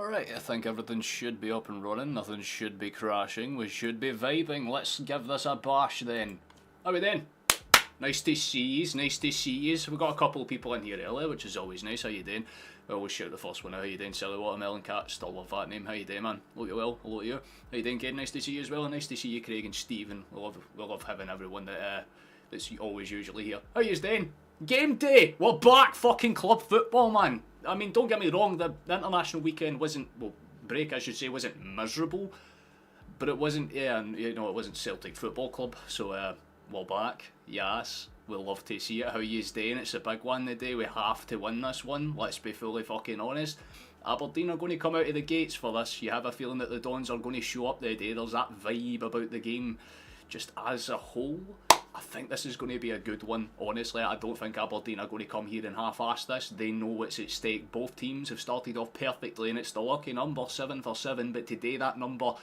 Alright, I think everything should be up and running, nothing should be crashing, we should be vibing. Let's give this a bash then. How are we then? Nice to see yous, nice to see yous. We've got a couple of people in here earlier, which is always nice. How you doing? I always shout the first one out. How you doing, Silly Watermelon Cat? Still love that name. How you doing, man? Look you well. Hello to you. How you doing, Kid? Nice to see you as well. Nice to see you, Craig and Stephen. We love having everyone that's always usually here. How you doing? Game day! We're back! Fucking club football, man! I mean, don't get me wrong, the international weekend wasn't, well, break I should say, wasn't miserable, but it wasn't, it wasn't Celtic Football Club, so we're back, yes, we'll love to see it. How you's doing? It's a big one today, we have to win this one, let's be fully fucking honest. Aberdeen are going to come out of the gates for this. You have a feeling that the Dons are going to show up the day. There's that vibe about the game just as a whole. I think this is going to be a good one. Honestly, I don't think Aberdeen are going to come here and half-ass this. They know what's at stake. Both teams have started off perfectly, and it's the lucky number, 7 for 7. But today, that number,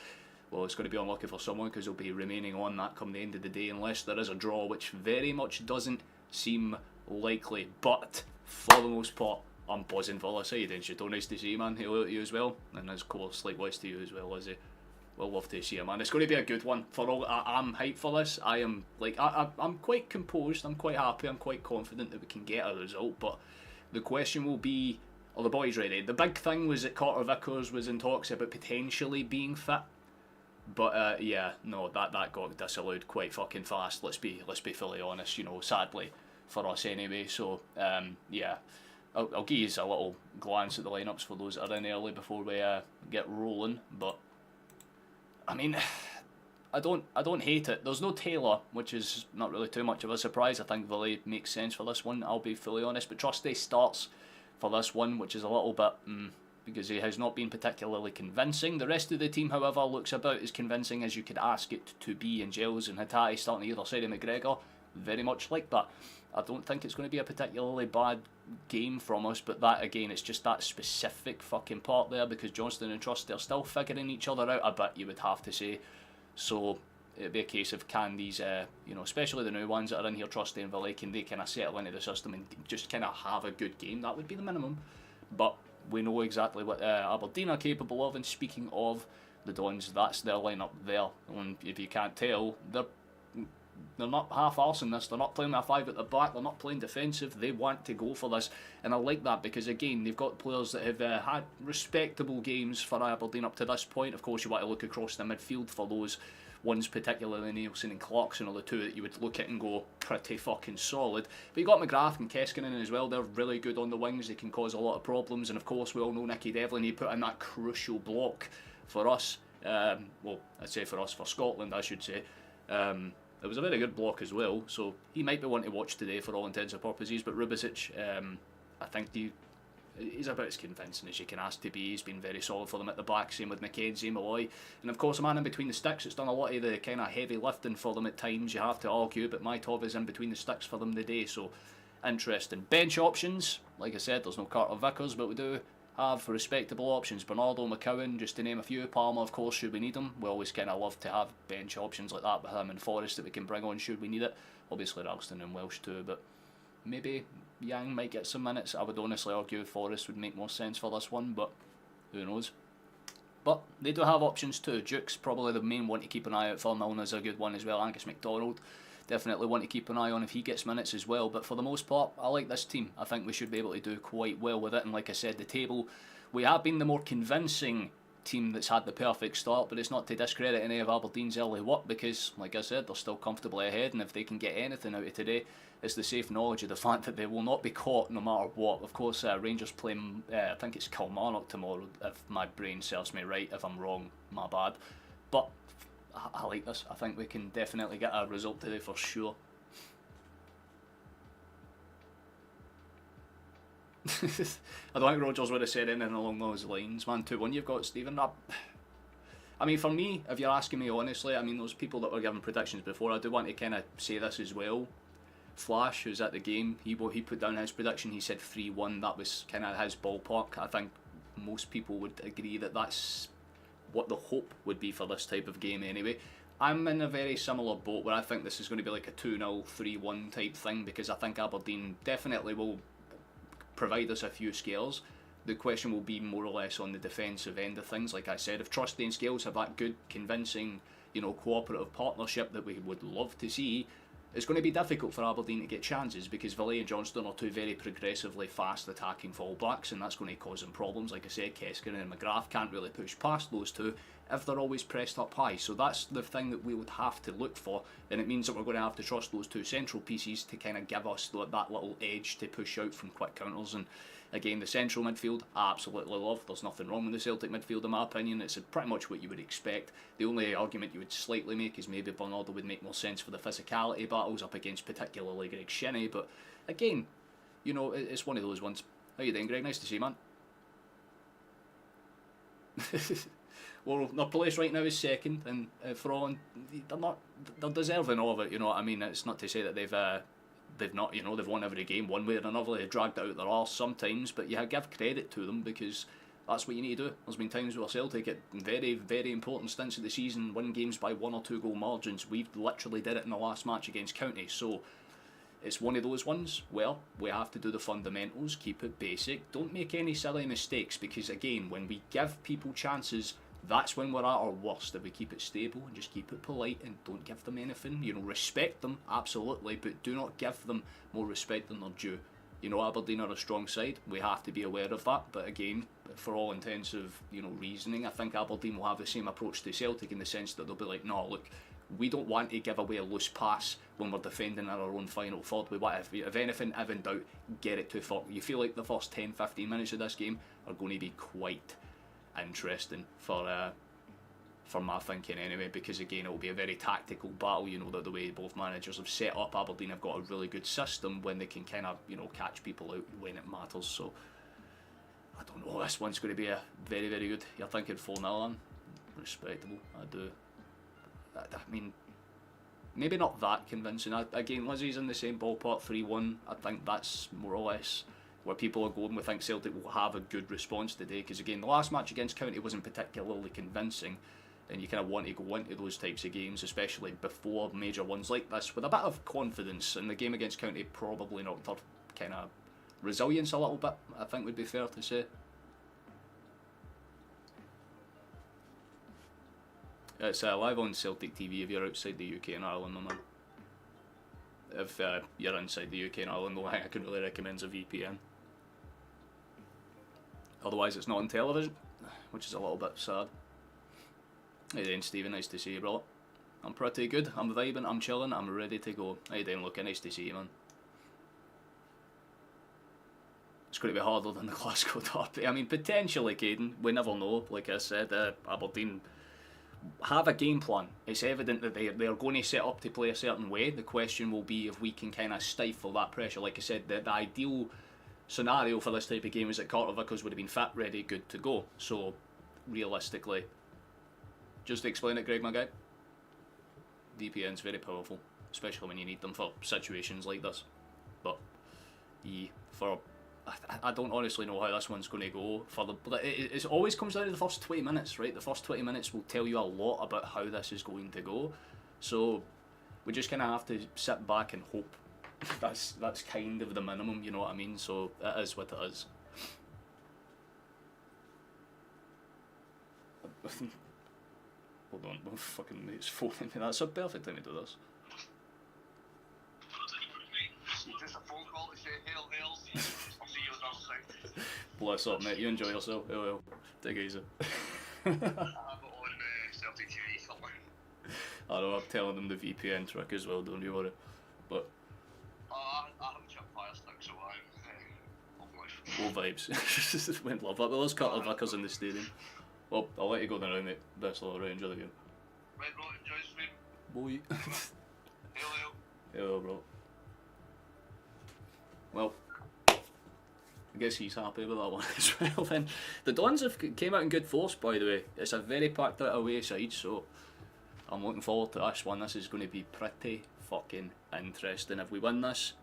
well, it's going to be unlucky for someone because they'll be remaining on that come the end of the day, unless there is a draw, which very much doesn't seem likely. But for the most part, I'm buzzing for this. How you doing, Shadow? Nice to see you, man. Hello to you as well, and of course, likewise to you as well, Lizzie. We'll love to see it, man. It's going to be a good one. For all, I'm hyped for this. I am I'm quite composed. I'm quite happy. I'm quite confident that we can get a result. But the question will be, are the boys ready? The big thing was that Carter Vickers was in talks about potentially being fit. But yeah, no, that got disallowed quite fucking fast. Let's be fully honest. You know, sadly for us anyway. So yeah. I'll give you a little glance at the lineups for those that are in early before we get rolling. But I mean, I don't hate it. There's no Taylor, which is not really too much of a surprise. I think Villiers makes sense for this one, I'll be fully honest. But Trusty starts for this one, which is a little bit, because he has not been particularly convincing. The rest of the team, however, looks about as convincing as you could ask it to be. And Giles and Hattati starting either side of McGregor, very much like that. I don't think it's going to be a particularly bad game from us, but that again, it's just that specific fucking part there, because Johnston and Trust, they're still figuring each other out a bit, you would have to say. So it'd be a case of, can these, especially the new ones that are in here, Trusty and Villiers, can they kind of settle into the system and just kind of have a good game? That would be the minimum. But we know exactly what Aberdeen are capable of, and speaking of the Dons, that's their lineup there. And if you can't tell, they're not half-arsing this. They're not playing with a 5 at the back. They're not playing defensive. They want to go for this. And I like that because, again, they've got players that have had respectable games for Aberdeen up to this point. Of course, you want to look across the midfield for those ones, particularly Nielsen and Clarkson, are the two that you would look at and go pretty fucking solid. But you got McGrath and Keskinen as well. They're really good on the wings. They can cause a lot of problems. And, of course, we all know Nicky Devlin. He put in that crucial block for us. Well, I'd say for us, for Scotland, I should say. It was a very good block as well, so he might be one to watch today for all intents and purposes. But Rubicic, I think he's about as convincing as you can ask to be. He's been very solid for them at the back, same with McKenzie, Malloy. And of course a man in between the sticks that's done a lot of the kind of heavy lifting for them at times, you have to argue, but Maitov is in between the sticks for them today, so interesting. Bench options, like I said, there's no Carter Vickers, but we do have respectable options. Bernardo, McCowan, just to name a few. Palmer, of course, should we need him. We always kind of love to have bench options like that with him and Forrest that we can bring on should we need it. Obviously Ralston and Welsh too, but maybe Yang might get some minutes. I would honestly argue Forrest would make more sense for this one, but who knows. But they do have options too. Duke's probably the main one to keep an eye out for. Milner's a good one as well. Angus MacDonald, definitely want to keep an eye on if he gets minutes as well. But for the most part, I like this team. I think we should be able to do quite well with it. And like I said, the table, we have been the more convincing team that's had the perfect start, but it's not to discredit any of Aberdeen's early work, because like I said, they're still comfortably ahead, and if they can get anything out of today, it's the safe knowledge of the fact that they will not be caught no matter what. Of course, Rangers play, I think it's Kilmarnock tomorrow, if my brain serves me right. If I'm wrong, my bad. But I like this. I think we can definitely get a result today for sure. I don't think Rodgers would have said anything along those lines, man. 2-1 you've got, Stephen. I mean, for me, if you're asking me honestly, I mean, those people that were giving predictions before, I do want to kind of say this as well. Flash, who's at the game, he put down his prediction. He said 3-1. That was kind of his ballpark. I think most people would agree that that's what the hope would be for this type of game anyway. I'm in a very similar boat where I think this is going to be like a 2-0, 3-1 type thing, because I think Aberdeen definitely will provide us a few scares, The question will be more or less on the defensive end of things. Like I said, if Trusty and Scales have that good, convincing, cooperative partnership that we would love to see, it's going to be difficult for Aberdeen to get chances because Villiers and Johnston are two very progressively fast attacking fullbacks, and that's going to cause them problems. Like I said, Keskiren and McGrath can't really push past those two if they're always pressed up high. So that's the thing that we would have to look for, and it means that we're going to have to trust those two central pieces to kind of give us that little edge to push out from quick counters. And again, the central midfield, I absolutely love. There's nothing wrong with the Celtic midfield in my opinion. It's pretty much what you would expect. The only argument you would slightly make is maybe Bernardo would make more sense for the physicality battles up against particularly Greg Shinnie. But again, it's one of those ones. How you doing, Greg? Nice to see you, man. Well, their place right now is second, and for all, they're deserving of it. You know what I mean? It's not to say that they've not, they've won every game one way or another. They've dragged it out their arse sometimes, but you give credit to them because that's what you need to do. There's been times where Celtic at very, very important stints of the season win games by 1 or 2 goal margins. We've literally did it in the last match against County, so it's one of those ones where we have to do the fundamentals, keep it basic, don't make any silly mistakes, because again, when we give people chances, that's when we're at our worst. If we keep it stable and just keep it polite and don't give them anything, respect them, absolutely, but do not give them more respect than they're due. Aberdeen are a strong side, we have to be aware of that, but again, for all intents of reasoning, I think Aberdeen will have the same approach to Celtic in the sense that they'll be like, no, look, we don't want to give away a loose pass when we're defending in our own final third. We want, if anything, if in doubt, get it to fuck. You feel like the first 10-15 minutes of this game are going to be quite interesting for my thinking anyway, because again, it will be a very tactical battle. The way both managers have set up, Aberdeen have got a really good system when they can kind of catch people out when it matters. So I don't know, this one's going to be a very, very good. You're thinking 4-0, respectable. I do. I mean, maybe not that convincing. Again, Lizzie's in the same ballpark, 3-1. I think that's more or less where people are going. We think Celtic will have a good response today, because again, the last match against County wasn't particularly convincing, and you kind of want to go into those types of games, especially before major ones like this, with a bit of confidence, and the game against County probably knocked our kind of resilience a little bit, I think would be fair to say. It's live on Celtic TV if you're outside the UK and Ireland, my man. If you're inside the UK and Ireland, the thing I can really recommend is a VPN. Otherwise it's not on television, which is a little bit sad. Hey then, Stephen, nice to see you, brother. I'm pretty good, I'm vibing, I'm chilling, I'm ready to go. Hey then, Luca, nice to see you, man. It's going to be harder than the Glasgow derby. I mean, potentially, Caden, we never know. Like I said, Aberdeen have a game plan. It's evident that they're going to set up to play a certain way. The question will be if we can kind of stifle that pressure. Like I said, the ideal scenario for this type of game is that Carter Vickers would have been fit, ready, good to go. So, realistically, just to explain it, Greg, my guy, VPN's very powerful, especially when you need them for situations like this. But, I don't honestly know how this one's going to go. But it always comes down to the first 20 minutes, right? The first 20 minutes will tell you a lot about how this is going to go. So we just kind of have to sit back and hope. That's kind of the minimum, you know what I mean? So it is what it is. Hold on, my fucking mate's phoning me. That's a perfect time to do this. Just a phone call to say hail. I'll see you on the side. Bless up, mate. You enjoy yourself. Well. Take it easy. I have it on Celtic TV somewhere. I know, I'm telling them the VPN trick as well, don't you worry. But I have a chip fire stick, so I'm all vibes. Went love that. Well, let's cut the Vickers in the stadium. Well, I'll let you go then around, mate. Best of luck, right? Enjoy the game. Right, bro, enjoy the stream. Boy. Hail. Hello, bro. Well, I guess he's happy with that one as well then. The Dons have came out in good force, by the way. It's a very packed out away side, so I'm looking forward to this one. This is going to be pretty fucking interesting. If we win this,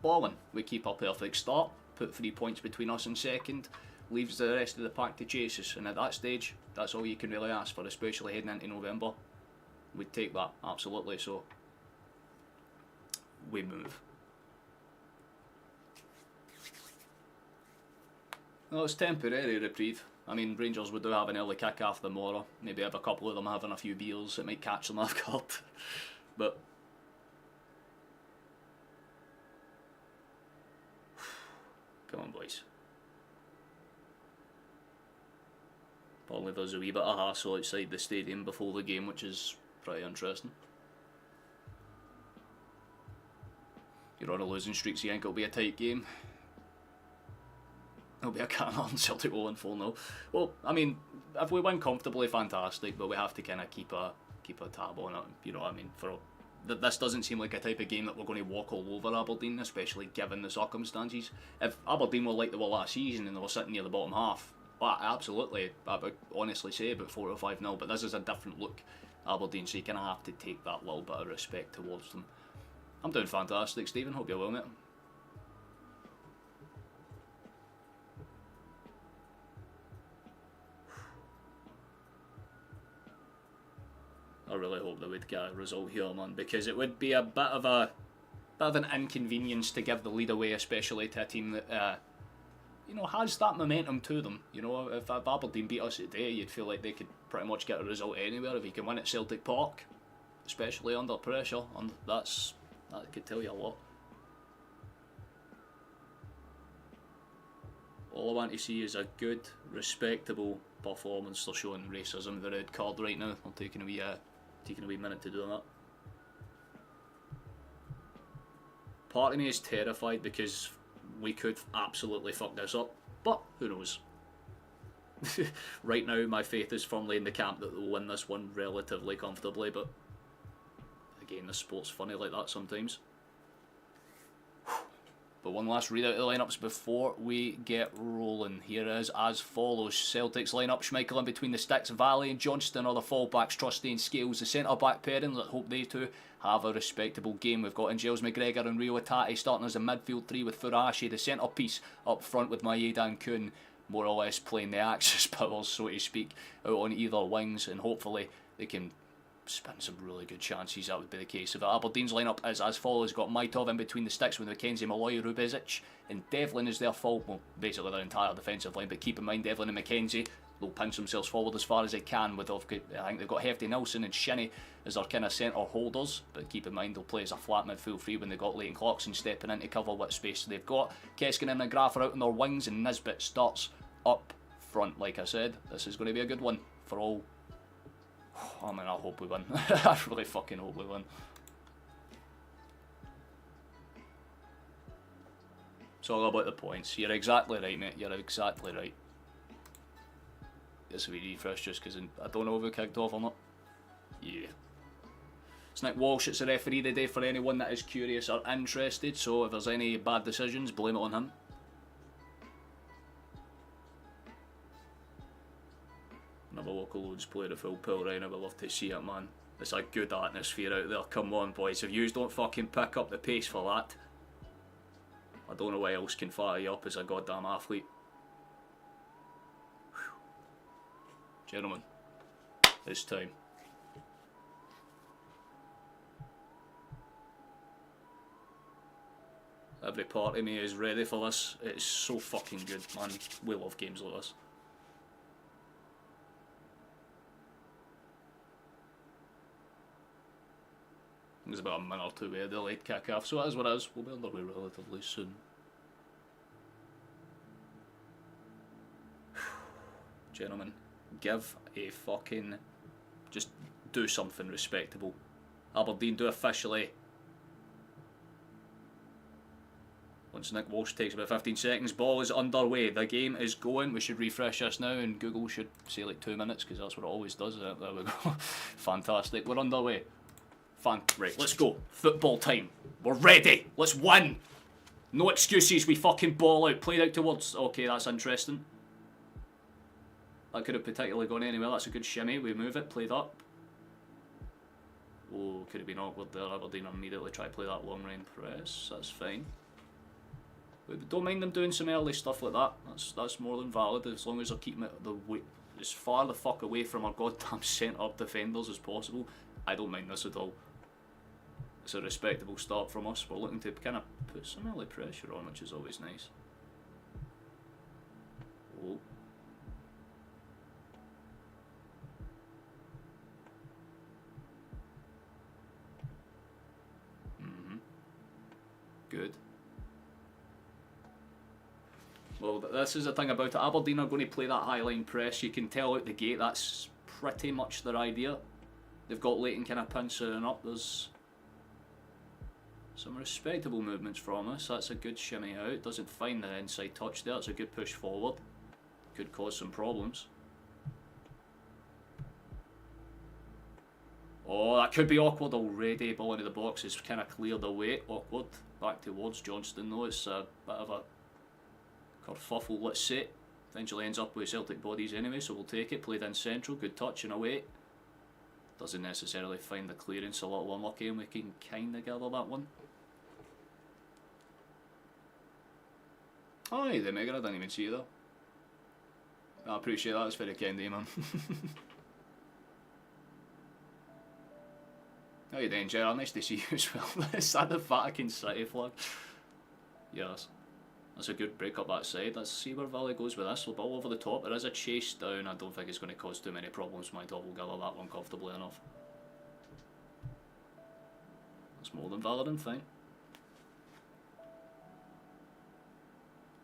balling. We keep a perfect start, put 3 points between us and second, leaves the rest of the pack to chase us, and at that stage, that's all you can really ask for, especially heading into November. We'd take that, absolutely, so we move. No, it's temporary reprieve. I mean, Rangers would do have an early kick-off tomorrow. Maybe have a couple of them having a few beers. It might catch them off guard. But come on, boys. Probably there's a wee bit of hassle outside the stadium before the game, which is pretty interesting. You're on a losing streak, so you think it'll be a tight game. It'll be a Canada and Celtic will win 4-0. Well, I mean, if we win comfortably, fantastic, but we have to kind of keep a tab on it. You know what I mean? This doesn't seem like a type of game that we're going to walk all over Aberdeen, especially given the circumstances. If Aberdeen were like they were last season and they were sitting near the bottom half, well, absolutely, I would honestly say about 4 or 5-0. But this is a different look, Aberdeen, so you kind of have to take that little bit of respect towards them. I'm doing fantastic, Stephen. Hope you're well, mate. I really hope that we'd get a result here, man, because it would be a bit of an inconvenience to give the lead away, especially to a team that you know, has that momentum to them. You know, if Aberdeen beat us today, you'd feel like they could pretty much get a result anywhere. If you can win at Celtic Park, especially under pressure, and that could tell you a lot. All I want to see is a good, respectable performance. They're showing racism the red card right now. I'm taking a wee minute to do that. Part of me is terrified because we could absolutely fuck this up, but who knows? Right now, my faith is firmly in the camp that they'll win this one relatively comfortably, but again, the sport's funny like that sometimes. But one last readout of the lineups before we get rolling. Here is as follows. Celtic's lineup: Schmeichel in between the sticks, Valley and Johnston are the fullbacks, Trusty and Scales the centre-back pairing. Let's hope they too have a respectable game. We've got Angels McGregor and Rio Atati starting as a midfield three with Furashi, the centrepiece, up front with Maeda and Kuhn, more or less playing the Axis powers, so to speak, out on either wings, and hopefully they can spin some really good chances. That would be the case. If Aberdeen's lineup is as follows: got Maitov in between the sticks with McKenzie, Malloy, Rubezic, and Devlin is their full, well, basically their entire defensive line, but keep in mind Devlin and McKenzie will pinch themselves forward as far as they can. I think they've got Hefty Nelson and Shinnie as their kind of centre holders, but keep in mind they'll play as a flat midfield three when they've got Leighton Clarkson stepping in to cover what space they've got. Keskin and McGrath are out on their wings, and Nisbet starts up front. Like I said, this is going to be a good one for all. I mean, I hope we win. I really fucking hope we win. It's all about the points. You're exactly right, mate. You're exactly right. This will be refresh just because I don't know if we kicked off or not. Yeah. It's Nick Walsh. It's the referee today for anyone that is curious or interested. So if there's any bad decisions, blame it on him. Another local loads play the full pull right now. We'd love to see it, man. It's a good atmosphere out there. Come on, boys. If yous don't fucking pick up the pace for that, I don't know what else can fire you up as a goddamn athlete. Whew. Gentlemen, it's time. Every part of me is ready for this. It's so fucking good, man. We love games like this. There's about a minute or two of delayed kick-off, so it is what it is. We'll be underway relatively soon. Gentlemen, give a fucking... just do something respectable. Aberdeen do officially... Once Nick Walsh takes about 15 seconds, ball is underway. The game is going. We should refresh this now, and Google should say like 2 minutes, because that's what it always does. There we go. Fantastic. We're underway. Right, let's go. Football time. We're ready. Let's win. No excuses. We fucking ball out. Played out towards... Okay, that's interesting. That could have particularly gone anywhere. That's a good shimmy. We move it. Played up. Oh, could have been awkward there. Aberdeen immediately try to play that long range press. That's fine. We don't mind them doing some early stuff like that. That's more than valid, as long as they're keeping it as far the fuck away from our goddamn centre defenders as possible. I don't mind this at all. It's a respectable start from us. We're looking to kind of put some early pressure on, which is always nice. good. Well, this is the thing about it. Aberdeen are going to play that high line press. You can tell out the gate that's pretty much their idea. They've got Leighton kind of pincering up. There's some respectable movements from us. That's a good shimmy out. Doesn't find the inside touch there. It's a good push forward. Could cause some problems. Oh, that could be awkward already. Ball into the box is kind of cleared away. Awkward. Back towards Johnston though. It's a bit of a kerfuffle, let's say. Eventually ends up with Celtic bodies anyway, so we'll take it. Played in central. Good touch and away. Doesn't necessarily find the clearance. A little unlucky, and we can kind of gather that one. Oh, the Mega, I didn't even see you though. I appreciate that. It's very kind of you, man. How you doing, Gerard? Nice to see you as well. Is that the Vatican City flag? Yes. That's a good break up that side. Let's see where Valley goes with this. The ball over the top. There is a chase down. I don't think it's going to cause too many problems. My dog will gather that one comfortably enough. That's more than valid and fine.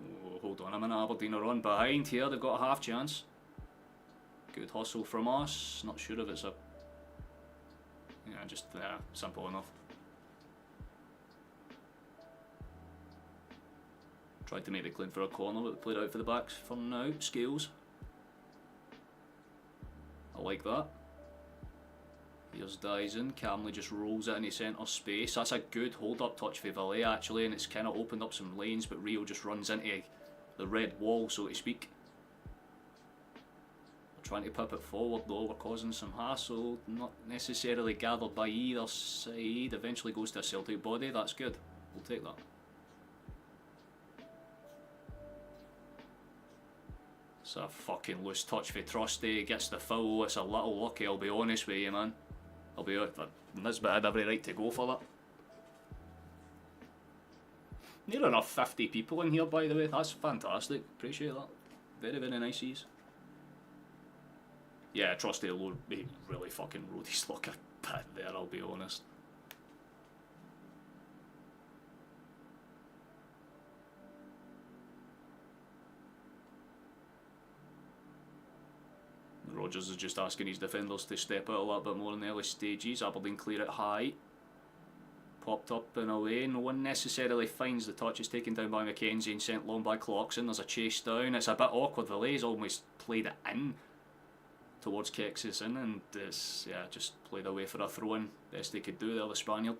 Oh, hold on a minute. Aberdeen are on behind here. They've got a half chance. Good hustle from us. Not sure if it's a... Yeah, just simple enough. Tried to make the clean for a corner, but played out for the backs for now. Scales. I like that. Here's Dyson. Camley just rolls it into centre space. That's a good hold up touch for Valet actually, and it's kind of opened up some lanes, but Rio just runs into the red wall, so to speak. Trying to pip it forward though, we're causing some hassle, not necessarily gathered by either side. Eventually goes to a Celtic body, that's good, we'll take that. It's a fucking loose touch for Trusty, gets the foul. It's a little lucky, I'll be honest with you, man. I'll be honest, Nisbet had every right to go for that. Near enough 50 people in here, by the way, that's fantastic, appreciate that. Very, very nice ease. Yeah, Trusty alone, he really fucking rode his luck a bit there, I'll be honest. Rogers is just asking his defenders to step out a little bit more in the early stages. Aberdeen clear it high. Popped up and away. No one necessarily finds the touch. It's taken down by Mackenzie and sent long by Clarkson. There's a chase down. It's a bit awkward. Valet's almost played it in towards Kexison, and it's, yeah, just played away for a throw-in. Best they could do there, the Spaniard.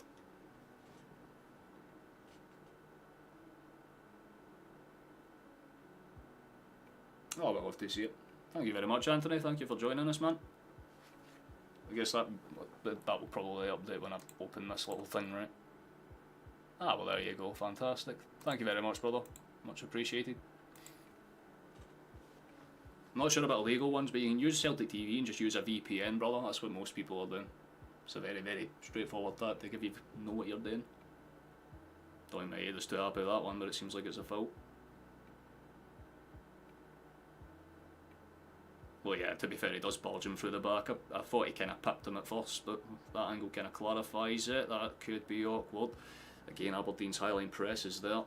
Oh, we'll love to see it. Thank you very much, Anthony. Thank you for joining us, man. I guess that will probably update when I open this little thing, right? Ah, well, there you go. Fantastic. Thank you very much, brother. Much appreciated. I'm not sure about illegal ones, but you can use Celtic TV and just use a VPN, brother. That's what most people are doing. It's a very, very straightforward tactic if you know what you're doing. Don't think my head is too happy with that one, but it seems like it's a fault. Well, yeah, to be fair, he does barge him through the back. I thought he kind of pipped him at first, but that angle kind of clarifies it. That could be awkward. Again, Aberdeen's highline press is there.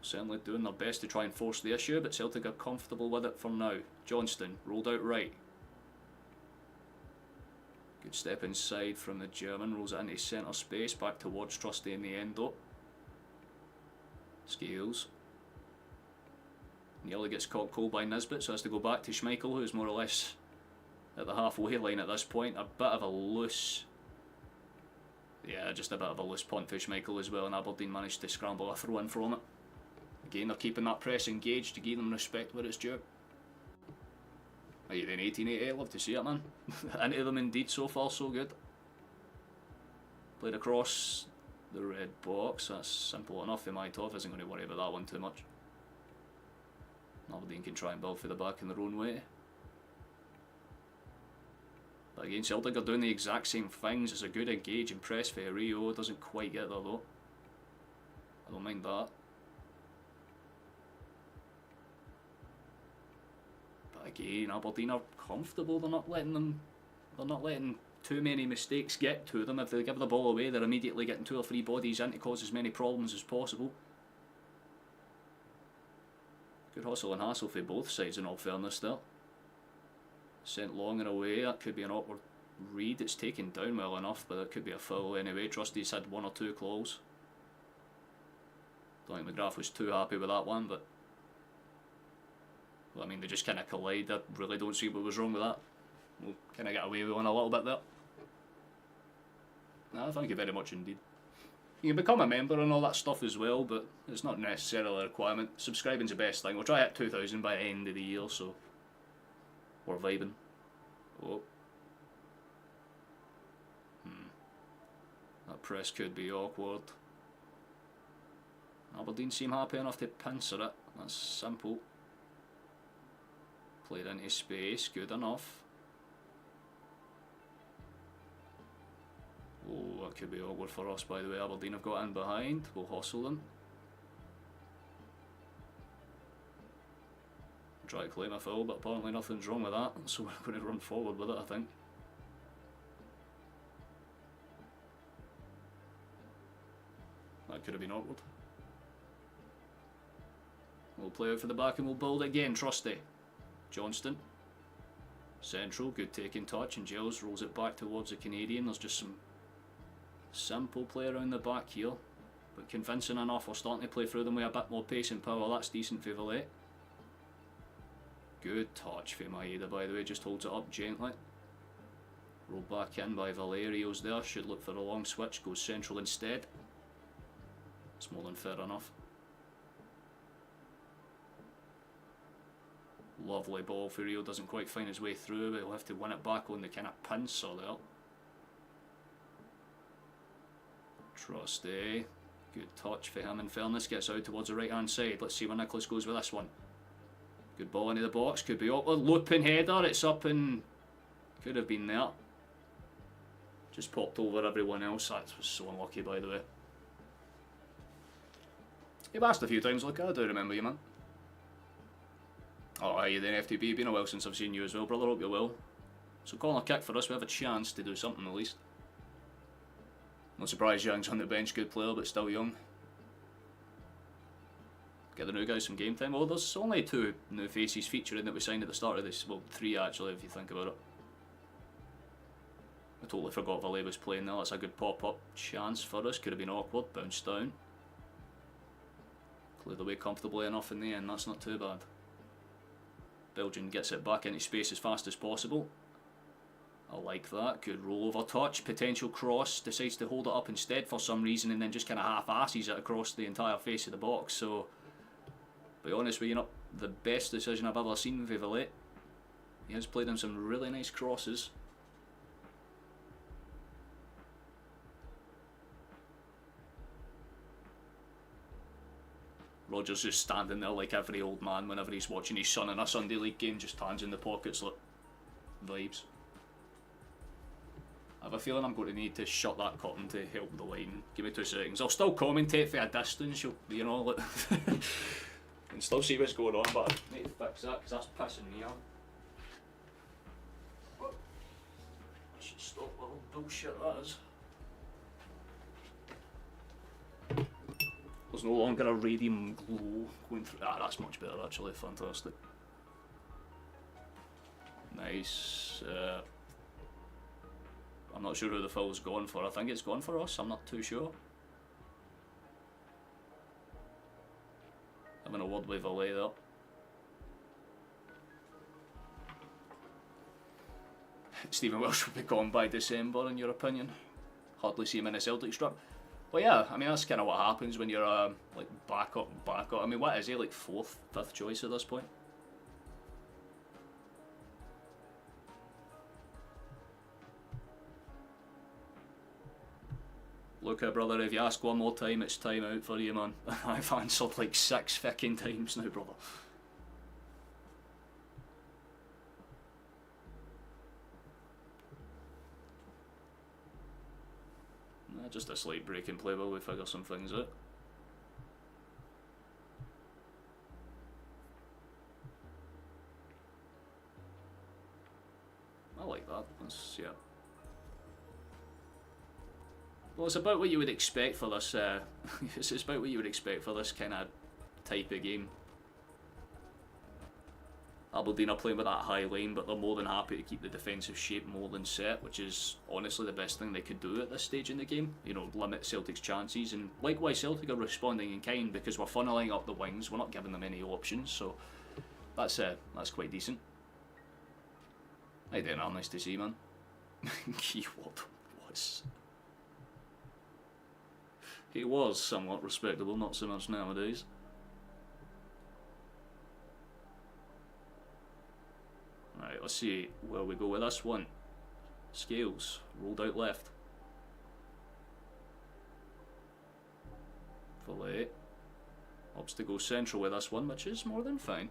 Certainly doing their best to try and force the issue, but Celtic are comfortable with it for now. Johnston, rolled out right. Good step inside from the German, rolls it into centre space, back towards Trusty in the end though. Scales. Nearly gets caught cold by Nisbet, so has to go back to Schmeichel, who's more or less at the halfway line at this point. A bit of a loose... Yeah, just a bit of a loose punt for Schmeichel as well, and Aberdeen managed to scramble a throw in from it. Again, they're keeping that press engaged to give them respect where it's due. Are you doing 1880? Love to see it, man. Into them indeed, so far so good. Played across the red box, that's simple enough. My top isn't going to worry about that one too much. Aberdeen can try and build for the back in their own way. But again, Celtic are doing the exact same things. It's a good engage and press for Rio. Doesn't quite get there though. I don't mind that. But again, Aberdeen are comfortable. They're not letting too many mistakes get to them. If they give the ball away, they're immediately getting 2 or 3 bodies in to cause as many problems as possible. Good hustle and hassle for both sides in all fairness there. Sent long and away, that could be an awkward read. It's taken down well enough, but it could be a foul anyway. Trusty's had 1 or 2 claws. Don't think McGrath was too happy with that one, but well, I mean, they just kind of collide. I really don't see what was wrong with that. We'll kind of get away with one a little bit there. No, thank you very much indeed. You can become a member and all that stuff as well, but it's not necessarily a requirement. Subscribing's the best thing. We'll try at 2,000 by the end of the year, so we're vibing. Oh. That press could be awkward. Aberdeen seem happy enough to pincer it. That's simple. Played into space, good enough. Oh, that could be awkward for us, by the way. Aberdeen have got in behind. We'll hustle them. Try to claim a foul, but apparently nothing's wrong with that, so we're going to run forward with it, I think. That could have been awkward. We'll play out for the back and we'll build it again. Trusty. Johnston. Central, good taking touch, and Giles rolls it back towards the Canadian. There's just some simple play around the back here, but convincing enough. We're starting to play through them with a bit more pace and power. That's decent for Valet. Good touch for Maeda, by the way, just holds it up gently. Roll back in by Valerio's there. Should look for a long switch, goes central instead. It's more than fair enough. Lovely ball for Rio, doesn't quite find his way through, but he'll have to win it back on the kind of pincer there. Trusty, good touch for him in fairness, gets out towards the right hand side. Let's see where Nicholas goes with this one. Good ball into the box, could be awkward. Looping header, it's up and could have been there. Just popped over everyone else. That was so unlucky, by the way. You've asked a few times, look, I do remember you, man. Oh, are you then, FTB? Been a while since I've seen you as well, brother. Hope you're well. So corner kick for us, we have a chance to do something at least. Not surprised Young's on the bench, good player, but still young. Get the new guys some game time. Oh, there's only 2 new faces featuring that we signed at the start of this. Well, 3 actually, if you think about it. I totally forgot Valet was playing there. That's a good pop-up chance for us. Could have been awkward, bounced down. Cleared away comfortably enough in the end, that's not too bad. Belgian gets it back into space as fast as possible. I like that. Good roll over touch. Potential cross. Decides to hold it up instead for some reason and then just kind of half-asses it across the entire face of the box. So, to be honest with you, not the best decision I've ever seen with Valet. He has played in some really nice crosses. Roger's just standing there like every old man whenever he's watching his son in a Sunday League game, just hands in the pockets, look, vibes. I have a feeling I'm going to need to shut that curtain to help the line. Give me 2 seconds. I'll still commentate for a distance, you know, like and still see what's going on, but I need to fix that because that's pissing me off. I should stop little bullshit that is. There's no longer a radium glow going through. Ah, that's much better actually, fantastic. Nice. I'm not sure who the foul's gone for. I think it's gone for us, I'm not too sure. Having a word with Valet there. Stephen Welsh will be gone by December in your opinion. Hardly see him in a Celtic strip. But yeah, I mean that's kind of what happens when you're like back up. I mean, what is he, like 4th, 5th choice at this point? Look here, brother, if you ask one more time, it's time out for you, man. I've answered like 6 fucking times now, brother. Just a slight break in play while we figure some things out. I like that. That's, yeah. Well, it's about what you would expect for this. It's about what you would expect for this kind of type of game. Aberdeen are playing with that high line, but they're more than happy to keep the defensive shape more than set, which is honestly the best thing they could do at this stage in the game. You know, limit Celtic's chances, and likewise Celtic are responding in kind because we're funneling up the wings. We're not giving them any options, so that's quite decent. Hey there, nice to see, man. Keyword was. He was somewhat respectable, not so much nowadays. Right, let's see where we go with this one. Scales, rolled out left. Fillet. Opts to go central with this one, which is more than fine.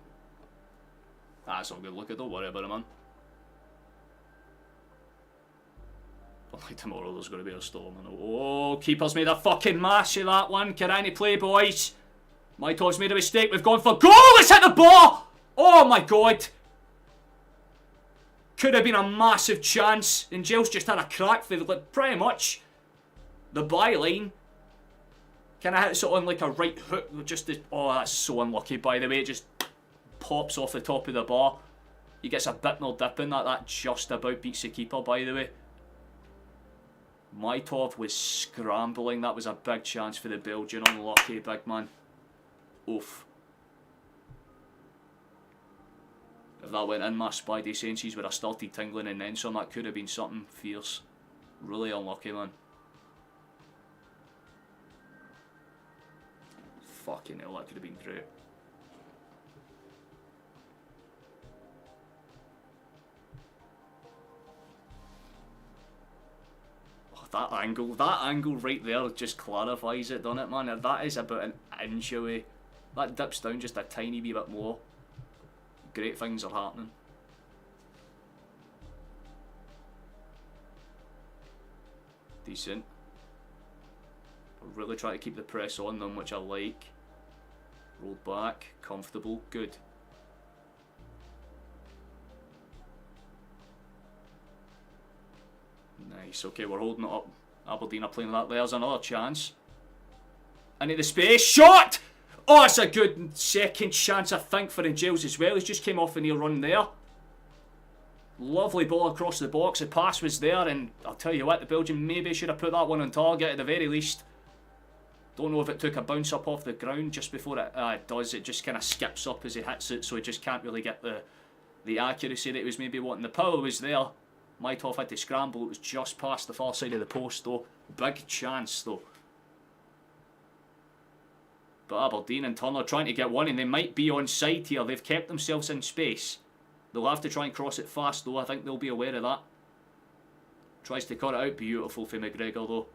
That's all good, look at, don't worry about it, man. Like tomorrow there's going to be a storm. And oh, keeper's made a fucking mash of that one. Can any play, boys? Maitov's made a mistake. We've gone for goal. It's hit the bar. Oh my god. Could have been a massive chance. And Giles just had a crack for like, pretty much the byline. Can I hit it on like a right hook? Just to, oh, that's so unlucky, by the way. It just pops off the top of the bar. He gets a bit more dip in that. That just about beats the keeper, by the way. Maitov was scrambling. That was a big chance for the Belgian. Unlucky, big man. Oof. If that went in, my spidey senses would have started tingling and then some. That could have been something fierce. Really unlucky, man. Fucking hell, that could have been great. That angle right there just clarifies it, doesn't it, man? That is about an inch away. That dips down just a tiny wee bit more. Great things are happening. Decent. Really try to keep the press on them, which I like. Rolled back, comfortable, good. Nice, okay, we're holding it up. Aberdeen are playing that. There's another chance. Into the space. Shot! Oh, it's a good second chance, I think, for Giles as well. He's just came off a near run there. Lovely ball across the box. The pass was there, and I'll tell you what, the Belgian maybe should have put that one on target at the very least. Don't know if it took a bounce up off the ground just before it does. It just kind of skips up as he hits it, so he just can't really get the accuracy that he was maybe wanting. The power was there. Maitov had to scramble. It was just past the far side of the post, though. Big chance, though. But Aberdeen and Turner trying to get one, and they might be on side here. They've kept themselves in space. They'll have to try and cross it fast, though. I think they'll be aware of that. Tries to cut it out. Beautiful for McGregor, though.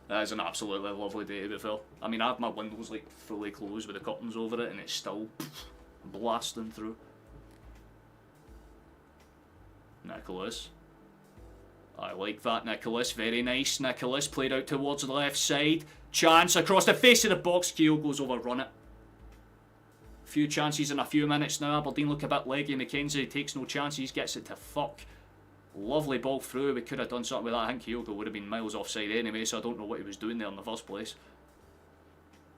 That is an absolutely lovely day to be fair. I mean, I have my windows like fully closed with the curtains over it, and it's still blasting through. Nicholas. I like that, Nicholas. Very nice. Nicholas played out towards the left side. Chance across the face of the box. Keogh goes over, run it. Few chances in a few minutes now. Aberdeen look a bit leggy. McKenzie takes no chances. Gets it to fuck. Lovely ball through. We could have done something with that. I think Keogh would have been miles offside anyway, so I don't know what he was doing there in the first place.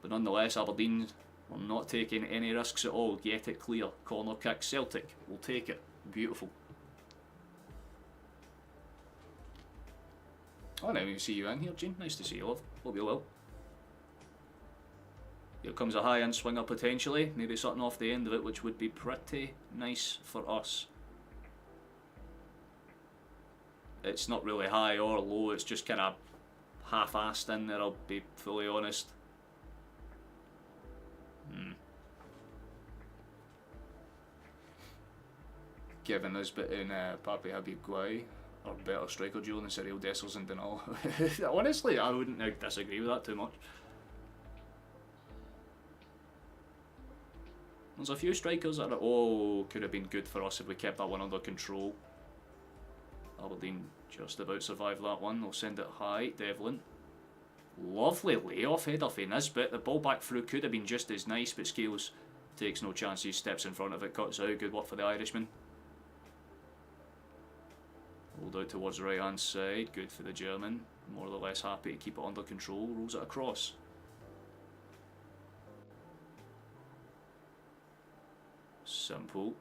But nonetheless, Aberdeen are not taking any risks at all. Get it clear. Corner kick. Celtic will take it. Beautiful. Oh, now we see you in here, Gene. Nice to see you, love. Hope you're well. Here comes a high-end swinger potentially. Maybe something off the end of it, which would be pretty nice for us. It's not really high or low. It's just kind of half-assed in there, I'll be fully honest. Given us between Papi Habib Guai, or better striker duo than Cyril Dessers and Denal. Honestly, I wouldn't disagree with that too much. There's a few strikers that are, could have been good for us if we kept that one under control. Aberdeen just about survived that one. They'll send it high. Devlin. Lovely layoff header for Nisbet. The ball back through could have been just as nice, but Scales takes no chances, steps in front of it, cuts out. Good work for the Irishman. Rolled out towards the right hand side, good for the German. More or less happy to keep it under control, rolls it across. Simple.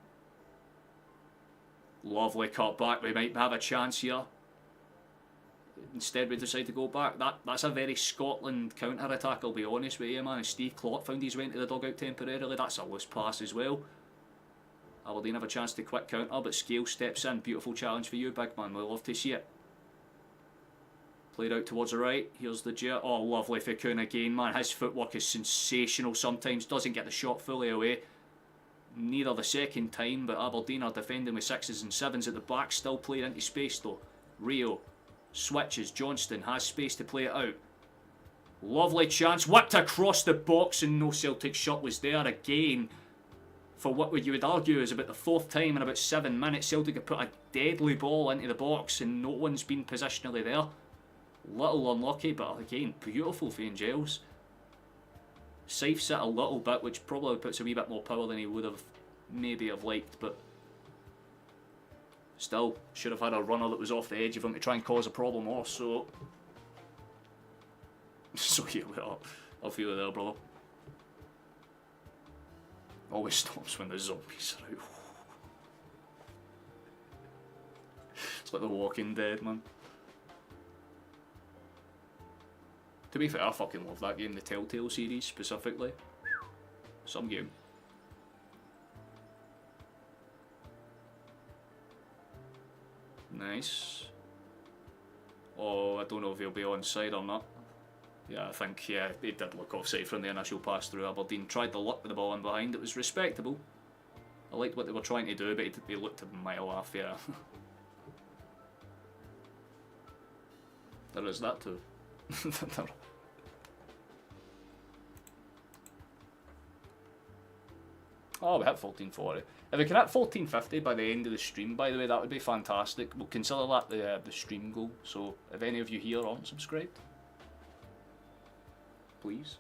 Lovely cut back, we might have a chance here. Instead we decide to go back. That's a very Scotland counter-attack, I'll be honest with you, man. And Steve Clark found his way into the dugout temporarily. That's a loose pass as well. Aberdeen have a chance to quick counter, but Scale steps in. Beautiful challenge for you, big man. We'll love to see it. Played out towards the right. Here's the jet. Oh, lovely for Kuhn again, man. His footwork is sensational sometimes. Doesn't get the shot fully away. Neither the second time, but Aberdeen are defending with 6s and 7s at the back. Still playing into space though. Rio switches. Johnston has space to play it out. Lovely chance. Whipped across the box and no Celtic shot was there again. For what you would argue is about the 4th time in about 7 minutes, Celtic have put a deadly ball into the box and no one's been positionally there. Little unlucky, but again, beautiful for Giles. Sifes it a little bit, which probably puts a wee bit more power than he would have maybe have liked, but still, should have had a runner that was off the edge of him to try and cause a problem also. So here we are. I'll feel you there, brother. Always stops when the zombies are out. It's like The Walking Dead, man. To be fair, I fucking love that game, the Telltale series specifically. Some game. Nice. Oh, I don't know if he'll be onside or not. Yeah, I think, yeah, they did look offside from the initial pass through. Aberdeen tried the luck with the ball in behind. It was respectable. I liked what they were trying to do, but they looked a mile off, yeah. There is that too. Oh, we hit 1440. If we can hit 1450 by the end of the stream, by the way, that would be fantastic. We'll consider that the stream goal. So, if any of you here aren't subscribed, please.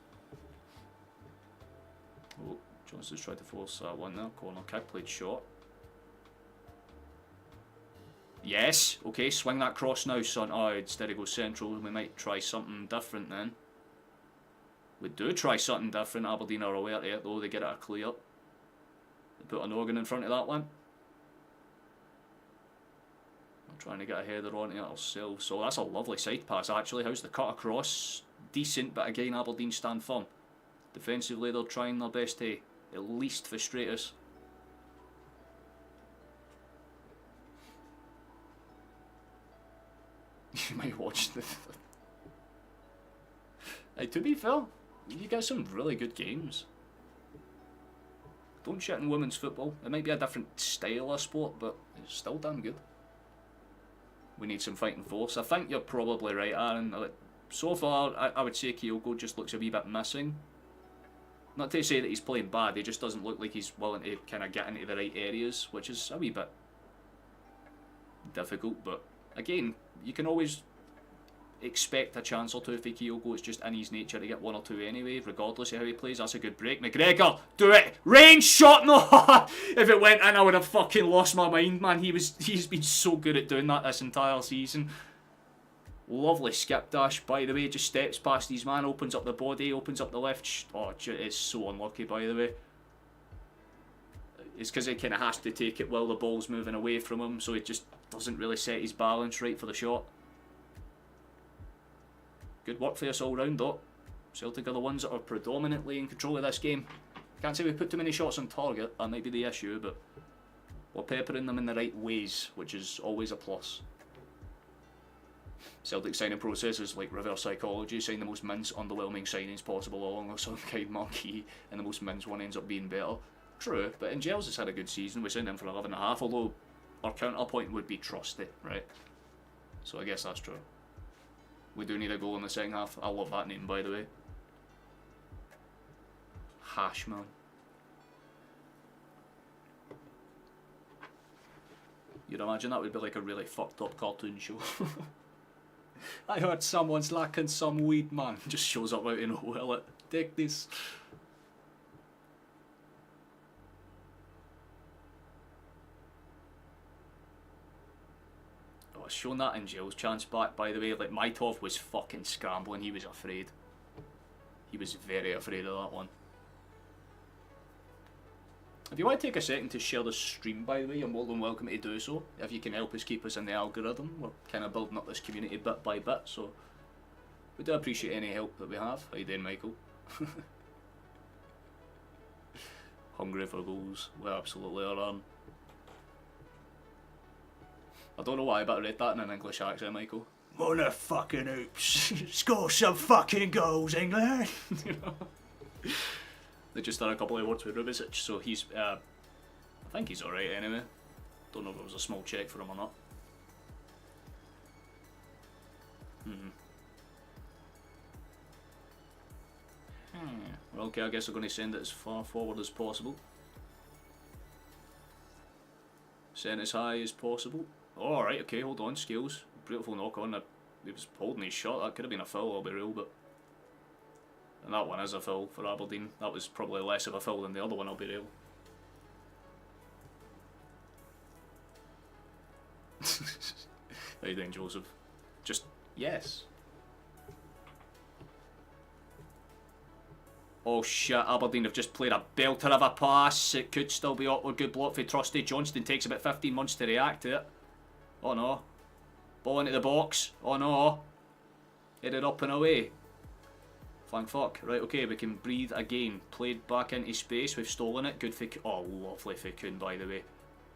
Oh, Johnson's tried to force that one there. Corner kick, played short. Yes! Okay, swing that cross now, son. Oh, instead of go central, we might try something different then. We do try something different. Aberdeen are aware of it though, they get it a clear. They put an organ in front of that one. I'm trying to get a header on it ourselves. So that's a lovely side pass actually. How's the cut across? Decent, but again Aberdeen stand firm. Defensively they're trying their best to at least frustrate us. You might watch the... Hey, to be fair, you get some really good games. Don't shit in women's football. It might be a different style of sport, but it's still damn good. We need some fighting force. I think you're probably right, Aaron. So far, I would say Kyogo just looks a wee bit missing. Not to say that he's playing bad, he just doesn't look like he's willing to kind of get into the right areas, which is a wee bit difficult, but again, you can always expect a chance or two for Kyogo. It's just in his nature to get one or two anyway, regardless of how he plays. That's a good break. McGregor, do it! Range shot! No! If it went in, I would have fucking lost my mind, man. He's been so good at doing that this entire season. Lovely skip dash, by the way. Just steps past his man, opens up the body, opens up the left. Oh, it's so unlucky, by the way. It's because he kind of has to take it while the ball's moving away from him, so he just doesn't really set his balance right for the shot. Good work for us all round though. Celtic are the ones that are predominantly in control of this game. Can't say we put too many shots on target, that might be the issue, but we're peppering them in the right ways, which is always a plus. Celtic signing process is like reverse psychology, sign the most mince, underwhelming signings possible along with some kind marquee, and the most mince one ends up being better. True, but Giles has had a good season. We signed him for 11.5, although our counterpoint would be trusty, right? So I guess that's true. We do need a goal in the second half. I love that name, by the way. Hash, man. You'd imagine that would be like a really fucked up cartoon show. I heard someone's lacking some weed, man. Just shows up out in nowhere like, take this. shown that in Gilles' chance back, by the way. Like, Maitov was fucking scrambling. He was afraid. He was very afraid of that one. If you want to take a second to share the stream, by the way, you're more than welcome to do so. If you can help us keep us in the algorithm, we're kind of building up this community bit by bit, so we do appreciate any help that we have. How you doing, Michael? Hungry for goals. We absolutely are on. I don't know why, but I read that in an English accent, Michael. Motherfucking oops. Score some fucking goals, England! You know? They just done a couple of words with Rubicic, so he's, I think he's alright anyway. Don't know if it was a small check for him or not. Well, okay, I guess we're going to send it as far forward as possible. Send as high as possible. Oh, alright, okay, hold on, skills. Beautiful knock on. He was holding his shot. That could have been a foul, I'll be real, but... And that one is a foul for Aberdeen. That was probably less of a foul than the other one, I'll be real. How you doing, Joseph? Just, yes. Oh shit, Aberdeen have just played a belter of a pass. It could still be awkward. Good block for Trusty. Johnston takes about 15 months to react to it. Oh no. Ball into the box. Oh no. Headed up and away. Thank fuck. Right, okay, we can breathe again. Played back into space. We've stolen it. Good for... Oh, lovely for Kuhn, by the way.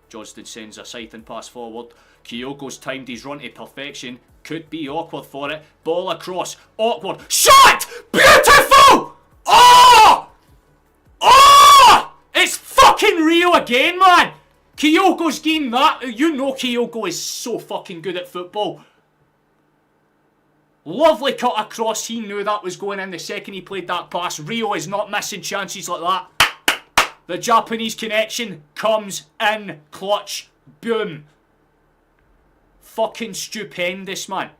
Johnston sends a scything pass forward. Kyogo's timed his run to perfection. Could be awkward for it. Ball across. Awkward. Shot! Beautiful! Oh! Oh! It's fucking Rio again, man! Kyogo's getting that. You know Kyogo is so fucking good at football. Lovely cut across. He knew that was going in the second he played that pass. Rio is not missing chances like that. The Japanese connection comes in clutch. Boom. Fucking stupendous, man.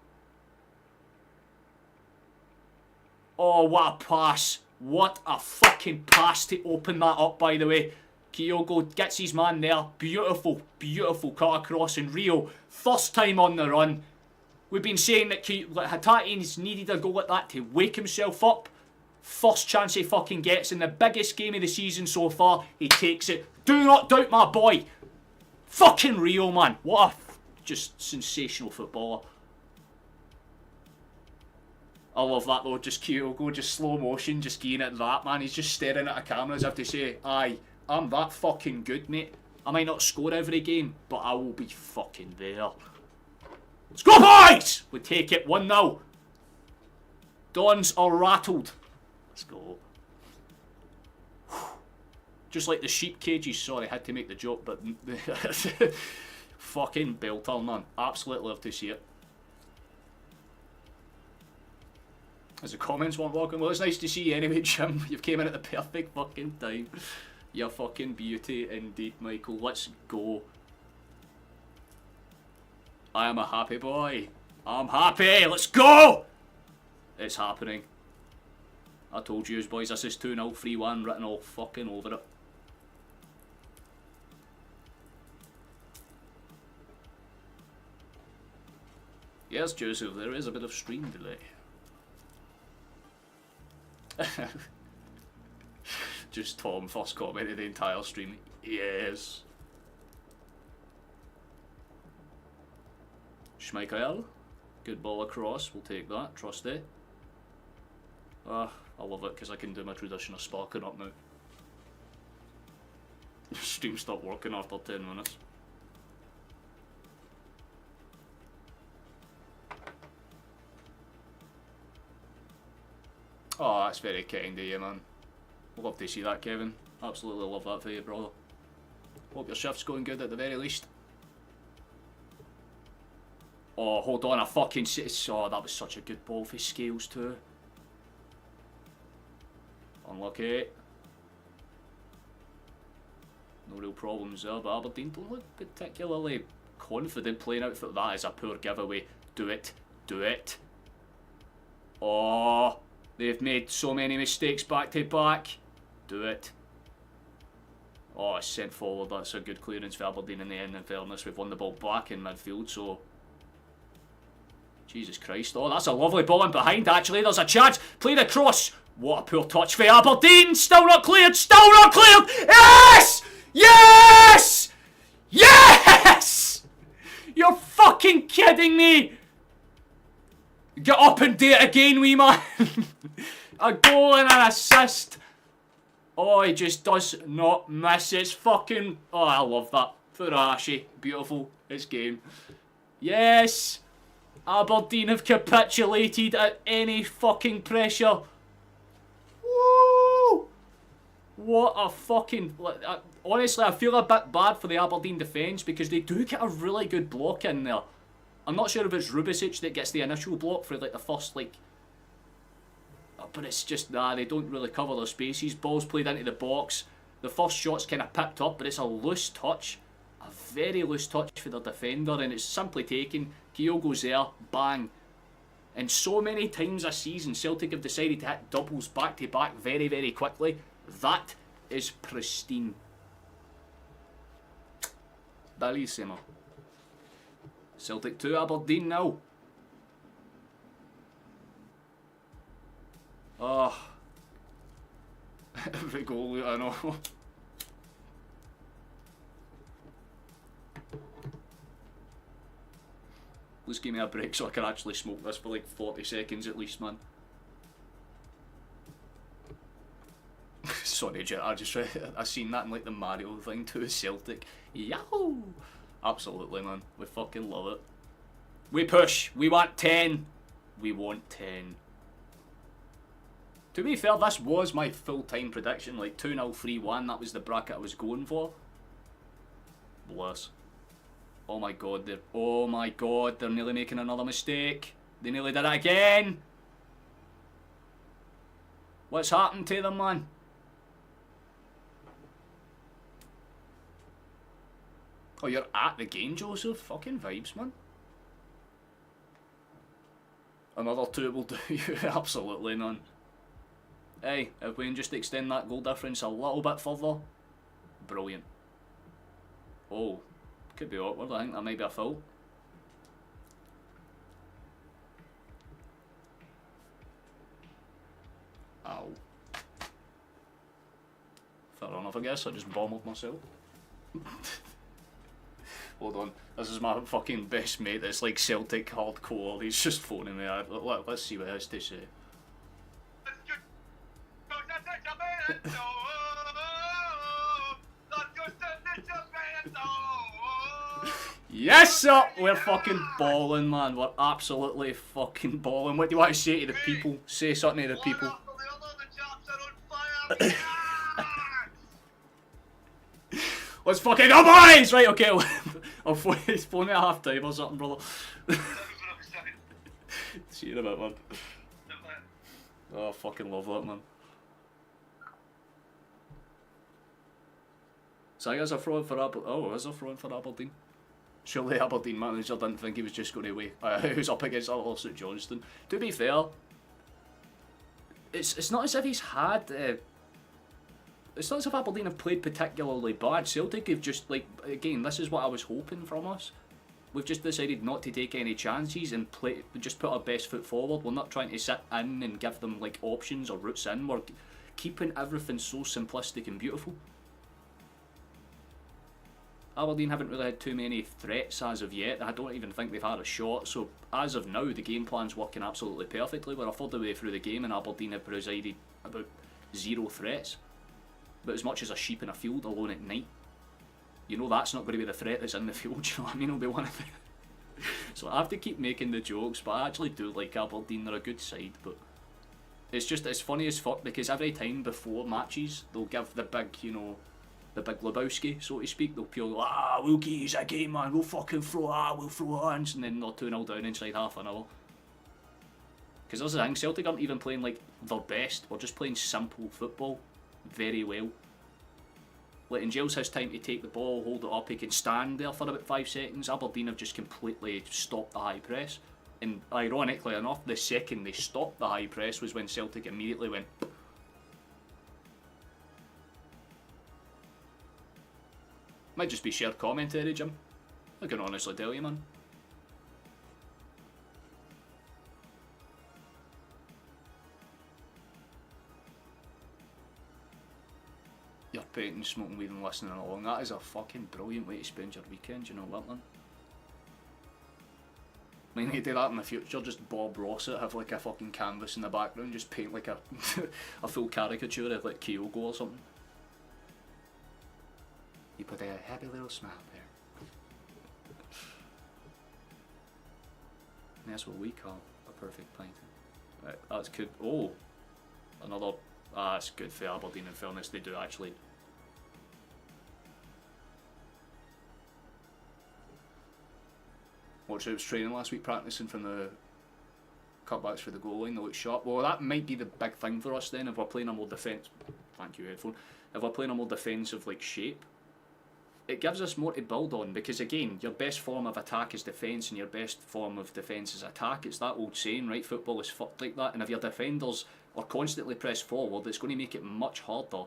Oh, what a pass. What a fucking pass to open that up, by the way. Kyogo gets his man there. Beautiful, beautiful cut across. And Rio, first time on the run. We've been saying that Hatate's needed a goal like that to wake himself up. First chance he fucking gets in the biggest game of the season so far. He takes it. Do not doubt my boy. Fucking Rio, man. What a just sensational footballer. I love that though. Just Kyogo, just slow motion, just getting at that, man. He's just staring at a camera as if to say, aye, I'm that fucking good, mate. I might not score every game, but I will be fucking there. Let's go, boys! We take it 1-0. Dons are rattled. Let's go. Just like the sheep cages. Sorry, I had to make the joke, but... fucking belter, man. Absolutely love to see it. As the comments weren't working, well, it's nice to see you anyway, Jim. You've came in at the perfect fucking time. You're fucking beauty indeed, Michael. Let's go. I am a happy boy. I'm happy. Let's go! It's happening. I told you, boys, this is 2-0, 3-1, written all fucking over it. Yes, Joseph, there is a bit of stream delay. Just Tom first commented the entire stream. Yes. Schmeichel. Good ball across. We'll take that. Trusty. I love it because I can do my tradition of sparking up now. Stream stopped working after 10 minutes. Oh, that's very kind of you, man. Love to see that, Kevin. Absolutely love that for you, brother. Hope your shift's going good at the very least. Oh, hold on, I fucking... Oh, that was such a good ball for Scales too. Unlucky. No real problems there, but Aberdeen don't look particularly confident playing out for that. Is a poor giveaway. Do it. Do it. Oh, they've made so many mistakes back to back. Do it. Oh, it's sent forward. That's a good clearance for Aberdeen in the end. In fairness, we've won the ball back in midfield, so Jesus Christ. Oh, that's a lovely ball in behind, actually. There's a chance. Played across. What a poor touch for Aberdeen. Still not cleared. Still not cleared. Yes! Yes! Yes! You're fucking kidding me. Get up and do it again, wee man. A goal and an assist. Oh, he just does not miss. It's fucking... Oh, I love that. Furashi. Beautiful. It's game. Yes! Aberdeen have capitulated at any fucking pressure. Woo! What a fucking... Honestly, I feel a bit bad for the Aberdeen defence because they do get a really good block in there. I'm not sure if it's Rubicic that gets the initial block for like the first like... But it's just, nah, they don't really cover their spaces. Ball's played into the box. The first shot's kind of picked up, but it's a loose touch. A very loose touch for the defender, and it's simply taken. Keogh goes there, bang. And so many times this season, Celtic have decided to hit doubles back to back very, very quickly. That is pristine. Bellissimo. Celtic 2, Aberdeen now. Oh. Every goal, I know. Please give me a break so I can actually smoke this for like 40 seconds at least, man. Sorry, Jet, I seen that in like the Mario thing too, Celtic. Yahoo! Absolutely, man. We fucking love it. We push. We want 10. We want 10. To be fair, this was my full-time prediction. Like 2-0, 3-1. That was the bracket I was going for. Bless. Oh my god, they're nearly making another mistake. They nearly did it again. What's happened to them, man? Oh, you're at the game, Joseph? Fucking vibes, man. Another 2 will do you. Absolutely, man. Hey, if we can just extend that goal difference a little bit further, brilliant. Oh, could be awkward. I think that might be a foul. Ow. Fair enough, I guess. I just bombed myself. Hold on. This is my fucking best mate that's like Celtic hardcore. He's just phoning me. Let's see what he has to say. Yes, sir! We're fucking balling, man. We're absolutely fucking balling. What do you want to say to the people? Say something to the people. Let's fucking go, boys! Right, okay. I'll phone me at half time or something, brother. See you in a bit, man. Oh, I fucking love that, man. So I guess a throw in for Aberdeen. Oh, is a throw in for Aberdeen? Surely Aberdeen manager didn't think he was just going to wait. He was up against St Johnstone. To be fair, it's not as if he's had... it's not as if Aberdeen have played particularly bad. Celtic have just, like, again, this is what I was hoping from us. We've just decided not to take any chances and just put our best foot forward. We're not trying to sit in and give them, like, options or routes in. We're keeping everything so simplistic and beautiful. Aberdeen haven't really had too many threats as of yet. I don't even think they've had a shot. So as of now, the game plan's working absolutely perfectly. We're a third of the way through the game and Aberdeen have presided about 0 threats. But as much as a sheep in a field alone at night, you know that's not going to be the threat that's in the field. You know what I mean? It'll be one of the... So I have to keep making the jokes, but I actually do like Aberdeen. They're a good side, but it's funny as fuck because every time before matches they'll give the big, you know, the big Lebowski, so to speak. They'll pure go, we'll give you a game, man, we'll fucking we'll throw hands, and then they're 2-0 down inside half an hour. Because there's the thing, Celtic aren't even playing like their best, we're just playing simple football very well. Letting Giles has time to take the ball, hold it up, he can stand there for about 5 seconds. Aberdeen have just completely stopped the high press. And ironically enough, the second they stopped the high press was when Celtic immediately went... Might just be shared commentary, Jim. I can honestly tell you, man. painting, smoking weed and listening along. That is a fucking brilliant way to spend your weekend, you know what, man? I mean, they do that in the future, just Bob Ross it, have like a fucking canvas in the background, just paint like a a full caricature of like Kyogo or something. You put a happy little smile there. And that's what we call a perfect painting. Right, that's good. Oh, another. That's good for Aberdeen in fairness, they do actually. Watch out, training last week, practicing from the cutbacks for the goal line, they look sharp. Well, that might be the big thing for us then, if we're playing a more defence. Thank you, headphone. If we're playing a more defensive like shape, it gives us more to build on, because again, your best form of attack is defence and your best form of defence is attack. It's that old saying, right? Football is fucked like that, and if your defenders are constantly pressed forward, it's going to make it much harder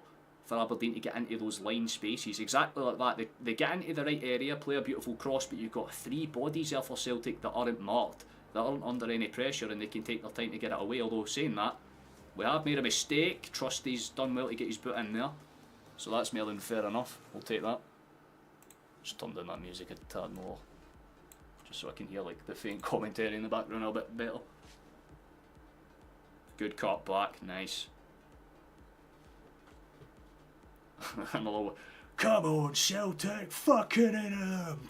for Aberdeen to get into those line spaces. Exactly like that. They get into the right area, play a beautiful cross, but you've got 3 bodies there for Celtic that aren't marked, that aren't under any pressure, and they can take their time to get it away. Although saying that, we have made a mistake. Trusty's done well to get his boot in there, so that's more than fair enough. We'll take that. Just turn down that music a tad more, just so I can hear like the faint commentary in the background a bit better. Good cut back, nice. Another one. Come on, Celtic, fucking in them.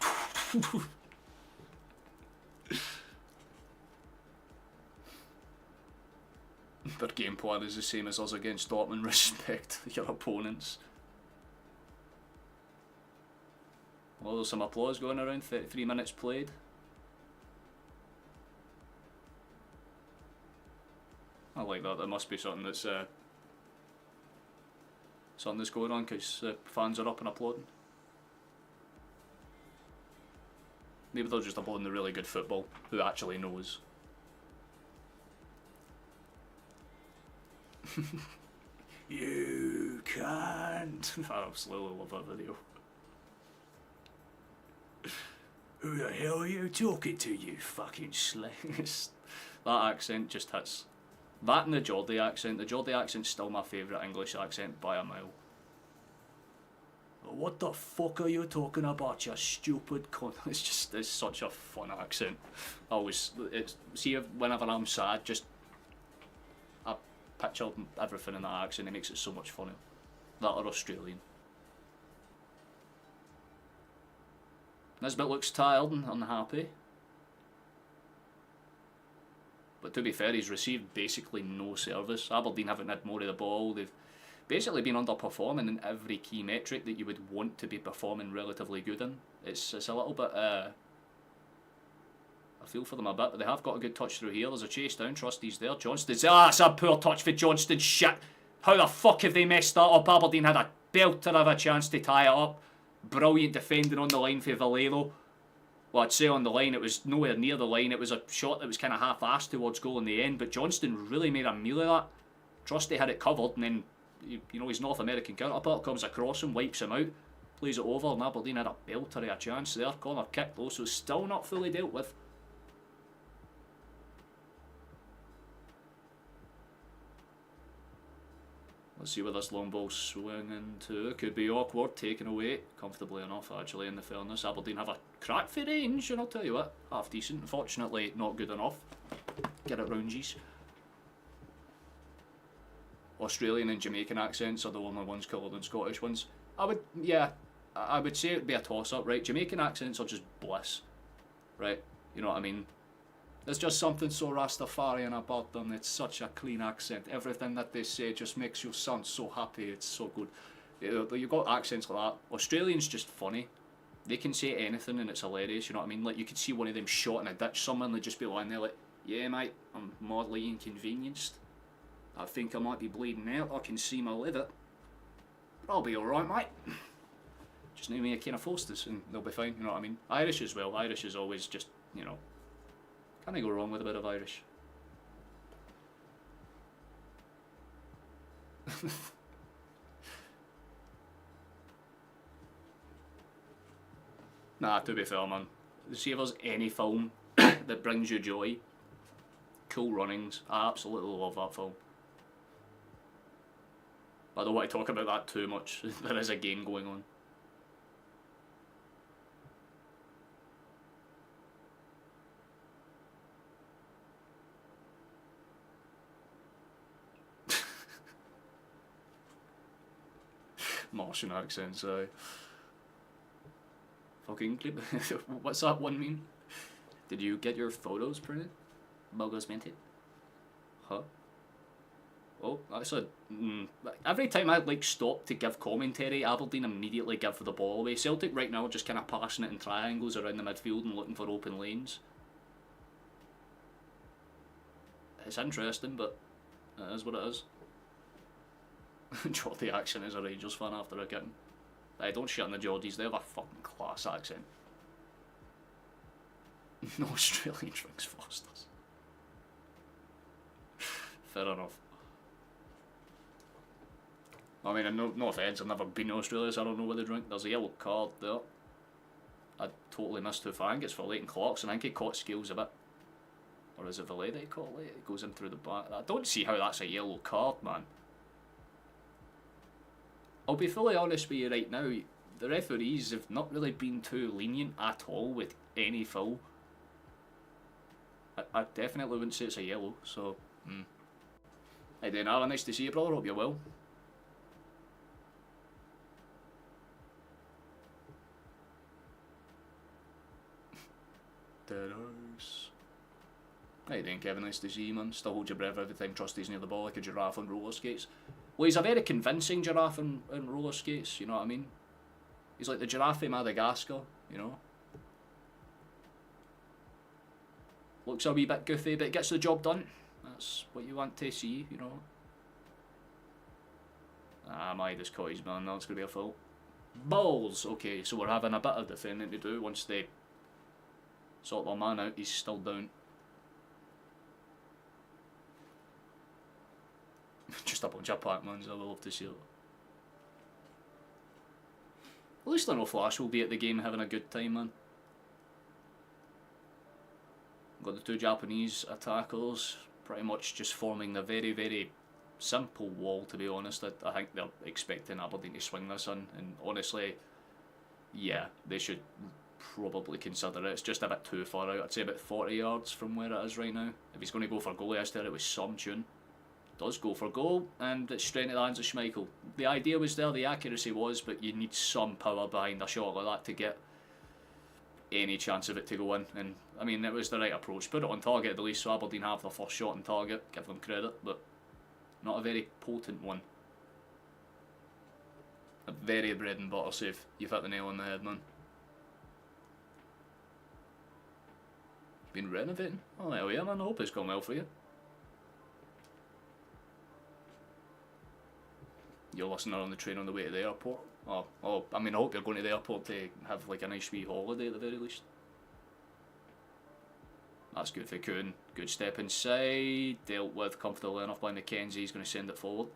Their game plan is the same as us against Dortmund. Respect your opponents. Well, there's some applause going around. 33 minutes played. I like that. There must be something that's going on, because fans are up and applauding. Maybe they're just applauding the really good football. Who actually knows? You can't. I absolutely love that video. Who the hell are you talking to, you fucking slut? That accent just hits. That and the Geordie accent. The Geordie accent's still my favourite English accent by a mile. What the fuck are you talking about, you stupid cunt? It's such a fun accent. I always, see, whenever I'm sad, I picture everything in that accent. It makes it so much funnier. That or Australian. Nisbet looks tired and unhappy. But to be fair, he's received basically no service. Aberdeen haven't had more of the ball. They've basically been underperforming in every key metric that you would want to be performing relatively good in. It's a little bit, I feel for them a bit, but they have got a good touch through here. There's a chase down, Trusty's there. Johnston's, it's a poor touch for Johnston, shit. How the fuck have they messed that up? Aberdeen had a belter of a chance to tie it up. Brilliant defending on the line for Valero. Well, I'd say on the line, it was nowhere near the line. It was a shot that was kind of half-assed towards goal in the end, but Johnston really made a meal of that. Trusty had it covered, and then, you know, his North American counterpart comes across him, wipes him out, plays it over, and Aberdeen had a belter of a chance there. Corner kick though, so still not fully dealt with. Let's see where this long ball's swinging to. It could be awkward, taken away. Comfortably enough, actually, in the fairness. Aberdeen have a crack for range, and I'll tell you what, half decent. Unfortunately, not good enough. Get it roundies. Australian and Jamaican accents are the only ones cooler than Scottish ones. I would say it'd be a toss-up, right? Jamaican accents are just bliss, right? You know what I mean? There's just something so Rastafarian about them. It's such a clean accent. Everything that they say just makes you sound so happy. It's so good. You've got accents like that. Australians just funny. They can say anything and it's hilarious, you know what I mean? Like, you could see one of them shot in a ditch somewhere and they'd just be lying there like, yeah mate, I'm mildly inconvenienced. I think I might be bleeding out. I can see my liver. But I'll be alright, mate. Just name me a can of Foster's and they'll be fine, you know what I mean? Irish as well. Irish is always just, you know, can't go wrong with a bit of Irish. Nah, to be fair, man. See if there's any film that brings you joy. Cool Runnings. I absolutely love that film. But I don't want to talk about that too much. There is a game going on. Martian accents, fucking clip. What's that one mean? Did you get your photos printed? Bogus minted? Huh? Oh, that's a... Every time I like stop to give commentary, Aberdeen immediately give the ball away. Celtic right now are just kind of passing it in triangles around the midfield and looking for open lanes. It's interesting, but it is what it is. Geordie accent is a Rangers fan after a kicking. I don't shit on the Geordies, they have a fucking class accent. No Australian drinks Fosters. Fair enough. I mean, no offence, I've never been to Australia, so I don't know what they drink. There's a yellow card there. I totally missed too far. I think it's for Leighton Clarkson. I think he caught Scales a bit. Or is it Valet that he caught late? It goes in through the back. I don't see how that's a yellow card, man. I'll be fully honest with you right now, the referees have not really been too lenient at all with any foul. I definitely wouldn't say it's a yellow, so... Hey then, Alan, nice to see you, brother, hope you're well. Dead house. Hey then, Kevin, nice to see you, man. Still hold your breath every time Trusty's near the ball like a giraffe on roller skates. Well, he's a very convincing giraffe on roller skates, you know what I mean? He's like the giraffe of Madagascar, you know? Looks a wee bit goofy, but gets the job done. That's what you want to see, you know? Ah, my discoys, man, that's going to be a foul. Balls! Okay, so we're having a bit of defending to do once they sort their man out. He's still down. Just a bunch of Pac-Mans, I will love to see it. At least I know Flash will be at the game having a good time, man. Got the two Japanese attackers, pretty much just forming the very, very simple wall, to be honest. I think they're expecting Aberdeen to swing this in, and honestly, yeah, they should probably consider it. It's just a bit too far out. I'd say about 40 yards from where it is right now. If he's going to go for goal, he has to hit it with some tune. Does go for goal, and it's straight into the hands of Schmeichel. The idea was there, the accuracy was, but you need some power behind a shot like that to get any chance of it to go in. And I mean, it was the right approach. Put it on target at least, so Aberdeen have their first shot on target. Give them credit, but not a very potent one. A very bread and butter save. You've hit the nail on the head, man. Been renovating? Oh hell yeah, man. I hope it's gone well for you. You're listening on the train on the way to the airport. Oh, I mean, I hope you're going to the airport to have like a nice wee holiday at the very least. That's good for Kuhn. Good step inside. Dealt with comfortably enough by McKenzie. He's going to send it forward.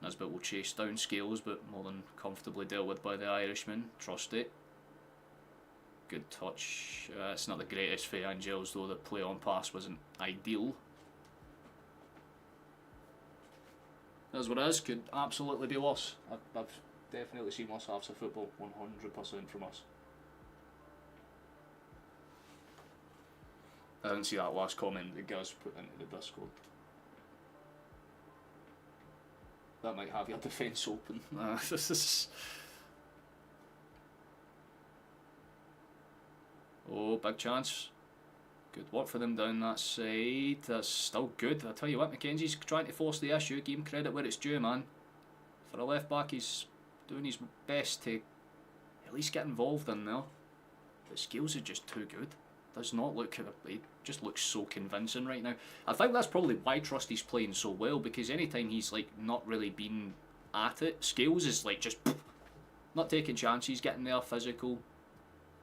Nisbet will chase down Scales, but more than comfortably dealt with by the Irishman. Trust it. Good touch. It's not the greatest for Angels, though. The play on pass wasn't ideal. That's what it is. Could absolutely be worse. I've definitely seen worse halves of football. 100% from us. I didn't see that last comment that Gaz put into the Discord. That might have your defence open. This is... Oh, big chance. Good work for them down that side. That's still good. I tell you what, McKenzie's trying to force the issue. Give him credit where it's due, man. For a left back, he's doing his best to at least get involved in there. But Scales are just too good. Does not look... He just looks so convincing right now. I think that's probably why Trusty's playing so well, because anytime he's like not really been at it, Scales is like just not taking chances, getting there, physical.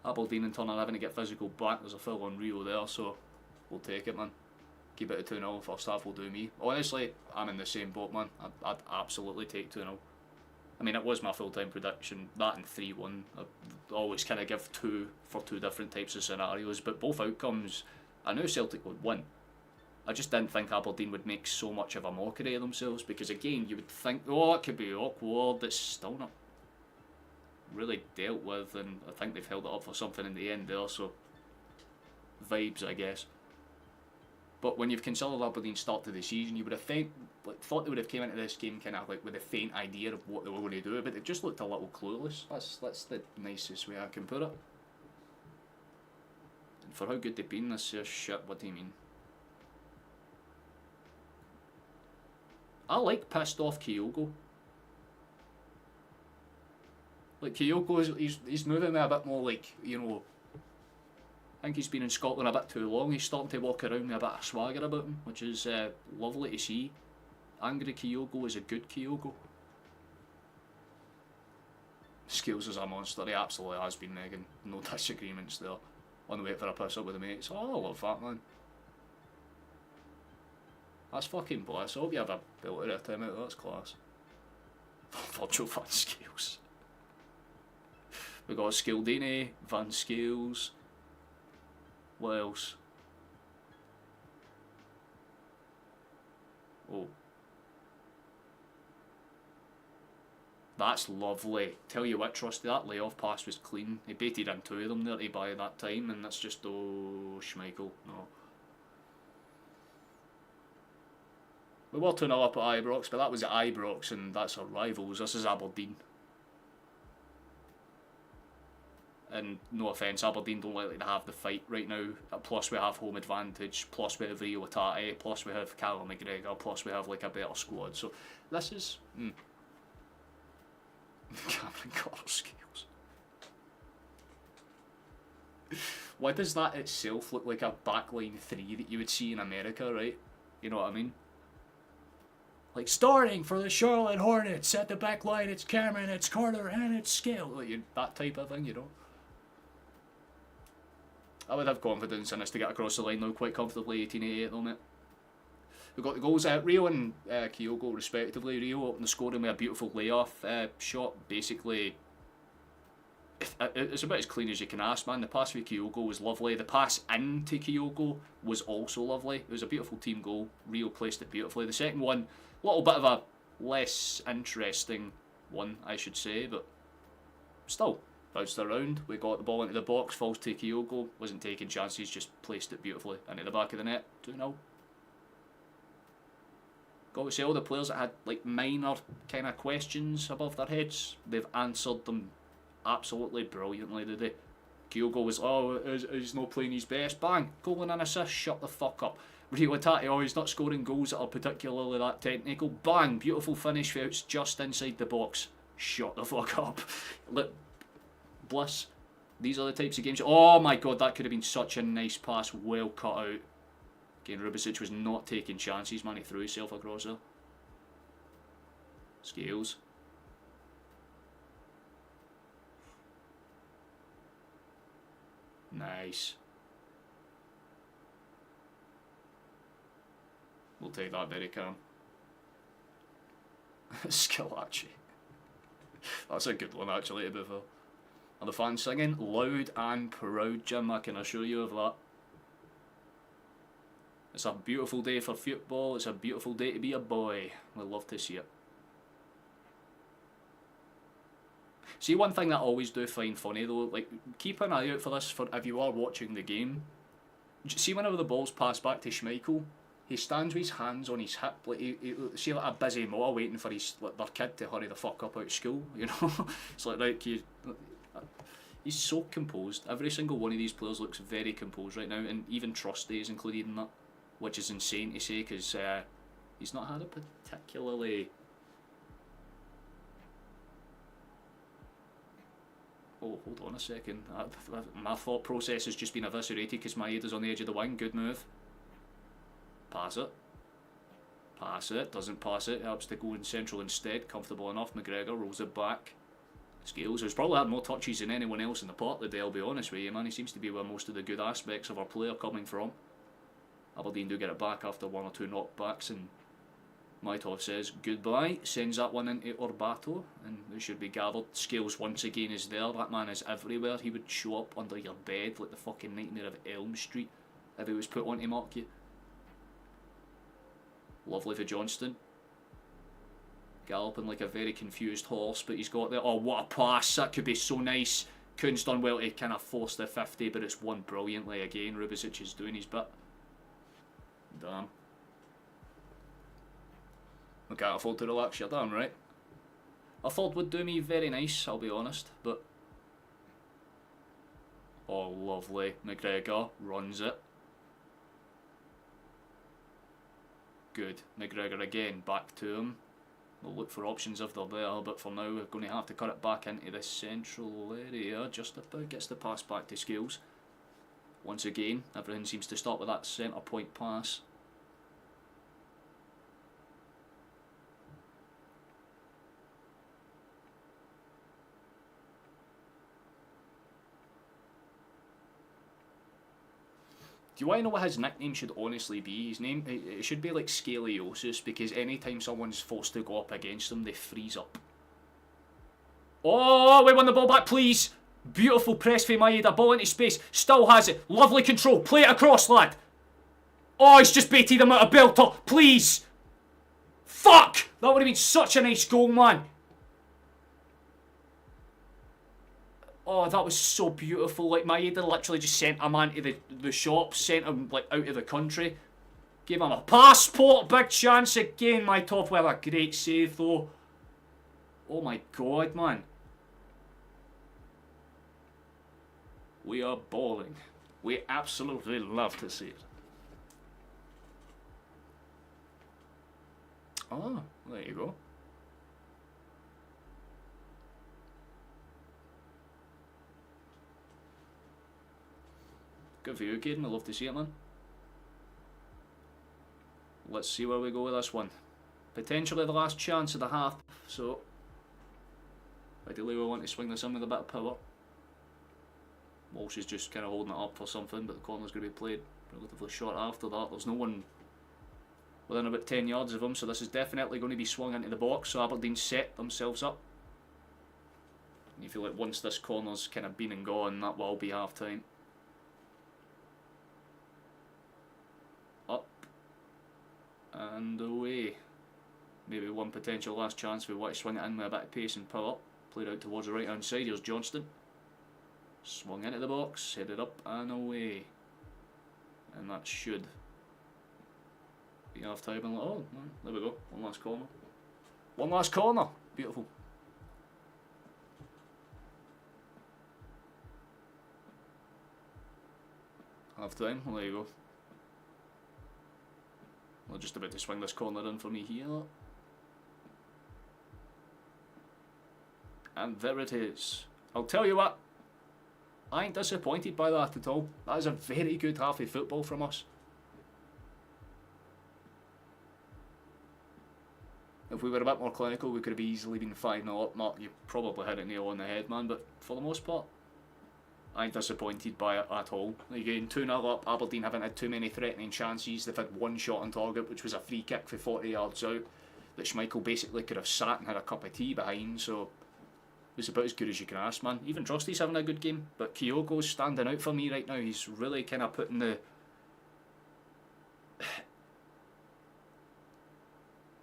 Aberdeen in turn are having to get physical back. There's a foul on Rio there, so we'll take it, man. Keep it at 2-0. First half will do me. Honestly, I'm in the same boat, man. I'd absolutely take 2-0. I mean, it was my full-time prediction. That and 3-1. I always kind of give 2 for 2 different types of scenarios, but both outcomes, I knew Celtic would win. I just didn't think Aberdeen would make so much of a mockery of themselves, because again, you would think, oh, it could be awkward. It's still not really dealt with, and I think they've held it up for something in the end there, so vibes, I guess. But when you've considered Aberdeen's start to the season, you would have thought they would have came into this game kind of like with a faint idea of what they were going to do, but they just looked a little clueless. That's the nicest way I can put it. And for how good they've been this year, shit, what do you mean? I like pissed off Kyogo. Like, Kyogo, he's moving me a bit more like, you know, I think he's been in Scotland a bit too long. He's starting to walk around with a bit of swagger about him, which is lovely to see. Angry Kyogo is a good Kyogo. Skills is a monster, he absolutely has been, Megan. No disagreements there. On the way for a piss up with the mates. Oh, I love that, man. That's fucking bliss. I hope you have a belter of time out, that's class. Virtual Van Scales. We got Skildini, Van Scales. What else? Oh. That's lovely. Tell you what, Trusty, that layoff pass was clean. He baited in two of them there to buy that time, and that's just, oh, Schmeichel. No. We were 2-0 up at Ibrox, but that was at Ibrox, and that's our rivals. This is Aberdeen. And no offence, Aberdeen don't like to have the fight right now. Plus we have home advantage, plus we have Rio Tate, plus we have Callum McGregor, plus we have like a better squad. So this is... Cameron Carter Scales. Why does that itself look like a backline 3 that you would see in America, right? You know what I mean? Like, starting for the Charlotte Hornets, at the back line it's Cameron, it's Carter, and it's Scale. Like, that type of thing, you know? I would have confidence in us to get across the line now quite comfortably, 1888 though, mate. We've got the goals, Rio and Kyogo respectively. Rio opened the scoring with a beautiful layoff shot, basically. It's about as clean as you can ask, man. The pass for Kyogo was lovely. The pass into Kyogo was also lovely. It was a beautiful team goal. Rio placed it beautifully. The second one, a little bit of a less interesting one, I should say, but still, bounced around. We got the ball into the box, falls to Kyogo, wasn't taking chances, just placed it beautifully into the back of the net. 2-0. Got to say, all the players that had like minor kind of questions above their heads, they've answered them absolutely brilliantly today. Kyogo was, oh, he's not playing his best. Bang, goal and an assist, shut the fuck up. Rio Tate, oh, he's not scoring goals that are particularly that technical. Bang, beautiful finish for it's just inside the box. Shut the fuck up. Look, Bliss, these are the types of games. Oh my god, that could have been such a nice pass, well cut out. Again, Rubicic was not taking chances, man. He threw himself across there. Scales. Nice. We'll take that, very calm. Scalacci. That's a good one, actually, to be fair. Are the fans singing? Loud and proud, Jim, I can assure you of that. It's a beautiful day for football. It's a beautiful day to be a boy. We love to see it. See, one thing that I always do find funny though, like, keep an eye out for this for if you are watching the game. See, whenever the ball's passed back to Schmeichel, he stands with his hands on his hip, like he see like a busy mother waiting for his their kid to hurry the fuck up out of school. You know, it's like he's so composed. Every single one of these players looks very composed right now, and even Trusty is included in that, which is insane to say because he's not had a particularly. Oh, hold on a second. My thought process has just been eviscerated because my head is on the edge of the wing. Good move. Pass it. Pass it. Doesn't pass it. Helps to go in central instead. Comfortable enough. McGregor rolls it back. Scales, who's probably had more touches than anyone else in the part today, I'll be honest with you, man. He seems to be where most of the good aspects of our player coming from. Aberdeen do get it back after one or two knockbacks, and Maitov says goodbye, sends that one into Orbato, and they should be gathered. Scales once again is there. That man is everywhere. He would show up under your bed like the fucking Nightmare of Elm Street if he was put on to mark you. Lovely for Johnston. Galloping like a very confused horse, but he's got there. Oh, what a pass. That could be so nice. Kuhn's done well to kind of force the 50, but it's won brilliantly again. Rubicic is doing his bit. Damn. I can't afford to relax, you're damn right. A third would do me very nice, I'll be honest, but... Oh, lovely. McGregor runs it. Good. McGregor again, back to him. We'll look for options if they're there, but for now we're going to have to cut it back into the central area. Just about gets the pass back to Scales. Once again, everything seems to start with that centre point pass. Do you want to know what his nickname should honestly be? His name, it should be like Scoliosis, because anytime someone's forced to go up against him, they freeze up. Oh, we won the ball back, please. Beautiful press for Maeda, ball into space, still has it. Lovely control, play it across, lad. Oh, he's just baited him out of belter, please. Fuck! That would have been such a nice goal, man. Oh, that was so beautiful. Like, Maeda literally just sent a man to the shop, sent him, like, out of the country. Gave him a passport, big chance again. My top with a great save, though. Oh my god, man. We are balling. We absolutely love to see it. Oh, there you go. Good for you, Caden. I love to see it, man. Let's see where we go with this one. Potentially the last chance of the half, so ideally we want to swing this in with a bit of power. Walsh is just kind of holding it up for something, but the corner's going to be played relatively short after that. There's no one within about 10 yards of him, so this is definitely going to be swung into the box, so Aberdeen set themselves up. And you feel like once this corner's kind of been and gone, that will be half time. Up and away. Maybe one potential last chance. We want to swing it in with a bit of pace and power. Played out towards the right hand side. Here's Johnston. Swung into the box, headed up and away. And that should be half time. And oh, there we go. One last corner. One last corner. Beautiful. Half time. Well, there you go. We're just about to swing this corner in for me here. And there it is. I'll tell you what, I ain't disappointed by that at all. That is a very good half of football from us. If we were a bit more clinical, we could have easily been 5-0 up. Mark, you probably hit it nail on the head, man, but for the most part, I ain't disappointed by it at all. Again, 2-0 up, Aberdeen haven't had too many threatening chances. They've had one shot on target, which was a free kick for 40 yards out, that Schmeichel basically could have sat and had a cup of tea behind, so it was about as good as you can ask, man. Even Trusty's having a good game, but Kyogo's standing out for me right now. He's really kind of putting the...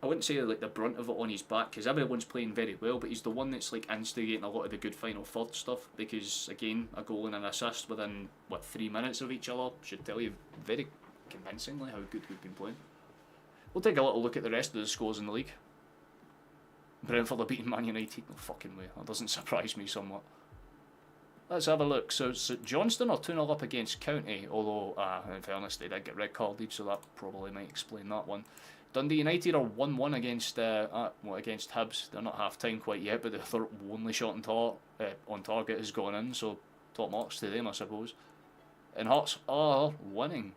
I wouldn't say like the brunt of it on his back, because everyone's playing very well, but he's the one that's like instigating a lot of the good final third stuff, because again, a goal and an assist within, what, 3 minutes of each other should tell you very convincingly how good we've been playing. We'll take a little look at the rest of the scores in the league. Brentford are beating Man United, no fucking way, that doesn't surprise me somewhat. Let's have a look. So Johnston are 2-0 up against County, although in fairness they did get red carded, so that probably might explain that one. Dundee United are 1-1 against against Hibs. They're not half time quite yet, but their only shot on target has gone in, so top marks to them, I suppose. And Hearts are winning.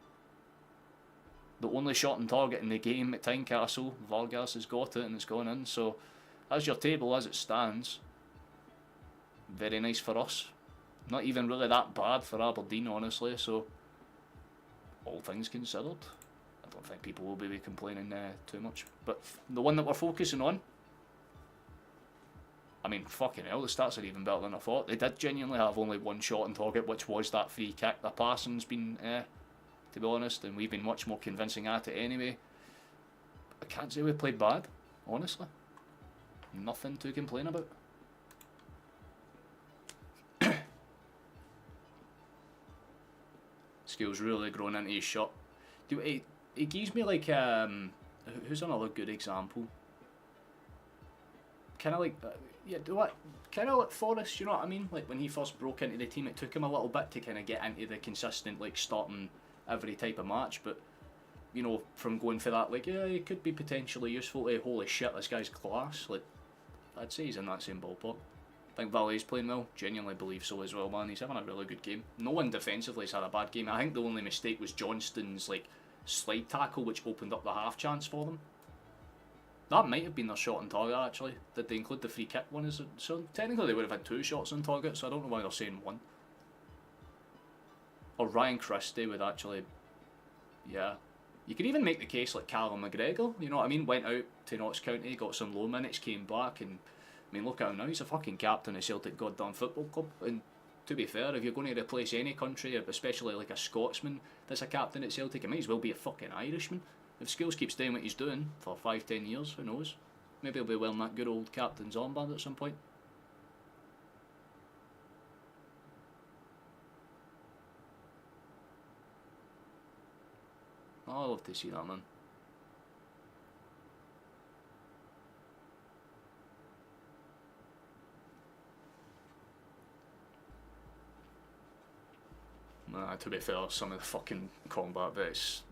The only shot on target in the game at Tynecastle, Vargas has got it and it's gone in. So as your table as it stands, very nice for us. Not even really that bad for Aberdeen, honestly. So all things considered, I don't think people will be complaining too much. But the one that we're focusing on, I mean, fucking hell, the stats are even better than I thought. They did genuinely have only one shot on target, which was that free kick. The passing's been, to be honest, and we've been much more convincing at it anyway. I can't say we played bad, honestly. Nothing to complain about. Skill's really grown into his shot. It gives me like who's another good example? Kind of like yeah, do what? Kind of like Forrest, you know what I mean? Like when he first broke into the team, it took him a little bit to kind of get into the consistent like starting every type of match, but you know, from going for that like yeah, he could be potentially useful to holy shit, this guy's class. Like I'd say he's in that same ballpark. I think Valet's playing well, genuinely believe so as well, man. He's having a really good game. No one defensively has had a bad game. I think the only mistake was Johnston's like slide tackle, which opened up the half chance for them. That might have been their shot on target actually. Did they include the free kick one? So technically they would have had 2 shots on target, so I don't know why they're saying 1. Or Ryan Christie would actually, yeah. You could even make the case like Callum McGregor, you know what I mean? Went out to Notts County, got some low minutes, came back, and I mean, look at him now, he's a fucking captain of Celtic goddamn football club. And to be fair, if you're going to replace any country, especially like a Scotsman that's a captain at Celtic, it might as well be a fucking Irishman. If Skills keeps doing what he's doing for 5-10 years, who knows? Maybe he'll be wearing that good old captain's armband at some point. Oh, I love to see that, man. Nah, to be fair, some of the fucking combat vets.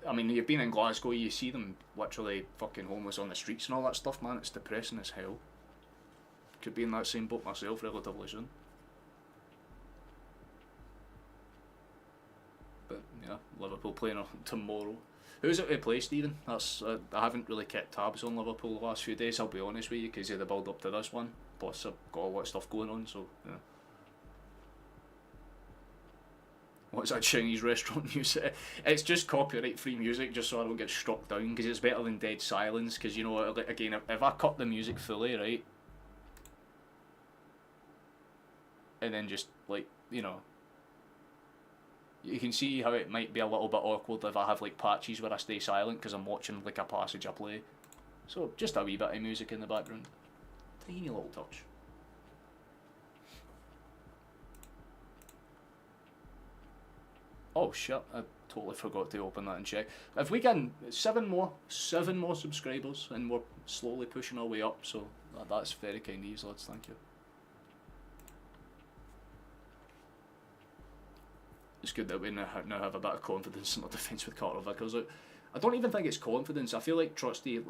I mean, you've been in Glasgow, you see them literally fucking homeless on the streets and all that stuff, man. It's depressing as hell. Could be in that same boat myself relatively soon. But yeah, Liverpool playing tomorrow. Who's it to play, Stephen? That's I haven't really kept tabs on Liverpool the last few days, I'll be honest with you, because of the build up to this one. Plus I've got a lot of stuff going on, so yeah. What's that Chinese restaurant music? It's just copyright free music, just so I don't get struck down, because it's better than dead silence, because you know, again, if I cut the music fully, right, and then just, like, you know, you can see how it might be a little bit awkward if I have, like, patches where I stay silent, because I'm watching, like, a passage I play. So, just a wee bit of music in the background. Tiny little touch. Oh shit, I totally forgot to open that and check. If we can, 7 more subscribers, and we're slowly pushing our way up, so that's very kind of you, lads, thank you. It's good that we now have a bit of confidence in our defence with Carter Vickers. I don't even think it's confidence, I feel like Trusty,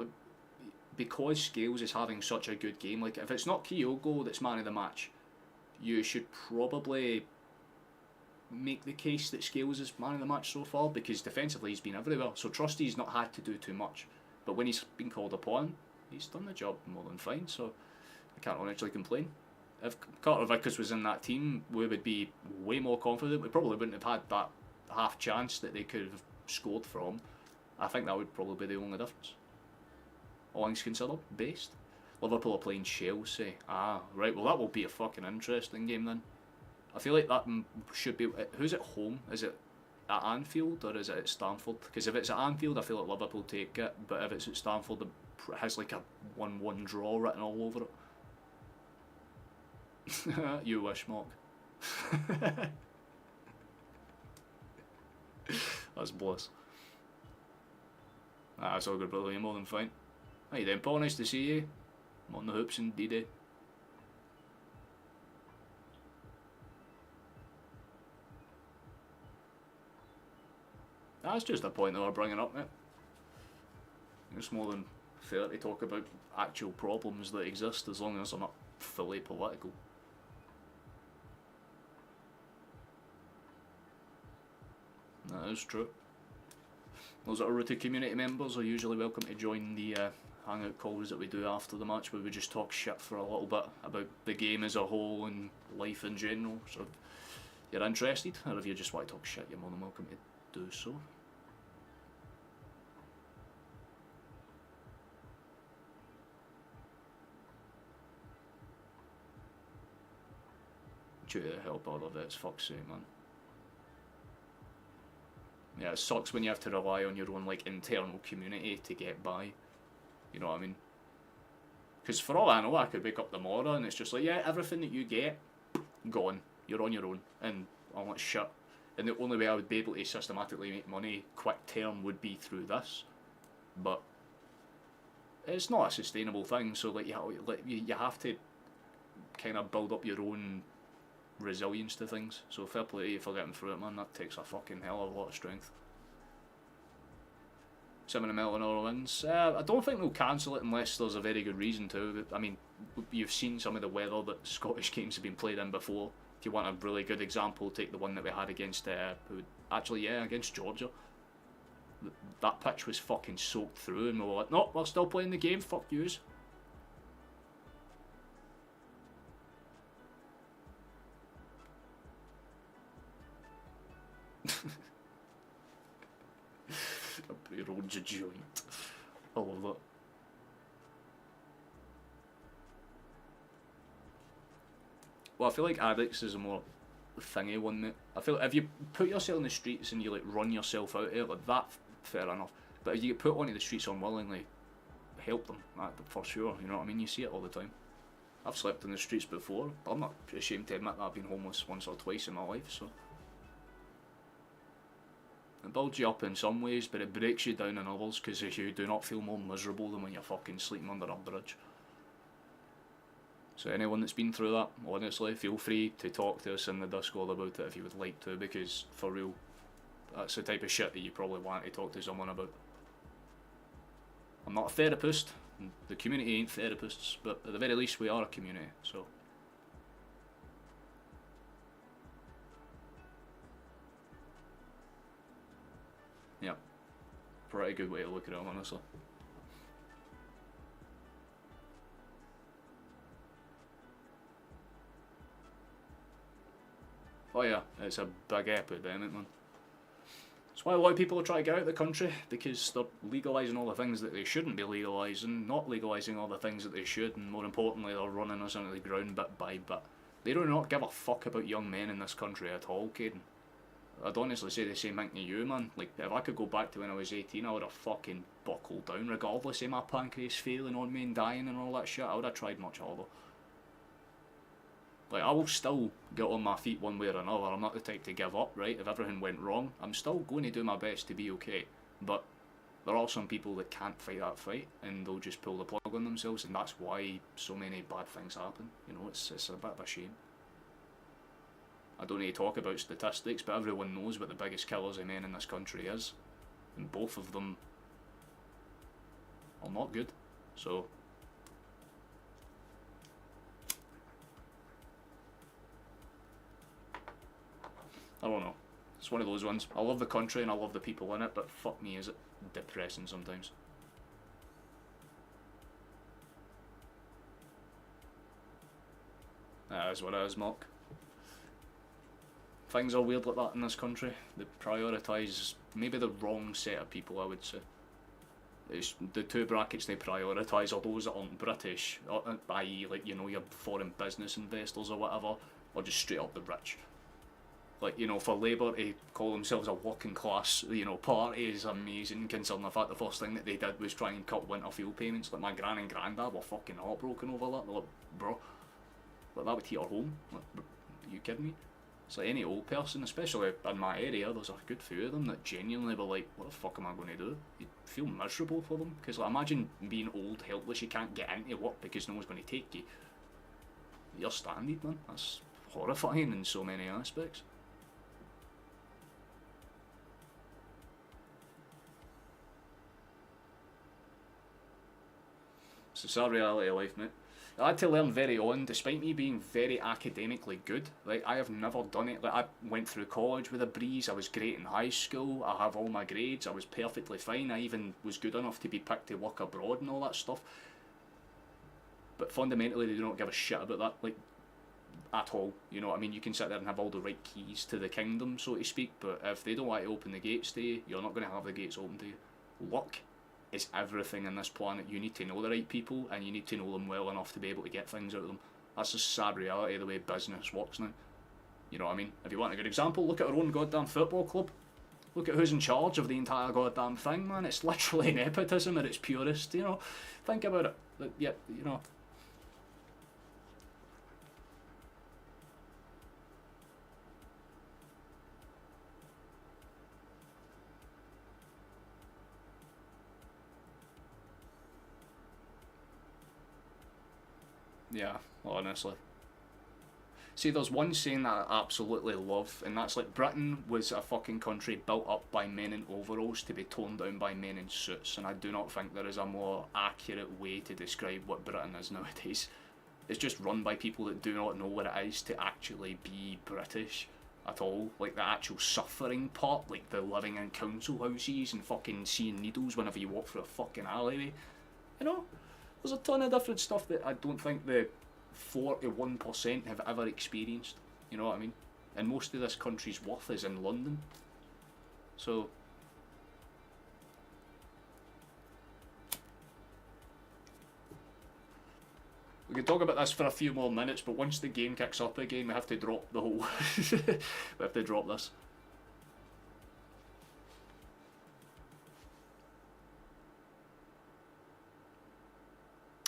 because Scales is having such a good game, like if it's not Kyogo that's man of the match, you should probably make the case that Scales is man of the match so far, because defensively he's been everywhere. So Trusty's not had to do too much, but when he's been called upon, he's done the job more than fine, so I can't honestly complain. If Carter Vickers was in that team, we would be way more confident. We probably wouldn't have had that half chance that they could have scored from. I think that would probably be the only difference. All things considered, based. Liverpool are playing Chelsea. Ah, right, well that will be a fucking interesting game then. I feel like that should be... Who's at home? Is it at Anfield or is it at Stamford? Because if it's at Anfield, I feel like Liverpool take it, but if it's at Stamford, it has like a 1-1 draw written all over it. You wish, Mark. That's bliss. That's all good, brother. You're more than fine. How you doing, Paul? Nice to see you. I'm on the hoops in D-Day. That's just a point that we're bringing up, mate. It's more than fair to talk about actual problems that exist as long as they're not fully political. That is true. Those that are rooted community members are usually welcome to join the hangout calls that we do after the match, where we just talk shit for a little bit about the game as a whole and life in general. So if you're interested, or if you just want to talk shit, you're more than welcome to do so. Due to the help out of it, it's fuck's sake, man. Yeah, it sucks when you have to rely on your own like internal community to get by. You know what I mean? Because for all I know, I could wake up tomorrow and it's just like, yeah, everything that you get, gone. You're on your own, and all that shit. And the only way I would be able to systematically make money quick term would be through this. But it's not a sustainable thing, so like you have to kind of build up your own resilience to things. So fair play to you for getting through it, man. That takes a fucking hell of a lot of strength. 7 million euro wins. I don't think they'll cancel it unless there's a very good reason to. I mean, you've seen some of the weather that Scottish games have been played in before. If you want a really good example, take the one that we had against, against Georgia. That pitch was fucking soaked through, and we were like, no, we're still playing the game, fuck yous. Your own joint. I love that. Well, I feel like addicts is a more thingy one, mate. I feel like if you put yourself in the streets and you like run yourself out there, like that, fair enough. But if you get put onto the streets unwillingly, help them, that, for sure. You know what I mean? You see it all the time. I've slept in the streets before, but I'm not ashamed to admit that I've been homeless once or twice in my life, so. It builds you up in some ways, but it breaks you down in others, because you do not feel more miserable than when you're fucking sleeping under a bridge. So anyone that's been through that, honestly, feel free to talk to us in the Discord about it if you would like to, because for real, that's the type of shit that you probably want to talk to someone about. I'm not a therapist, the community ain't therapists, but at the very least we are a community, so. Yeah, pretty good way to look at it, honestly. Oh yeah, it's a big epidemic, man. That's why a lot of people are trying to get out of the country, because they're legalising all the things that they shouldn't be legalising, not legalising all the things that they should, and more importantly, they're running us into the ground bit by bit. They do not give a fuck about young men in this country at all, Caden. I'd honestly say the same thing to you, man. Like, if I could go back to when I was 18, I would have fucking buckled down, regardless of my pancreas failing on me and dying and all that shit. I would have tried much harder. Like, I will still get on my feet one way or another. I'm not the type to give up, right? If everything went wrong, I'm still going to do my best to be okay. But there are some people that can't fight that fight, and they'll just pull the plug on themselves, and that's why so many bad things happen. You know, it's a bit of a shame. I don't need to talk about statistics, but everyone knows what the biggest killers of men in this country is. And both of them are not good. So, I don't know. It's one of those ones. I love the country and I love the people in it, but fuck me, is it depressing sometimes. That is what it is, Mark. Things are weird like that in this country. They prioritise maybe the wrong set of people, I would say. It's the two brackets they prioritise are those that aren't British, i.e. like, you know, your foreign business investors or whatever, or just straight up the rich. Like, you know, for Labour to call themselves a working class, you know, party is amazing, considering the fact the first thing that they did was try and cut winter fuel payments. Like, my gran and granddad were fucking heartbroken over that. They're like, bro, like, that would hit our home. Like, are you kidding me? It's like any old person, especially in my area, there's a good few of them that genuinely were like, what the fuck am I going to do? You feel miserable for them. Because, like, imagine being old, helpless, you can't get into work because no one's going to take you. You're stranded, man. That's horrifying in so many aspects. It's a sad reality of life, mate. I had to learn very on, despite me being very academically good. Like, I have never done it. Like, I went through college with a breeze. I was great in high school. I have all my grades. I was perfectly fine. I even was good enough to be picked to work abroad and all that stuff. But fundamentally, they do not give a shit about that, like, at all. You know what I mean? You can sit there and have all the right keys to the kingdom, so to speak, but if they don't want to open the gates to you, you're not going to have the gates open to you. Luck is everything in this planet. You need to know the right people, and you need to know them well enough to be able to get things out of them. That's the sad reality of the way business works now. You know what I mean? If you want a good example, look at our own goddamn football club. Look at who's in charge of the entire goddamn thing, man. It's literally nepotism at its purest, you know. Think about it. Yeah, you know. Yeah, honestly. See, there's one saying that I absolutely love, and that's like, Britain was a fucking country built up by men in overalls to be toned down by men in suits, and I do not think there is a more accurate way to describe what Britain is nowadays. It's just run by people that do not know what it is to actually be British at all. Like, the actual suffering part, like the living in council houses and fucking seeing needles whenever you walk through a fucking alleyway. You know? There's a ton of different stuff that I don't think the 41% have ever experienced. You know what I mean? And most of this country's worth is in London. So we can talk about this for a few more minutes, but once the game kicks up again, we have to drop the whole we have to drop this.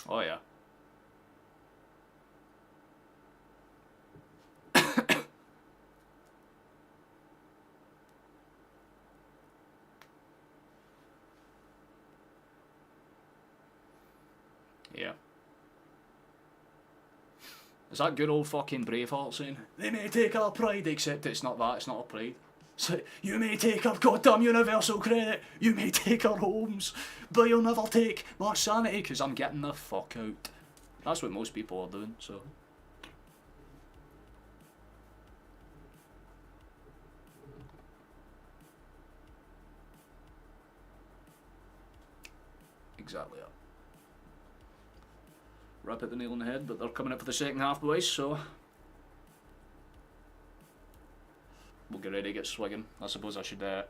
Oh yeah. Yeah. Is that good old fucking Braveheart saying, they may take our pride, except it's not that, it's not our pride. It's like, you may take our goddamn universal credit, you may take our homes, but you'll never take my sanity, because I'm getting the fuck out. That's what most people are doing, so. Exactly that. Rap at the nail on the head, but they're coming up for the second half, boys, so we'll get ready to get swigging. I suppose I should kind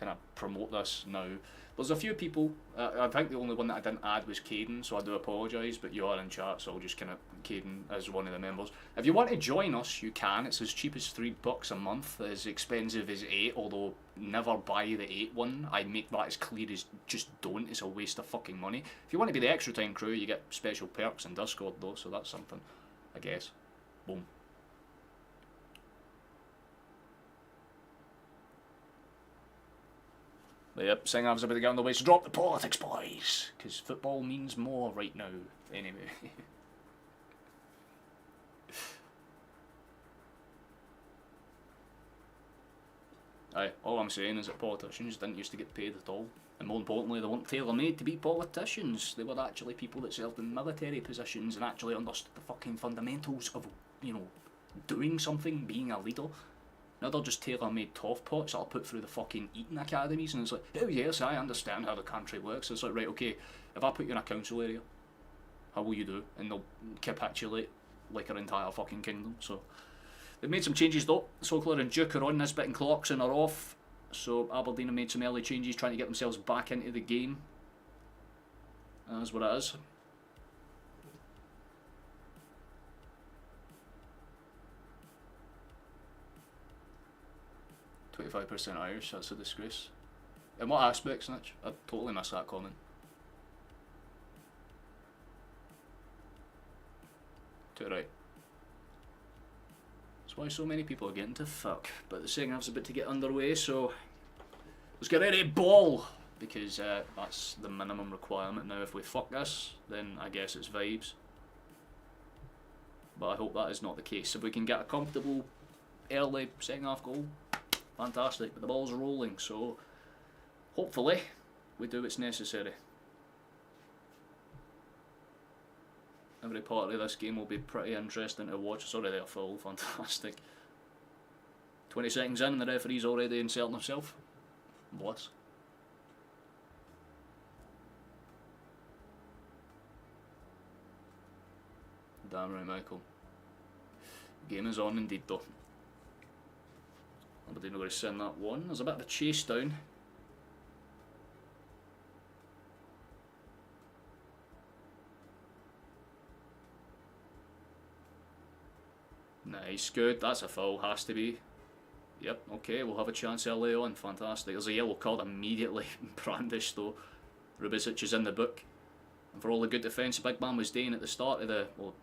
of promote this now. There's a few people, I think the only one that I didn't add was Caden, so I do apologise, but you are in chat, so I'll just kind of, Caden as one of the members. If you want to join us, you can. It's as cheap as $3 a month, as expensive as 8, although never buy the 8 one. I make that as clear as just don't, it's a waste of fucking money. If you want to be the extra time crew, you get special perks in Discord though, so that's something, I guess. Boom. But yep, saying I was about to get on the way, so drop the politics, boys, because football means more right now, anyway. Aye, all I'm saying is that politicians didn't used to get paid at all, and more importantly, they weren't tailor-made to be politicians. They were actually people that served in military positions and actually understood the fucking fundamentals of, you know, doing something, being a leader. Now they're just tailor-made toff pots that are put through the fucking eating academies, and it's like, oh yes, I understand how the country works. It's like, right, okay, if I put you in a council area, how will you do? And they'll capitulate like our entire fucking kingdom. So they've made some changes though. Sokler and Duke are on, Nisbet and Clarkson are off. So Aberdeen have made some early changes, trying to get themselves back into the game. That's what it is. 25% Irish, that's a disgrace. In what aspects, Snitch? I totally missed that comment. To the right. That's why so many people are getting to fuck. But the second half's about to get underway, so let's get ready to ball! Because that's the minimum requirement. Now if we fuck this, then I guess it's vibes. But I hope that is not the case. If we can get a comfortable early second half goal, fantastic, but the ball's rolling, so hopefully we do what's necessary. Every part of this game will be pretty interesting to watch. Sorry, they're full, fantastic. 20 seconds in and the referee's already inserting himself. Bless. Damn right, Michael. Game is on indeed though. Aberdeen are going to send that one. There's a bit of a chase down. Nice, good. That's a foul, has to be. Yep, okay, we'll have a chance early on. Fantastic. There's a yellow card immediately brandished though. Rubicic is in the book. And for all the good defence the big man was doing at the start of the... Well,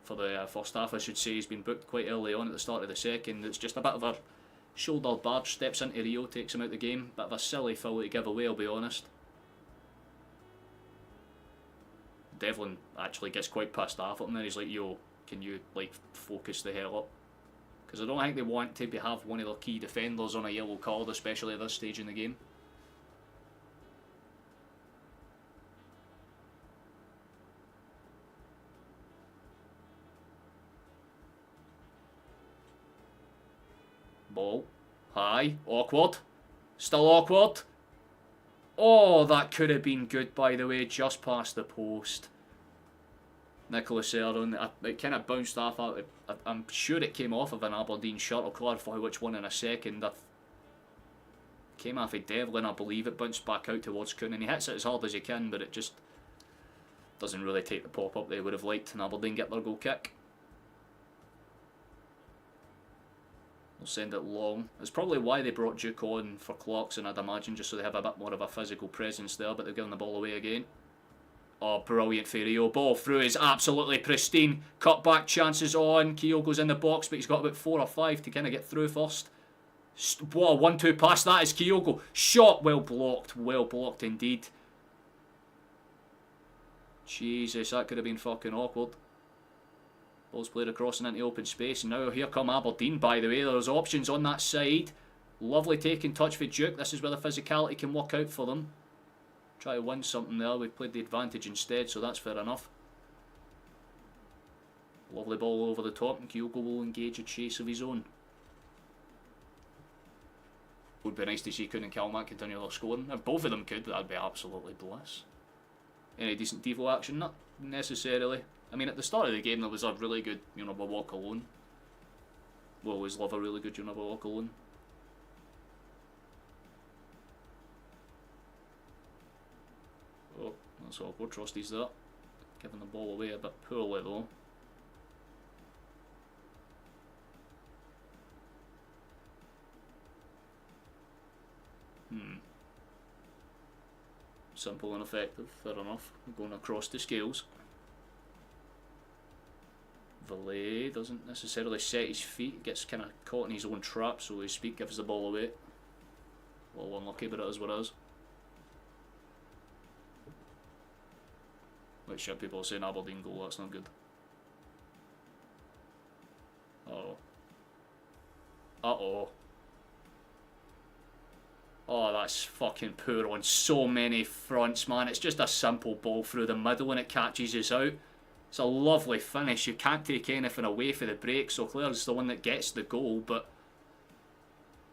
for the first half I should say, he's been booked quite early on at the start of the second. It's just a bit of a shoulder barge, steps into Rio, takes him out the game. Bit of a silly foul to give away, I'll be honest. Devlin actually gets quite pissed off at him there. He's like, yo, can you like focus the hell up? Because I don't think they want to have one of their key defenders on a yellow card, especially at this stage in the game. Ball. High. Awkward. Still awkward. Oh, that could have been good, by the way, just past the post. Nicholas Aaron, it kind of bounced off. I'm sure it came off of an Aberdeen shirt. I'll clarify which one in a second. It came off of Devlin, I believe. It bounced back out towards Kuhn, and he hits it as hard as he can, but it just doesn't really take the pop up they would have liked, and Aberdeen get their goal kick. We'll send it long. It's probably why they brought Duke on for Clarkson, I'd imagine, just so they have a bit more of a physical presence there, but they're giving the ball away again. Oh, brilliant for Rio. Ball through is absolutely pristine. Cut back chances on. Kyogo's in the box, but he's got about 4 or 5 to kind of get through first. What a 1-2 pass that is, Kyogo. Shot well blocked indeed. Jesus, that could have been fucking awkward. Ball's played across and into open space, and now here come Aberdeen, by the way. There's options on that side. Lovely taking touch for Duke. This is where the physicality can work out for them. Try to win something there. We've played the advantage instead, so that's fair enough. Lovely ball over the top, and Kyogo will engage a chase of his own. Would be nice to see Kuhn and Kalmak continue their scoring. If both of them could, that'd be absolutely bliss. Any decent Devo action? Not necessarily. I mean, at the start of the game, there was a really good You'll Never Walk Alone. We'll always love a really good You'll Never Walk Alone. Oh, that's awkward. Trosty's there. Giving the ball away a bit poorly though. Simple and effective, fair enough. Going across the scales. Valet doesn't necessarily set his feet, gets kind of caught in his own trap, so his speed gives the ball away. Well, unlucky, but it is what it is. Which people are saying Aberdeen goal, that's not good. Uh-oh. Uh-oh. Oh, that's fucking poor on so many fronts, man. It's just a simple ball through the middle and it catches us out. It's a lovely finish. You can't take anything away for the break, so Claire's the one that gets the goal, but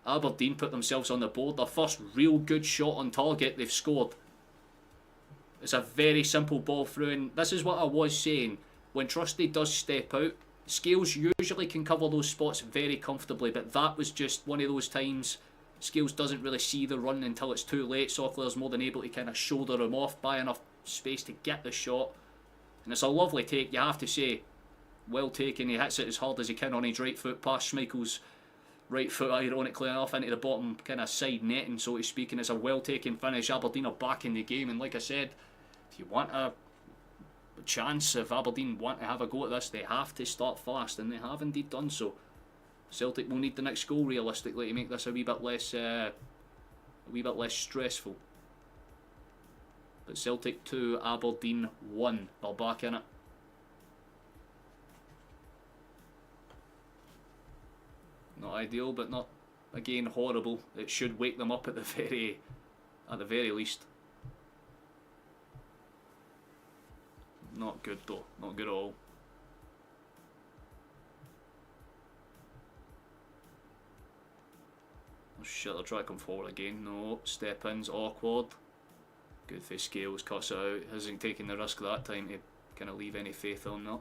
Aberdeen put themselves on the board. Their first real good shot on target, they've scored. It's a very simple ball through, and this is what I was saying. When Trusty does step out, Scales usually can cover those spots very comfortably, but that was just one of those times Scales doesn't really see the run until it's too late. Sauclair's more than able to kind of shoulder him off, buy enough space to get the shot. And it's a lovely take, you have to say. Well taken, he hits it as hard as he can on his right foot, past Schmeichel's right foot, ironically enough, into the bottom kind of side netting, so to speak, and it's a well taken finish. Aberdeen are back in the game, and like I said, if you want a chance, if Aberdeen want to have a go at this, they have to start fast, and they have indeed done so. Celtic will need the next goal realistically to make this a wee bit less stressful. But Celtic 2, Aberdeen 1. They're back in it. Not ideal, but not again horrible. It should wake them up at the very least. Not good though. Not good at all. Oh shit, they'll try to come forward again. No, step in's awkward. Good for Scales, cuts it out. Hasn't taken the risk that time to kind of leave any faith on that.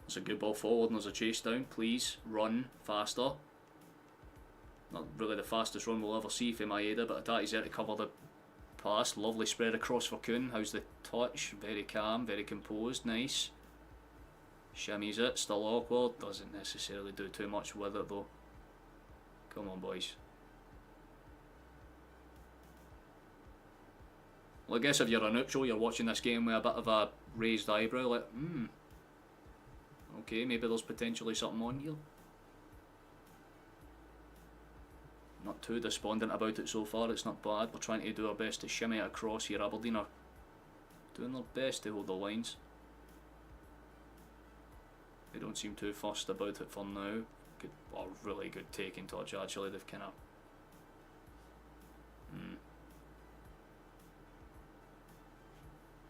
It's a good ball forward and there's a chase down. Please run faster. Not really the fastest run we'll ever see from Maeda, but Atati's there to cover the pass. Lovely spread across for Kuhn. How's the touch? Very calm, very composed, nice. Shimmies it, still awkward, doesn't necessarily do too much with it though. Come on boys. Well, I guess if you're a neutral, you're watching this game with a bit of a raised eyebrow, like, okay, maybe there's potentially something on here. Not too despondent about it so far, it's not bad. We're trying to do our best to shimmy it across here. Aberdeen are doing their best to hold the lines. They don't seem too fussed about it for now. Good, well, really good taking touch actually. They've kind of...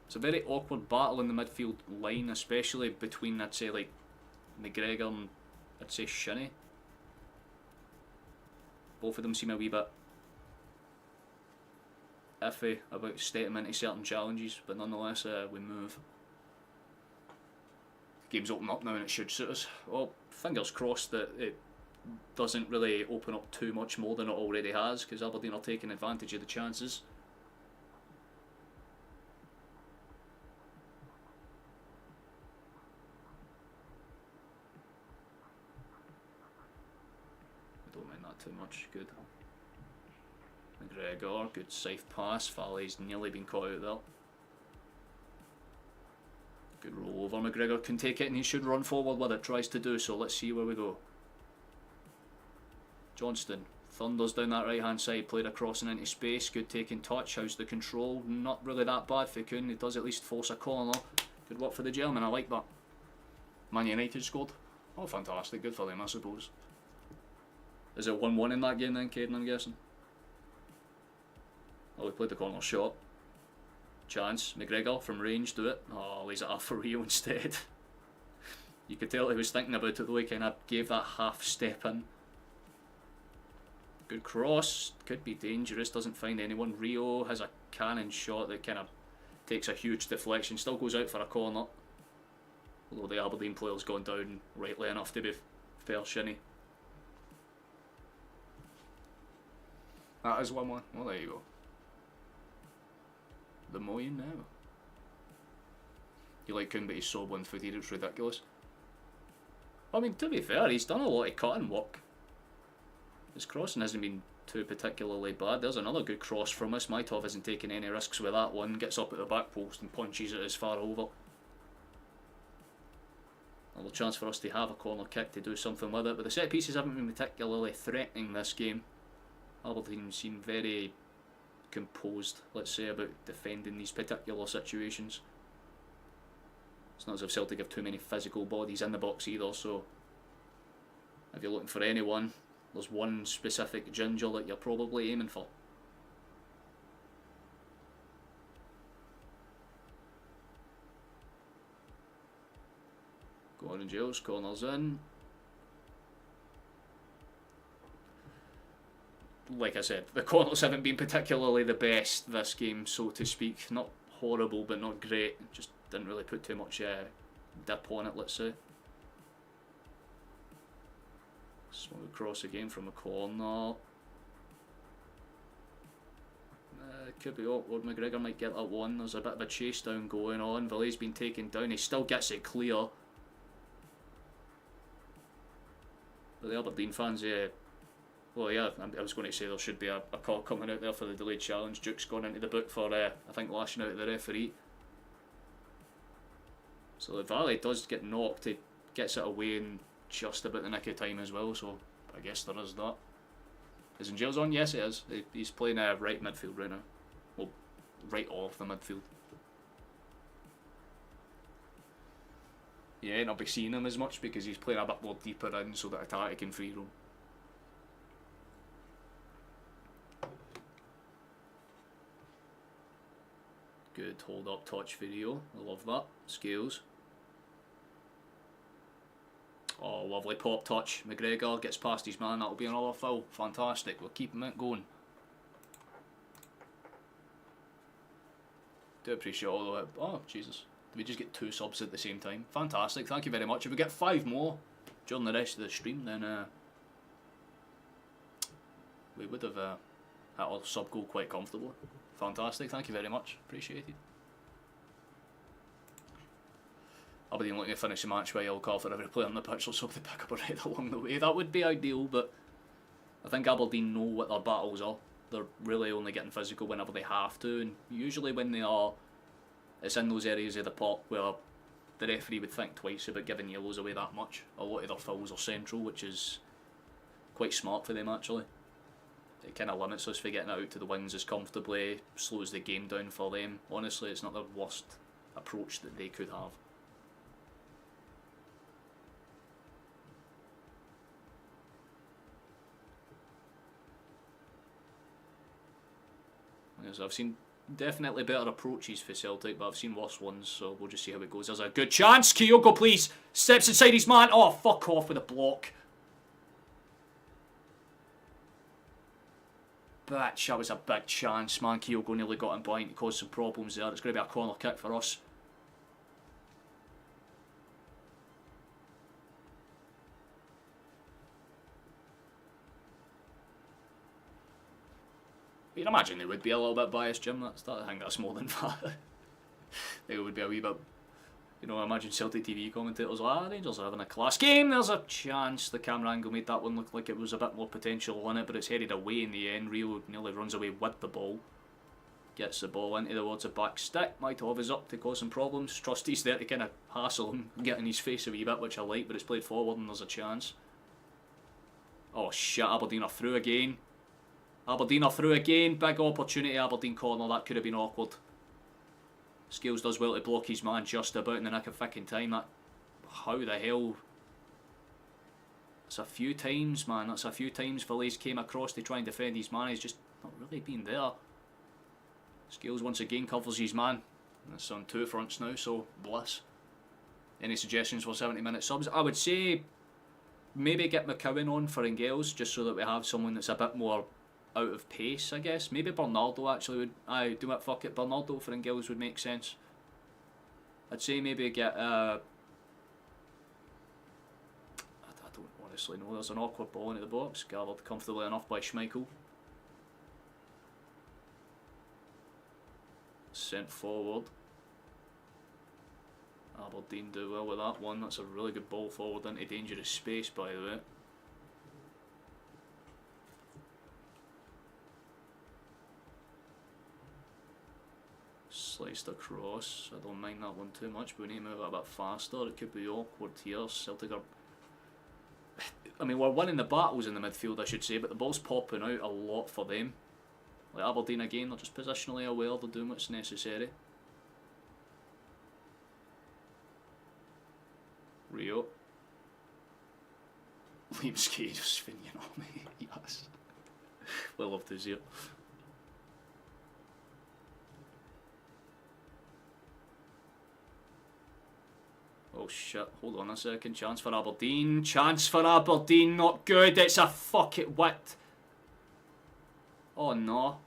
It's a very awkward battle in the midfield line, especially between, I'd say, like McGregor and, I'd say, Shinnie. Both of them seem a wee bit iffy about stepping into certain challenges, but nonetheless we move. The game's open up now and it should suit us. Well, fingers crossed that it doesn't really open up too much more than it already has, because Aberdeen are taking advantage of the chances. Too much. Good. McGregor, good safe pass. Falley's nearly been caught out there. Good roll over. McGregor can take it and he should run forward with it. Tries to do so. Let's see where we go. Johnston thunders down that right hand side. Played across and into space. Good taking touch. How's the control? Not really that bad for Kuhn. He does at least force a corner. Good work for the German. I like that. Man United scored. Oh, fantastic. Good for them, I suppose. Is it 1-1 in that game then, Caden, I'm guessing? Oh, we played the corner shot. Chance. McGregor from range, do it. Oh, he's at for Rio instead. You could tell he was thinking about it though, he kind of gave that half step in. Good cross. Could be dangerous, doesn't find anyone. Rio has a cannon shot that kind of takes a huge deflection. Still goes out for a corner. Although the Aberdeen player's gone down rightly enough to be fair, Shinnie. That is 1-1. Well, there you go. The Moyen now. You like him, but he's so one-footed, it's ridiculous. I mean, to be fair, he's done a lot of cutting work. His crossing hasn't been too particularly bad. There's another good cross from us. Maitov isn't taking any risks with that one. Gets up at the back post and punches it as far over. Another chance for us to have a corner kick to do something with it, but the set pieces haven't been particularly threatening this game. Aberdeen seem very composed, let's say, about defending these particular situations. It's not as if Celtic have too many physical bodies in the box either, so if you're looking for anyone, there's one specific ginger that you're probably aiming for. Go on, Giles, corners in. Like I said, the corners haven't been particularly the best this game, so to speak. Not horrible, but not great. Just didn't really put too much dip on it, let's say. Swung across again from a corner. Could be awkward. McGregor might get that one. There's a bit of a chase down going on. Villet's been taken down. He still gets it clear. But the Aberdeen fans, well, yeah, I was going to say there should be a call coming out there for the delayed challenge. Duke's gone into the book for, I think, lashing out at the referee. So if Valle does get knocked, he gets it away in just about the nick of time as well, so I guess there is that. Is Giles on? Yes, it is. He's playing right midfield right now. Well, right off the midfield. Yeah, and I'll be seeing him as much because he's playing a bit more deeper in so that Atati can free roam. Good hold up touch video. I love that. Scales. Oh, lovely pop touch. McGregor gets past his man. That'll be another foul. Fantastic. We'll keep it going. Do appreciate all of it. Oh, Jesus. Did we just get 2 subs at the same time? Fantastic. Thank you very much. If we get 5 more during the rest of the stream, then we would have hit our sub goal quite comfortably. Fantastic. Thank you very much. Appreciate it. Aberdeen looking to finish the match by yellow card for every player on the pitch, let's hope they pick up a red along the way. That would be ideal, but I think Aberdeen know what their battles are. They're really only getting physical whenever they have to, and usually when they are, it's in those areas of the park where the referee would think twice about giving yellows away that much. A lot of their fouls are central, which is quite smart for them actually. It kind of limits us for getting out to the wings as comfortably, slows the game down for them. Honestly, it's not the worst approach that they could have. I've seen definitely better approaches for Celtic, but I've seen worse ones, so we'll just see how it goes. There's a good chance. Kyogo, please. Steps inside his man. Oh, fuck off with a block. Bitch, that was a big chance, man. Kyogo nearly got him blind to cause some problems there. It's going to be a corner kick for us. You can imagine they would be a little bit biased, Jim. I think that's more than that. They would be a wee bit, you know, I imagine Celtic TV commentators like, Rangers are having a class game. There's a chance the camera angle made that one look like it was a bit more potential on it, but it's headed away in the end. Rio nearly runs away with the ball. Gets the ball into towards the back stick. Maitov is up to cause some problems. Trusty's there to kind of hassle him, get in his face a wee bit, which I like, but it's played forward and there's a chance. Oh shit, Aberdeen are through again. Aberdeen are through again. Big opportunity, Aberdeen corner. That could have been awkward. Scales does well to block his man just about in the nick of fucking time. That, how the hell? That's a few times, man. That's a few times Falaise came across to try and defend his man. He's just not really been there. Scales once again covers his man. That's on two fronts now, so bliss. Any suggestions for 70-minute subs? I would say maybe get McCowan on for Engels, just so that we have someone that's a bit more out of pace, I guess. Maybe Bernardo actually would. Aye, do it, fuck it. Bernardo for Engels would make sense. I'd say maybe get. I don't honestly know. There's an awkward ball into the box. Gathered comfortably enough by Schmeichel. Sent forward. Aberdeen do well with that one. That's a really good ball forward into dangerous space, by the way. Sliced across. I don't mind that one too much, but we need to move it a bit faster. It could be awkward here. Celtic are... I mean, we're winning the battles in the midfield, I should say, but the ball's popping out a lot for them. Like Aberdeen again, they're just positionally aware, they're doing what's necessary. Rio. Liam Skate just spinning on me. Yes. We'll love to see it. Oh shit, hold on a second. Chance for Aberdeen. Chance for Aberdeen. Not good. It's a fuck it wit. Oh no.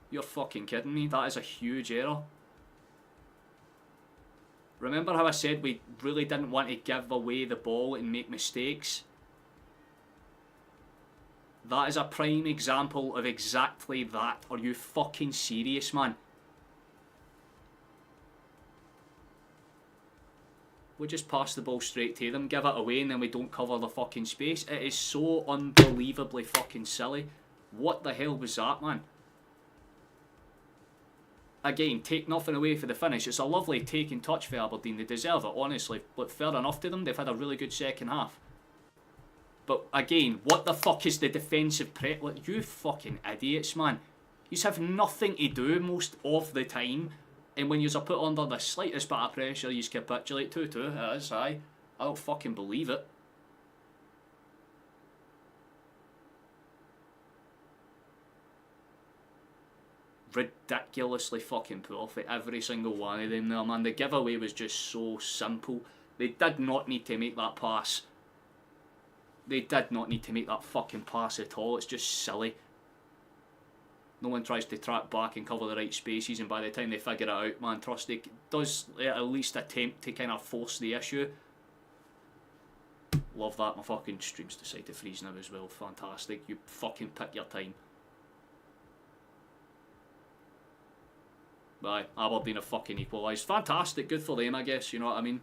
You're fucking kidding me. That is a huge error. Remember how I said we really didn't want to give away the ball and make mistakes? That is a prime example of exactly that. Are you fucking serious, man? We just pass the ball straight to them, give it away, and then we don't cover the fucking space. It is so unbelievably fucking silly. What the hell was that, man? Again, take nothing away for the finish. It's a lovely take and touch for Aberdeen. They deserve it, honestly. Look, fair enough to them. They've had a really good second half. But again, what the fuck is the defensive prep? Like, you fucking idiots, man. You have nothing to do most of the time. And when you're put under the slightest bit of pressure, you capitulate 2-2. It is, aye. I don't fucking believe it. Ridiculously fucking poor for every single one of them there, man. The giveaway was just so simple. They did not need to make that pass. They did not need to make that fucking pass at all. It's just silly. No one tries to track back and cover the right spaces, and by the time they figure it out, man, Trusty does at least attempt to kind of force the issue. Love that. My fucking stream's decided to freeze now as well. Fantastic. You fucking pick your time. Aye, Aberdeen have fucking equalised. Fantastic, good for them, I guess, you know what I mean?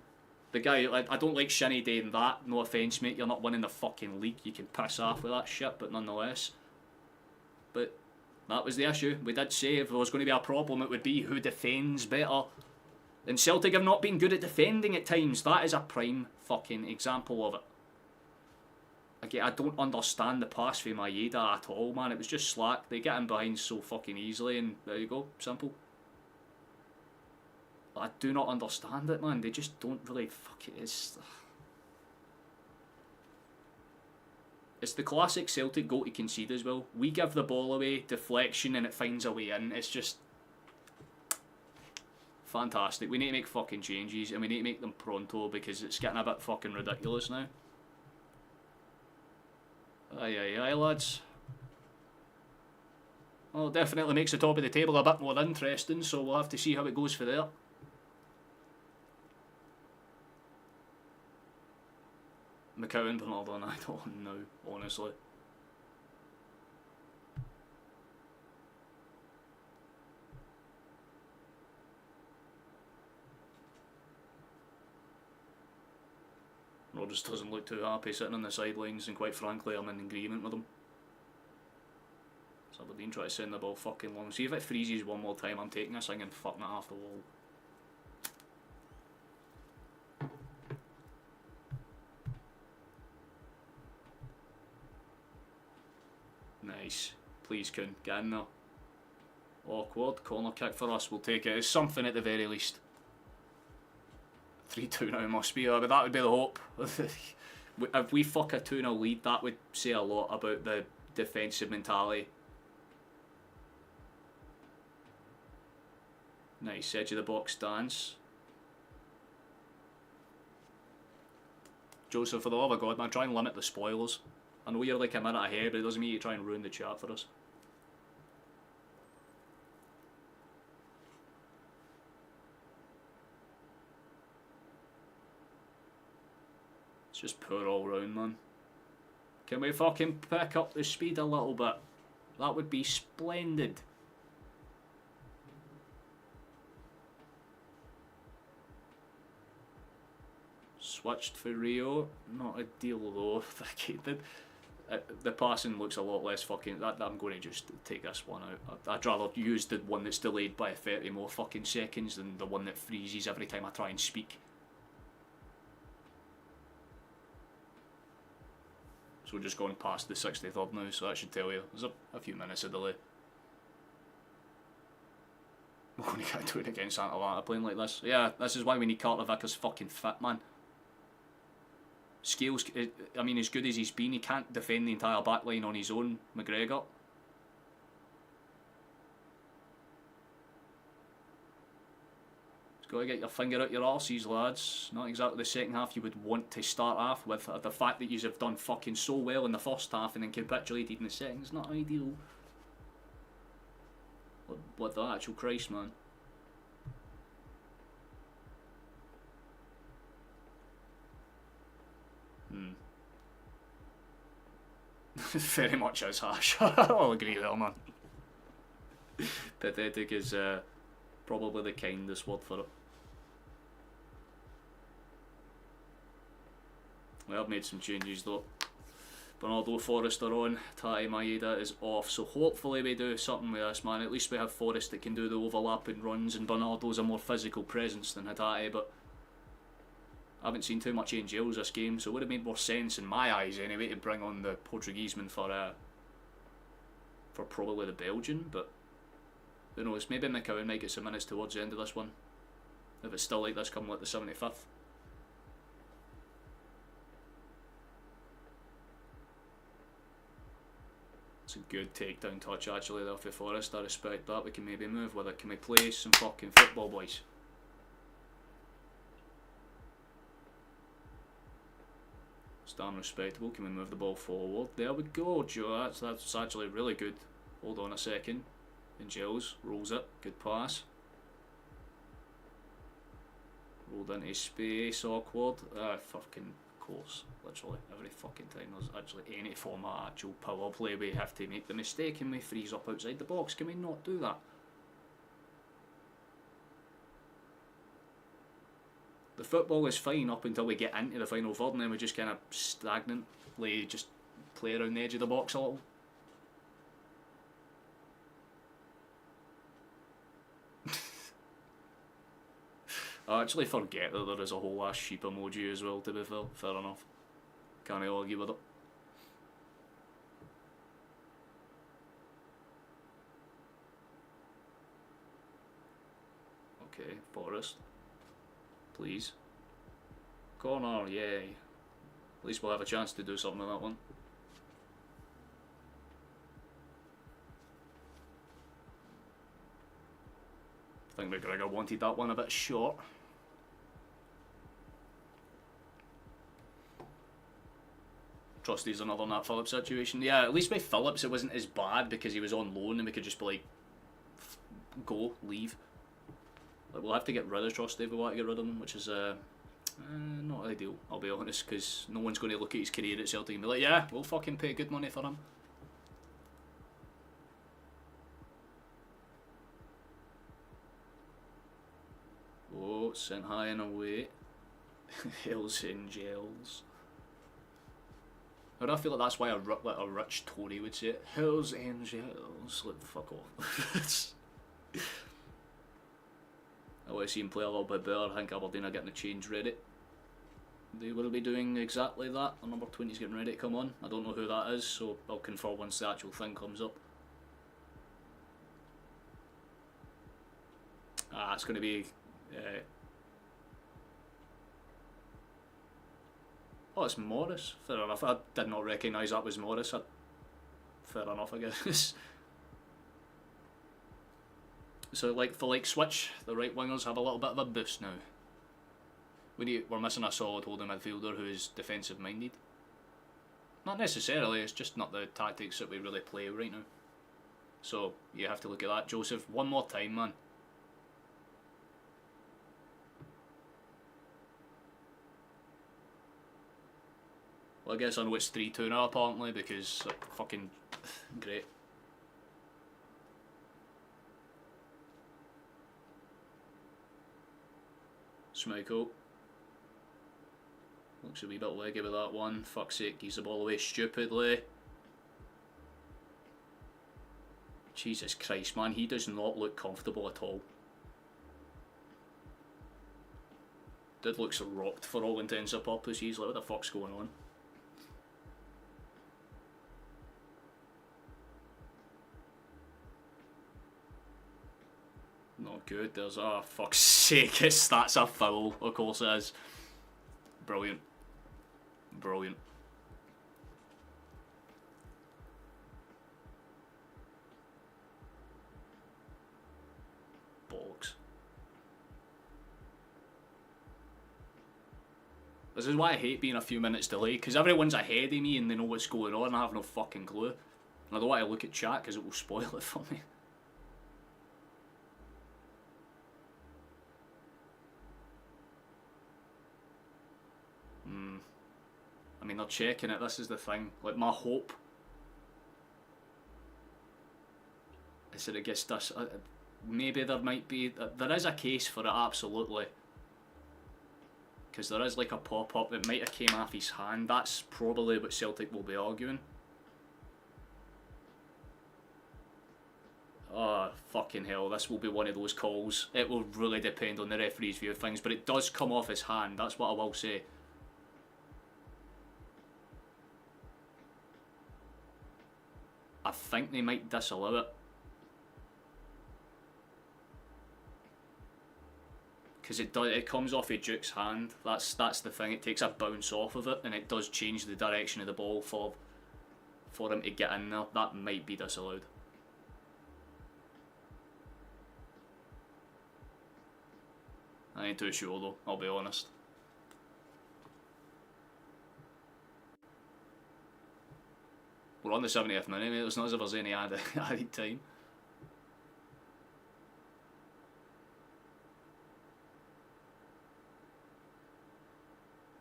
The guy, I don't like Shinny doing that, no offence, mate, you're not winning the fucking league, you can piss off with that shit, but nonetheless. But that was the issue. We did say if there was going to be a problem, it would be who defends better. And Celtic have not been good at defending at times. That is a prime fucking example of it. Again, I don't understand the pass from Maeda at all, man. It was just slack. They get in behind so fucking easily, and there you go, simple. I do not understand it, man. They just don't really fuck it. It's the classic Celtic goal to concede as well. We give the ball away, deflection, and it finds a way in. It's just fantastic. We need to make fucking changes, and we need to make them pronto because it's getting a bit fucking ridiculous now. Aye, aye, aye, lads. Well, it definitely makes the top of the table a bit more interesting, so we'll have to see how it goes for there. McCowan, Bernardo, I don't know, honestly. Rodgers doesn't look too happy sitting on the sidelines, and quite frankly, I'm in agreement with him. So Aberdeen try to send the ball fucking long. See if it freezes one more time, I'm taking this thing and fucking it off the wall. Nice. Please, Kuhn, get in there. Awkward. Corner kick for us. We'll take it. It's something at the very least. 3-2 now must be. But that would be the hope. If we fuck a 2-0 lead, that would say a lot about the defensive mentality. Nice. Edge of the box dance. Joseph, for the love of God, man, try and limit the spoilers. I know you're like a minute ahead, but it doesn't mean you try and ruin the chat for us. It's just poor all round, man. Can we fucking pick up the speed a little bit? That would be splendid. Switched for Rio, not a deal though. The passing looks a lot less fucking. I'm going to just take this one out. I'd rather use the one that's delayed by 30 more fucking seconds than the one that freezes every time I try and speak. So we're just going past the 63rd now, so that should tell you. There's a few minutes of delay. We're going to get to it against Atalanta playing like this. Yeah, this is why we need Carter Vickers fucking fit, man. Scales, I mean, as good as he's been, he can't defend the entire backline on his own, McGregor. Just got to get your finger out your arses, lads. Not exactly the second half you would want to start off with. The fact that you have done fucking so well in the first half and then capitulated in the second is not ideal. What the actual Christ, man. Very much is harsh. I'll agree there, man. Pathetic is probably the kindest word for it. We have made some changes though. Bernardo, Forrest are on. Tati Maeda is off, so hopefully we do something with this, man. At least we have Forrest that can do the overlapping runs, and Bernardo's a more physical presence than Hatate, but I haven't seen too much Angels this game, so it would have made more sense in my eyes anyway to bring on the Portugueseman for probably the Belgian, but who knows, maybe McCowan might get some minutes towards the end of this one, if it's still like this come like the 75th. It's a good takedown touch actually there for Forrest, I respect that. We can maybe move with it. Can we play some fucking football, boys? Damn respectable. Can we move the ball forward? There we go, Joe. That's actually really good. Hold on a second. And Gilles rolls it. Good pass. Rolled into space. Awkward. Fucking course. Literally every fucking time there's actually any form of actual power play, we have to make the mistake and we freeze up outside the box. Can we not do that? The football is fine up until we get into the final third, and then we just kind of stagnantly just play around the edge of the box a little. I actually forget that there is a whole ass sheep emoji as well, to be fair enough. Can't argue with it. Okay, Forest. Please. Corner, yay. At least we'll have a chance to do something with that one. I think McGregor wanted that one a bit short. Trusty's another Nat Phillips situation. Yeah, at least with Phillips it wasn't as bad because he was on loan and we could just be like, go, leave. Like, we'll have to get rid of Trusty if we want to get rid of him, which is not ideal, I'll be honest, because no one's going to look at his career at Celtic and be like, yeah, we'll fucking pay good money for him. Oh, sent high and away. Hills in jails. I feel like that's why a rich Tory would say it. Hills in jails. Like, fuck off. I want to see him play a little bit better. I think Aberdeen are getting the change ready. They will be doing exactly that. The number 20 is getting ready to come on. I don't know who that is, so I'll confirm once the actual thing comes up. Ah, it's going to be... oh, it's Morris. Fair enough. I did not recognise that was Morris. Fair enough, I guess. So, like, for like switch, the right wingers have a little bit of a boost now. We're missing a solid holding midfielder who is defensive minded. Not necessarily, it's just not the tactics that we really play right now. So, you have to look at that. Joseph, one more time, man. Well, I guess I know it's 3-2 now, apparently, because fucking great. Schmeichel. Looks a wee bit leggy with that one. Fuck's sake, he's the ball away stupidly. Jesus Christ, man, he does not look comfortable at all. Dude looks rocked for all intents and purposes. Like, what the fuck's going on? Not good. There's fuck's sake, that's a foul. Of course it is. Brilliant. Brilliant. Bollocks. This is why I hate being a few minutes delayed, because everyone's ahead of me and they know what's going on and I have no fucking clue. And I don't want to look at chat because it will spoil it for me. I mean, they're checking it, this is the thing. Like, my hope is that it gets this. Maybe there might be. There is a case for it, absolutely. Because there is like a pop up that might have came off his hand. That's probably what Celtic will be arguing. Oh, fucking hell, this will be one of those calls. It will really depend on the referee's view of things, but it does come off his hand, that's what I will say. I think they might disallow it. Because it comes off of Duke's hand. That's the thing. It takes a bounce off of it, and it does change the direction of the ball for him to get in there. That might be disallowed. I ain't too sure though, I'll be honest. We're on the 70th minute, mate. It's not as if there's any added time.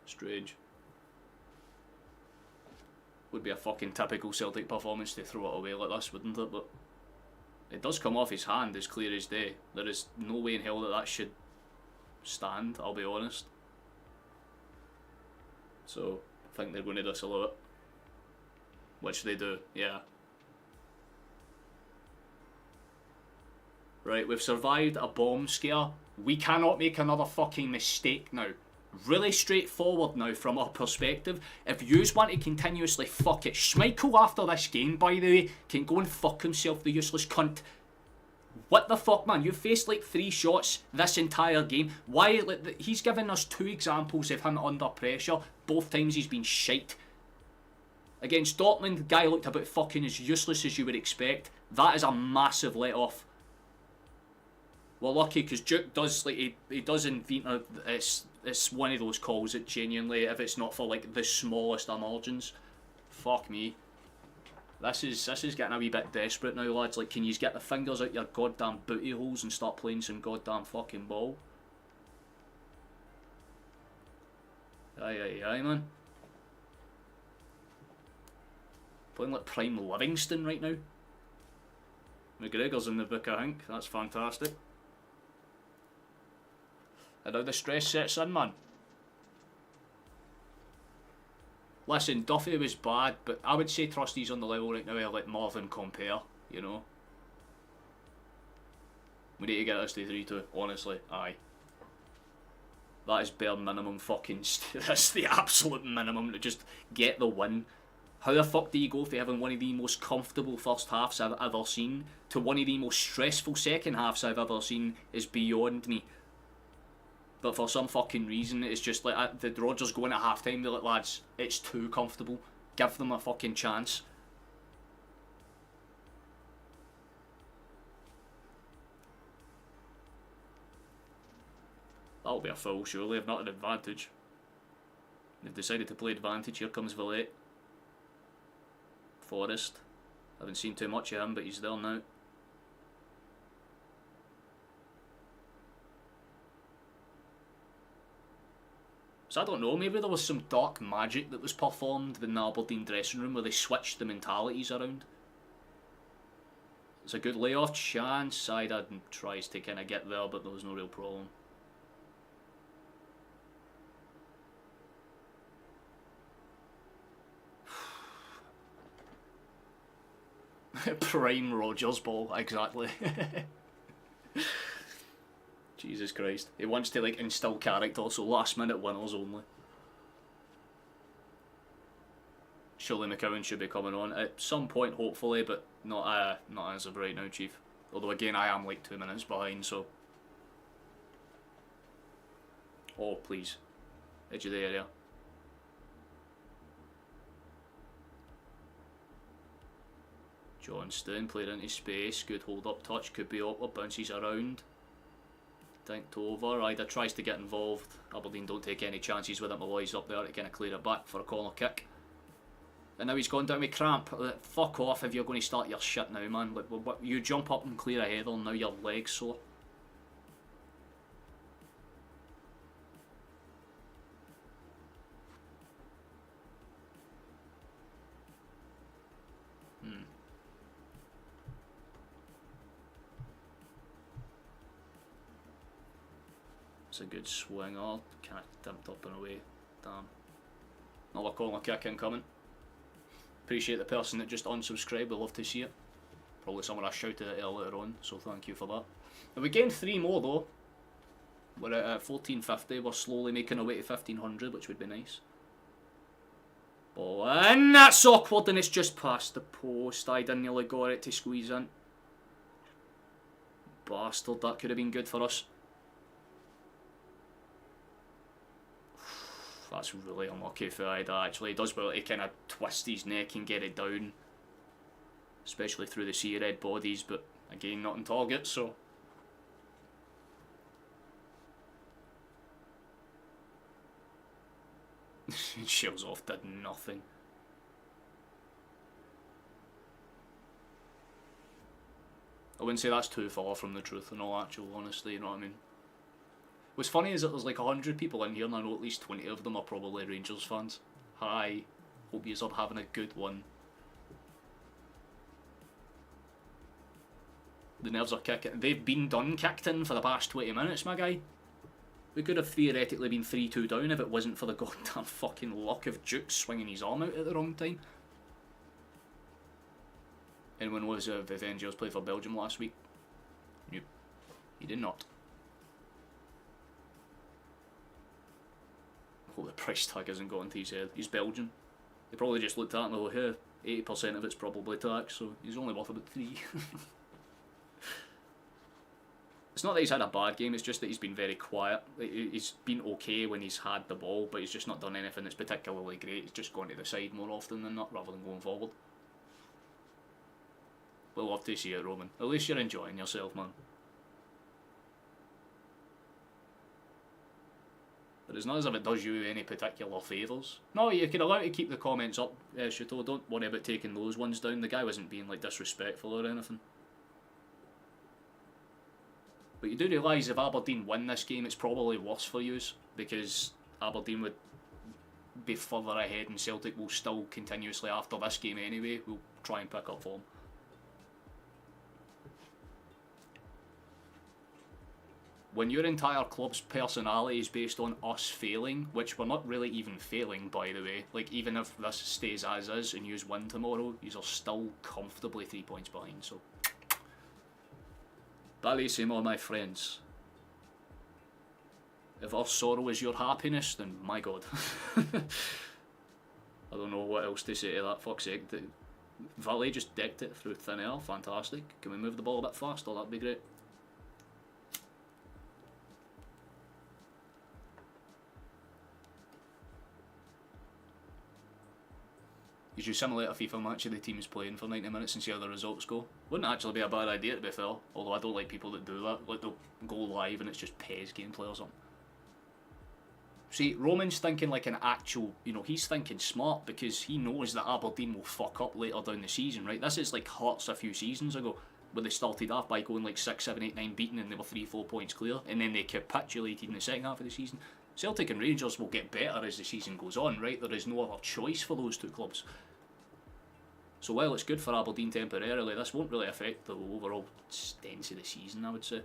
Strange. Would be a fucking typical Celtic performance to throw it away like this, wouldn't it? But it does come off his hand as clear as day. There is no way in hell that should stand, I'll be honest. So, I think they're going to disallow it. Which they do, yeah. Right, we've survived a bomb scare. We cannot make another fucking mistake now. Really straightforward now from our perspective. If yous want to continuously fuck it, Schmeichel after this game, by the way, can go and fuck himself, the useless cunt. What the fuck, man? You faced like 3 shots this entire game. Why? Like, he's given us 2 examples of him under pressure. Both times he's been shite. Against Dortmund, the guy looked about fucking as useless as you would expect. That is a massive let-off. We're lucky because Duke does, like, he does invent it's one of those calls that genuinely, if it's not for like the smallest of margins, fuck me. This is getting a wee bit desperate now, lads. Like, can you get the fingers out your goddamn booty holes and start playing some goddamn fucking ball? Aye, man. Playing like prime Livingston right now. McGregor's in the book, I think. That's fantastic. And now the stress sets in, man. Listen, Duffy was bad, but I would say Trusty's on the level right now where like more than compare, you know. We need to get this to 3-2, honestly, aye. That is bare minimum fucking, that's the absolute minimum to just get the win. How the fuck do you go from having one of the most comfortable first halves I've ever seen to one of the most stressful second halves I've ever seen is beyond me. But for some fucking reason, it's just like the Rodgers going at halftime. They're like, lads, it's too comfortable. Give them a fucking chance. That'll be a foul, surely, if not an advantage. They've decided to play advantage. Here comes Villette. Forrest. Haven't seen too much of him, but he's there now. So I don't know, maybe there was some dark magic that was performed in the Aberdeen dressing room where they switched the mentalities around. It's a good layoff chance. Saidad tries to kind of get there, but there was no real problem. Prime Rodgers ball, exactly. Jesus Christ. He wants to like instill character, so last minute winners only. Surely McCowan should be coming on at some point, hopefully, but not as of right now, Chief. Although again, I am like 2 minutes behind, so. Oh, please. Edge of the area. Johnston played into space, good hold up touch, could be upward, bounces around. Dinked over, either tries to get involved. Aberdeen don't take any chances with it. Malloy's up there to kind of clear it back for a corner kick. And now he's gone down with cramp. Fuck off if you're going to start your shit now, man. You jump up and clear a header and now your leg's sore. It's a good swing, all kind of dipped up and away. Damn. Another corner kick incoming. Appreciate the person that just unsubscribed, I love to see it. Probably someone I shouted at earlier on, so thank you for that. And we gained 3 more though. We're at 1450, we're slowly making our way to 1500, which would be nice. Ball in, that's awkward and it's just past the post. I didn't nearly got it to squeeze in. Bastard, that could have been good for us. That's really unlucky for Ida, actually. He does well to kind of twist his neck and get it down. Especially through the sea red bodies, but again, not on target, so. Shells off, did nothing. I wouldn't say that's too far from the truth in all actual honesty, you know what I mean? What's funny is that there's like 100 people in here and I know at least 20 of them are probably Rangers fans. Hi, hope you're having a good one. The nerves are kicking. They've been done kicked in for the past 20 minutes, my guy. We could have theoretically been 3-2 down if it wasn't for the goddamn fucking luck of Duke swinging his arm out at the wrong time. Anyone knows if NGL's played for Belgium last week? Nope. He did not. Oh, the price tag hasn't got into his head. He's Belgian. They probably just looked at it and they're like, hey, 80% of it's probably tax, so he's only worth about 3. It's not that he's had a bad game, it's just that he's been very quiet. He's been okay when he's had the ball, but he's just not done anything that's particularly great. He's just gone to the side more often than not, rather than going forward. We'll love to see it, Roman. At least you're enjoying yourself, man. But it's not as if it does you any particular favours. No, you can allow to keep the comments up, Shuto. Don't worry about taking those ones down. The guy wasn't being like disrespectful or anything. But you do realise if Aberdeen win this game, it's probably worse for you, because Aberdeen would be further ahead and Celtic will still continuously, after this game anyway, will try and pick up form. When your entire club's personality is based on us failing, which we're not really even failing, by the way, like even if this stays as is and you win tomorrow, you are still comfortably 3 points behind, so... Bellissimo, my friends. If our sorrow is your happiness, then my god. I don't know what else to say to that, fuck's sake. Valet just decked it through thin air, fantastic. Can we move the ball a bit faster? That'd be great. You should simulate a FIFA match of the teams playing for 90 minutes and see how the results go. Wouldn't actually be a bad idea, to be fair. Although I don't like people that do that. Like they'll go live and it's just PES gameplay or something. See, Roman's thinking like an actual, you know, he's thinking smart because he knows that Aberdeen will fuck up later down the season, right? This is like Hearts a few seasons ago, where they started off by going like 6, 7, 8, 9 beaten and they were 3-4 points clear, and then they capitulated in the second half of the season. Celtic and Rangers will get better as the season goes on, right? There is no other choice for those two clubs. So while it's good for Aberdeen temporarily, this won't really affect the overall stance of the season, I would say.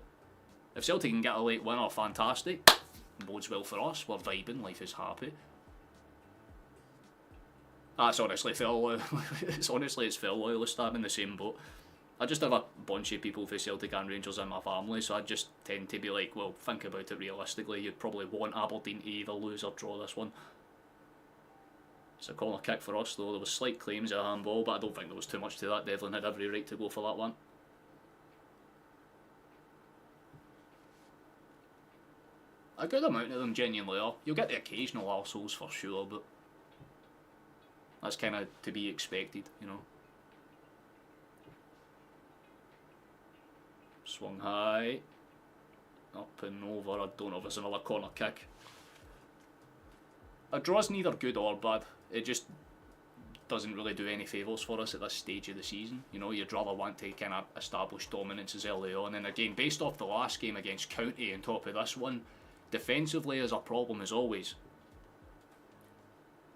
If Celtic can get a late winner, fantastic. Bodes well for us. We're vibing. Life is happy. That's honestly fair. It's fair loyalist. I'm in the same boat. I just have a bunch of people for Celtic and Rangers in my family, so I just tend to be like, well, think about it realistically. You'd probably want Aberdeen to either lose or draw this one. It's a corner kick for us though. There was slight claims of a handball, but I don't think there was too much to that. Devlin had every right to go for that one. A good amount of them genuinely are. You'll get the occasional arseholes for sure, but that's kind of to be expected, you know. Swung high. Up and over. I don't know if it's another corner kick. A draw's neither good or bad. It just doesn't really do any favours for us at this stage of the season. You know, you'd rather want to kind of establish dominance as early on. And again, based off the last game against County on top of this one, defensively is a problem as always.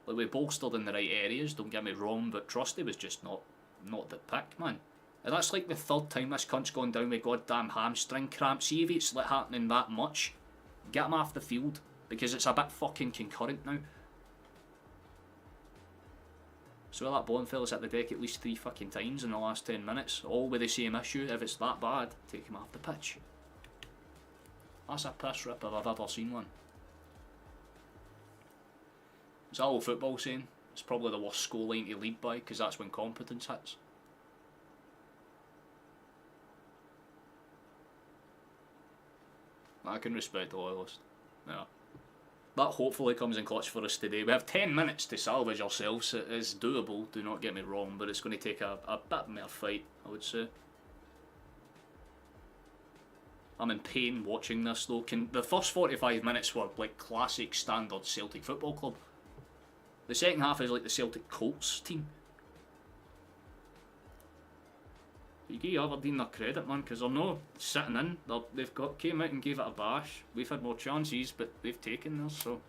Like, we bolstered in the right areas, don't get me wrong, but Trusty was just not the pick, man. And that's like the third time this cunt's gone down with goddamn hamstring cramp. See if it's like happening that much, get him off the field, because it's a bit fucking concurrent now. So that Bonfell's at the deck at least 3 fucking times in the last 10 minutes, all with the same issue. If it's that bad, take him off the pitch. That's a piss rip if I've ever seen one. It's that old football saying, it's probably the worst scoreline to lead by, because that's when competence hits. I can respect the loyalist. Yeah. That hopefully comes in clutch for us today. We have 10 minutes to salvage ourselves. It is doable, do not get me wrong, but it's going to take a bit more fight, I would say. I'm in pain watching this though. The first 45 minutes were like classic standard Celtic Football Club. The second half is like the Celtic Colts team. You give Aberdeen their credit, man, because they're not sitting in. They've came out and gave it a bash. We've had more chances, but they've taken theirs, so...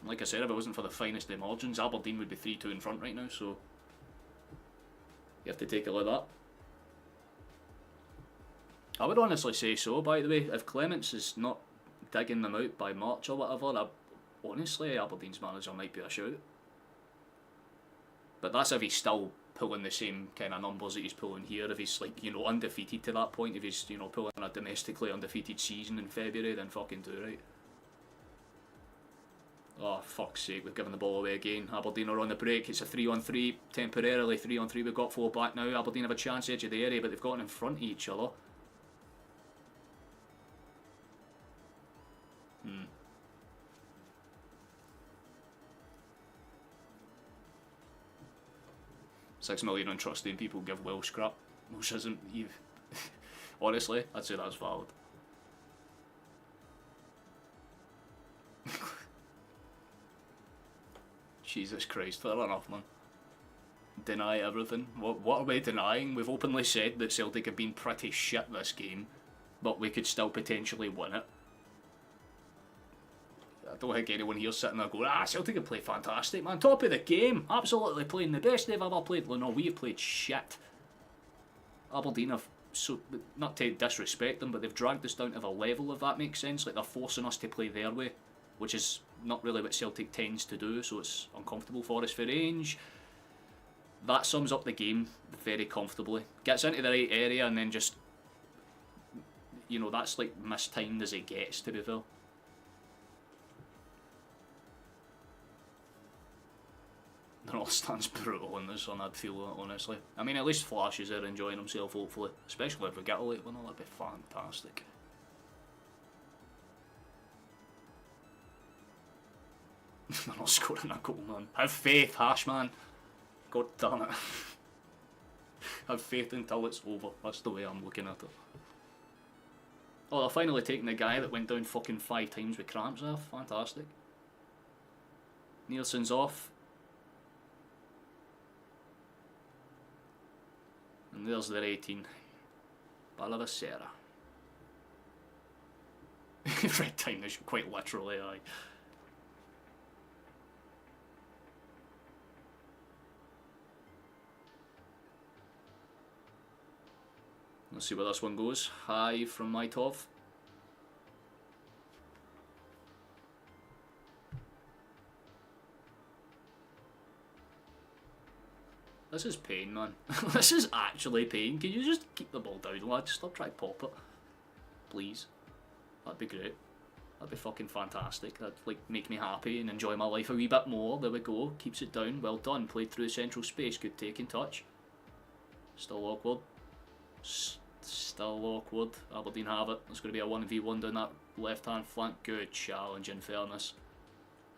Like I said, if it wasn't for the finest of margins, Aberdeen would be 3-2 in front right now, so... You have to take it like that. I would honestly say so, by the way. If Clements is not digging them out by March or whatever, honestly, Aberdeen's manager might be a shout. But that's if he's still pulling the same kind of numbers that he's pulling here. If he's, like, you know, undefeated to that point, if he's, you know, pulling a domestically undefeated season in February, then fucking do right. Oh, fuck's sake, we've given the ball away again. Aberdeen are on the break. It's a 3-on-3, temporarily 3-on-3. We've got 4 back now. Aberdeen have a chance edge of the area, but they've gotten in front of each other. $6 million on trusting people give Welsh crap, which isn't even. Honestly, I'd say that's valid. Jesus Christ, fair enough, man. Deny everything. What are we denying? We've openly said that Celtic have been pretty shit this game, but we could still potentially win it. I don't think anyone here's sitting there going, Celtic have played fantastic, man. Top of the game. Absolutely playing the best they've ever played. Well, no, we have played shit. Aberdeen have, so not to disrespect them, but they've dragged us down to the level, if that makes sense. Like, they're forcing us to play their way, which is not really what Celtic tends to do, so it's uncomfortable for us for range. That sums up the game very comfortably. Gets into the right area and then just, you know, that's like mistimed as it gets, to be fair. The North Stand's brutal in this one, I'd feel, honestly. I mean, at least Flashes are enjoying himself, hopefully. Especially if we get a late one, that'd be fantastic. They're not scoring a goal, man. Have faith, Hashman. God damn it. Have faith until it's over. That's the way I'm looking at it. Oh, they're finally taking the guy that went down fucking 5 times with cramps off. Fantastic. Nielsen's off. And there's their 18. Balavacera. Red time, they should quite literally, aye. Let's see where this one goes. High from Maitov. This is pain, man. This is actually pain. Can you just keep the ball down, lads? Stop trying to pop it. Please. That'd be great. That'd be fucking fantastic. That'd like make me happy and enjoy my life a wee bit more. There we go. Keeps it down. Well done. Played through the central space. Good take and touch. Still awkward. Still awkward. Aberdeen have it. There's going to be a 1v1 down that left-hand flank. Good challenge, in fairness.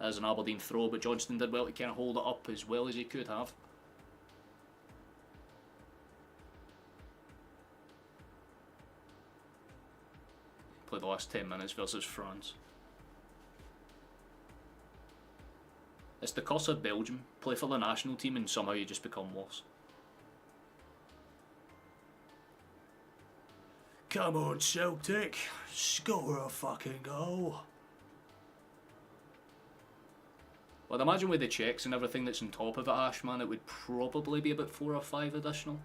There's an Aberdeen throw, but Johnston did well to kind of hold it up as well as he could have. Play the last 10 minutes versus France. It's the curse of Belgium. Play for the national team and somehow you just become worse. Come on, Celtic. Score a fucking goal. Well, I'd imagine with the checks and everything that's on top of it, Ashman, it would probably be about 4 or 5 additional.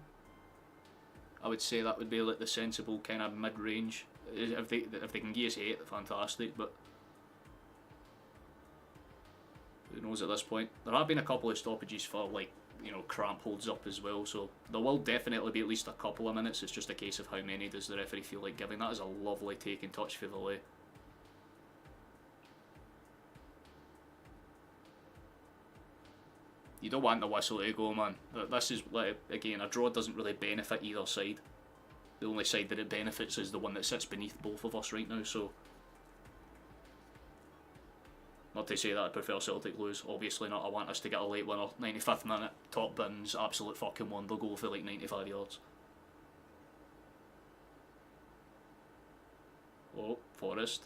I would say that would be like the sensible kind of mid-range. If they can give us 8, fantastic, but who knows at this point. There have been a couple of stoppages for, like, you know, cramp holds up as well, so there will definitely be at least a couple of minutes. It's just a case of how many does the referee feel like giving. That is a lovely take and touch for Valet. You don't want the whistle to go, man. This is, like, again, a draw doesn't really benefit either side. The only side that it benefits is the one that sits beneath both of us right now, so not to say that I prefer Celtic lose, obviously not. I want us to get a late winner, 95th minute, top bins, absolute fucking wonder goal for like 95 yards. Oh, Forrest.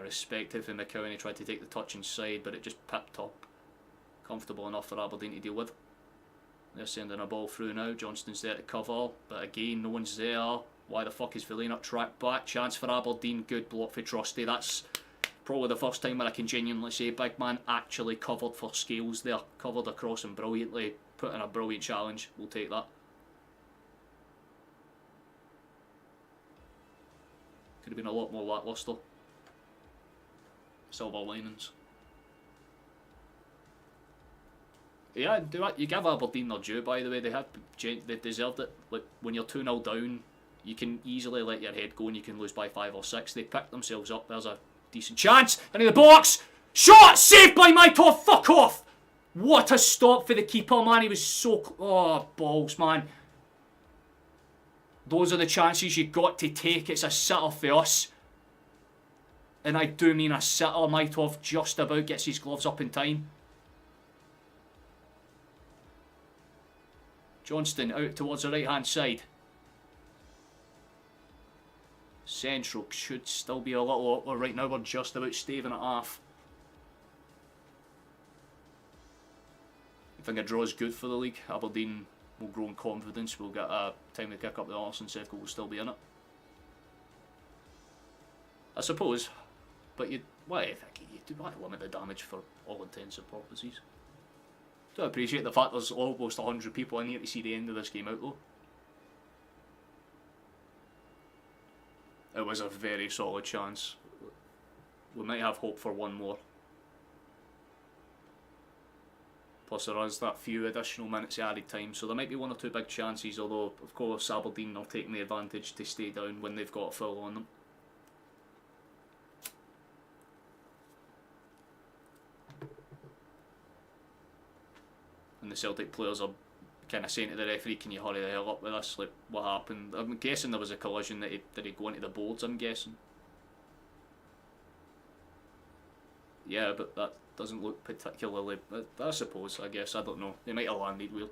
Respective in McCowan, he tried to take the touch inside, but it just pipped up. Comfortable enough for Aberdeen to deal with. They're sending a ball through now. Johnston's there to cover, but again, no one's there. Why the fuck is Villiers not tracked back? Chance for Aberdeen. Good block for Trusty. That's probably the first time where I can genuinely say big man actually covered for Scales there. Covered across him brilliantly. Put in a brilliant challenge. We'll take that. Could have been a lot more lacklustre. Silver linings. Yeah, you give Aberdeen their due, by the way. They deserved it. Like, when you're 2-0 down, you can easily let your head go and you can lose by 5 or 6. They picked themselves up. There's a decent chance. Into the box! Shot! Saved by Maitov! Fuck off! What a stop for the keeper, man. He was so... Oh, balls, man. Those are the chances you got to take. It's a sitter for us. And I do mean a sitter. Maitov just about gets his gloves up in time. Johnston out towards the right hand side. Central should still be a little awkward right now. We're just about staving it off. I think a draw is good for the league. Aberdeen will grow in confidence. We'll get a time to kick up the arse and Sevco will still be in it. I suppose. But you do want to limit the damage for all intents and purposes. Do appreciate the fact there's almost 100 people in here to see the end of this game out though. It was a very solid chance. We might have hope for one more. Plus there is that few additional minutes of added time, so there might be 1 or 2 big chances, although of course Aberdeen are taking the advantage to stay down when they've got a foul on them. And the Celtic players are kind of saying to the referee, can you hurry the hell up with this? Like, what happened? I'm guessing there was a collision. Did he go into the boards, I'm guessing? Yeah, but that doesn't look particularly... I suppose, I guess. I don't know. They might have landed weird.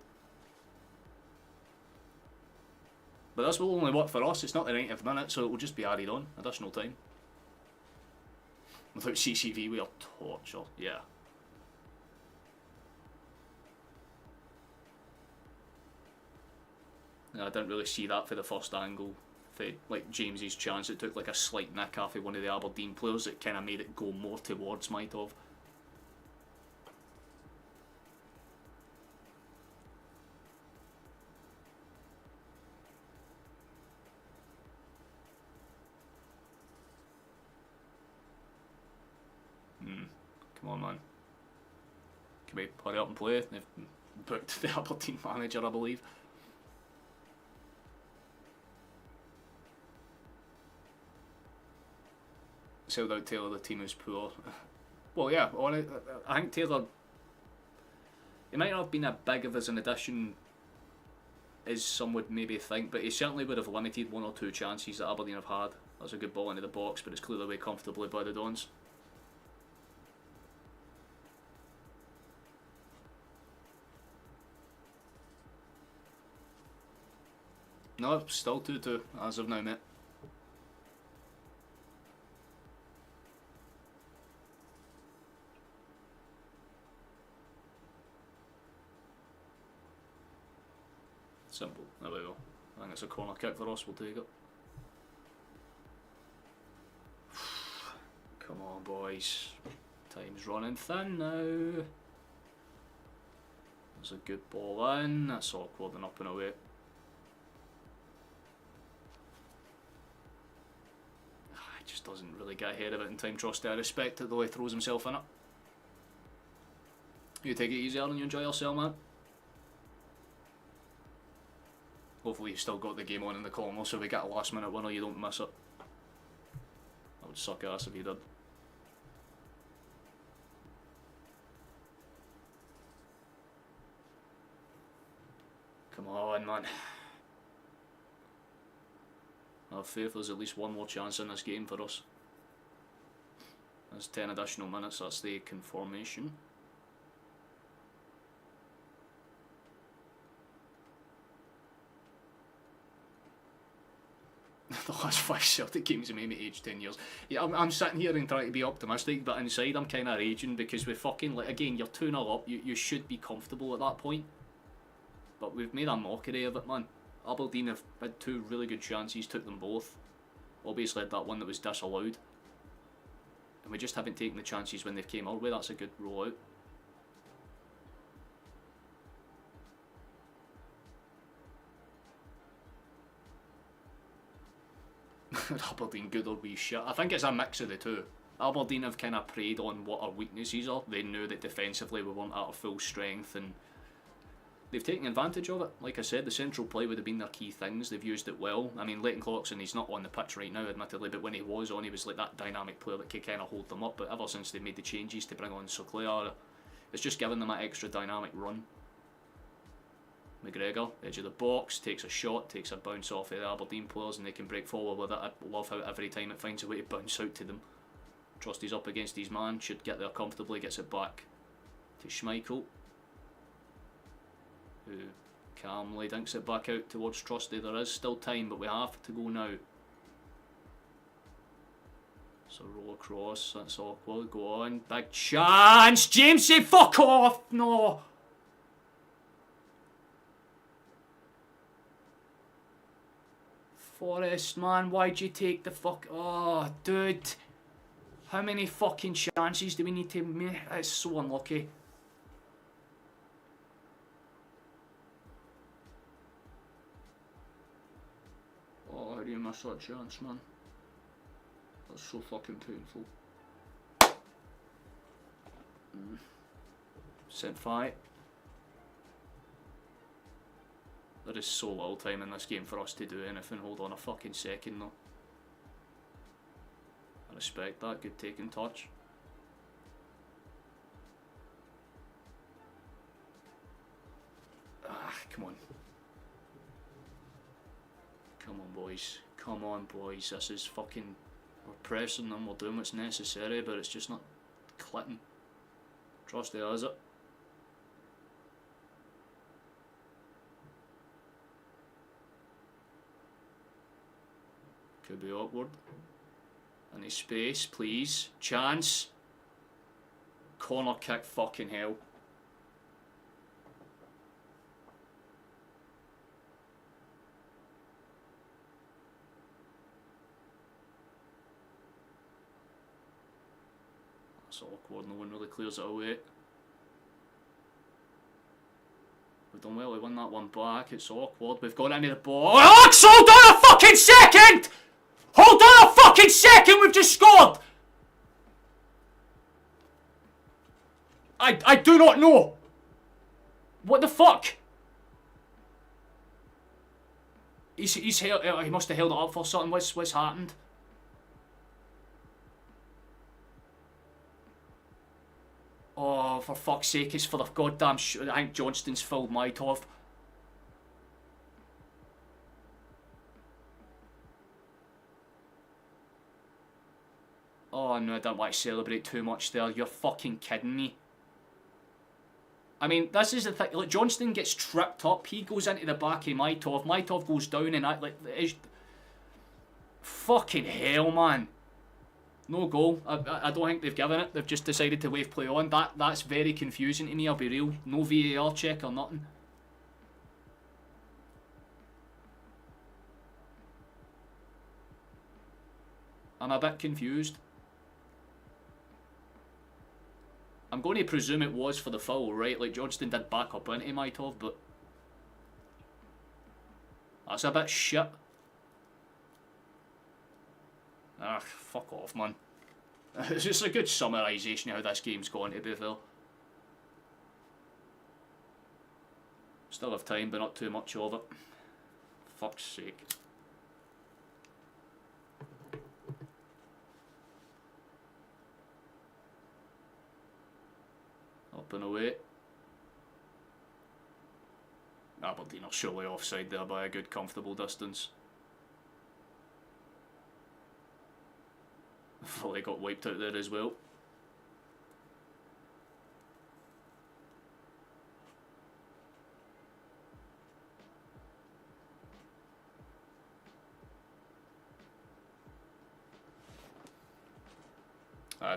But this will only work for us. It's not the 90th minute, so it will just be added on. Additional time. Without CCV, we are torture. Yeah. I didn't really see that for the first angle. For, like, James's chance, it took like a slight nick off of one of the Aberdeen players that kind of made it go more towards Maitov. Come on, man. Can we hurry up and play? They've booked the Aberdeen manager, I believe. Sold out Taylor, the team is poor. Well, yeah, I think Taylor, he might not have been as big of as an addition as some would maybe think, but he certainly would have limited 1 or 2 chances that Aberdeen have had. That's a good ball into the box, but it's cleared away comfortably by the Dons. No, still 2-2 as of now, mate. Simple. There we go. I think it's a corner kick for us. We'll take it. Come on, boys. Time's running thin now. There's a good ball in. That's awkward and up and away. He just doesn't really get ahead of it in time. Trusty, I respect it though. He throws himself in it. You take it easy, Aaron. You enjoy yourself, man. Hopefully you've still got the game on in the column, so we get a last minute winner, you don't miss it. That would suck ass if you did. Come on, man. I have faith there's at least 1 more chance in this game for us. There's 10 additional minutes, that's the confirmation. The last 5 Celtic games have made me age 10 years. Yeah, I'm sitting here and trying to be optimistic, but inside I'm kind of raging because we fucking, like, again, you're 2-0 up, you should be comfortable at that point. But we've made a mockery of it, man. Aberdeen have had 2 really good chances, took them both. Obviously had that one that was disallowed. And we just haven't taken the chances when they've came our way. That's a good rollout. Aberdeen good or wee shit. I think it's a mix of the two. Aberdeen have kind of preyed on what our weaknesses are. They knew that defensively we weren't at our full strength, and they've taken advantage of it. Like I said, the central play would have been their key things. They've used it well. I mean, Leighton Clarkson, he's not on the pitch right now, admittedly, but when he was on, he was like that dynamic player that could kind of hold them up. But ever since they made the changes to bring on Soclair, it's just given them that extra dynamic run. McGregor, edge of the box, takes a shot, takes a bounce off of the Aberdeen players, and they can break forward with it. I love how every time it finds a way to bounce out to them. Trusty's up against his man, should get there comfortably, gets it back to Schmeichel, who calmly dinks it back out towards Trusty. There is still time, but we have to go now. So roll across, that's awkward, go on, big chance, Jamesy, fuck off, no! Forrest, man, why'd you take the fuck... Oh, dude. How many fucking chances do we need to make? It's so unlucky. Oh, how do you miss that chance, man? That's so fucking painful. Sent fight. There is so little time in this game for us to do anything. Hold on a fucking second though. I respect that. Good take and touch. Ah, come on. Come on, boys. Come on, boys. This is fucking... We're pressing them. We're doing what's necessary, but it's just not clicking. Trust there, is it? Could be awkward. Any space, please. Chance. Corner kick, fucking hell. That's awkward, no one really clears it away. We've done well, we won that one back, it's awkward. We've got into the ball. Axel, hold on a fucking second! Hold on a fucking second, we've just scored! I do not know. What the fuck? He's held, he must have held it up for something. What's happened? Oh, for fuck's sake, it's for the goddamn I think Johnston's filled my top. Oh no, I don't want to celebrate too much there. You're fucking kidding me. I mean, this is the thing. Like, Johnston gets tripped up. He goes into the back of Maitov. Maitov goes down and that, like, it's... Fucking hell, man. No goal. I don't think they've given it. They've just decided to wave play on. That's very confusing to me, I'll be real. No VAR check or nothing. I'm a bit confused. I'm going to presume it was for the foul, right? Like, Johnston did back up into Maitov, but... That's a bit shit. Ah, fuck off, man. It's just a good summarisation of how this game's going, to be fair. Still have time, but not too much of it. Fuck's sake. Up and away. Aberdeen are surely offside there by a good comfortable distance. Fully got wiped out there as well.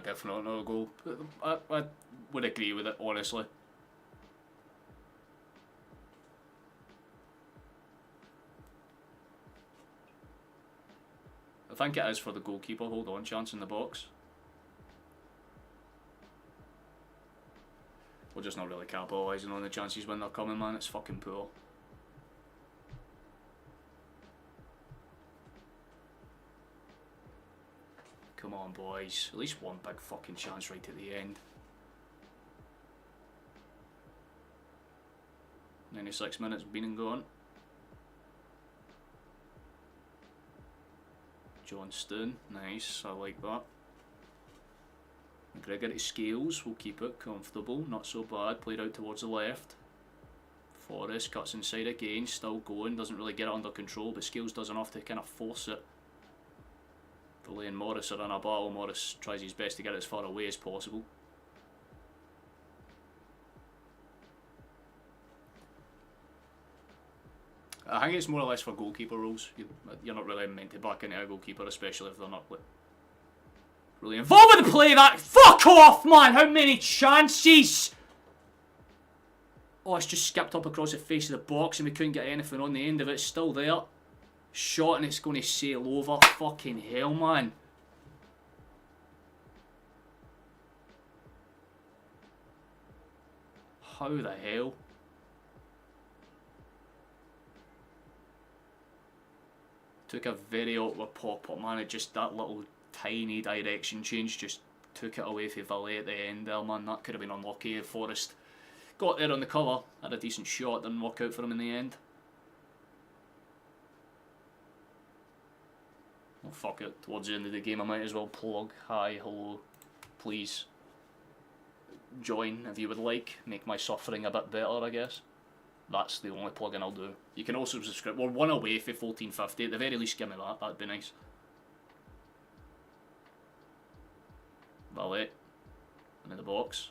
Definitely not a goal. I would agree with it, honestly. I think it is for the goalkeeper. Hold on, chance in the box. We're just not really capitalising on the chances when they're coming, man. It's fucking poor. Come on, boys. At least one big fucking chance right at the end. 96 minutes been and gone. Johnston, nice, I like that. McGregor to Scales, we'll keep it comfortable, not so bad, played out towards the left. Forrest cuts inside again, still going, doesn't really get it under control, but Scales does enough to kind of force it. Delay and Morris are in a battle. Morris tries his best to get it as far away as possible. I think it's more or less for goalkeeper rules. You're not really meant to back into a goalkeeper, especially if they're not really involved with the play. That fuck off, man! How many chances? Oh, it's just skipped up across the face of the box and we couldn't get anything on the end of it. It's still there. Shot and it's going to sail over. Fucking hell, man. How the hell? Took a very awkward pop-up, man. It just, that little tiny direction change just took it away from Valet at the end there, man. That could have been unlucky if Forrest got there on the cover, had a decent shot, didn't work out for him in the end. Well, fuck it. Towards the end of the game, I might as well plug. Hi, hello, please join if you would like. Make my suffering a bit better, I guess. That's the only plug-in I'll do. You can also subscribe. We're one away for 1450. At the very least, give me that. That'd be nice. Valet. And in the box.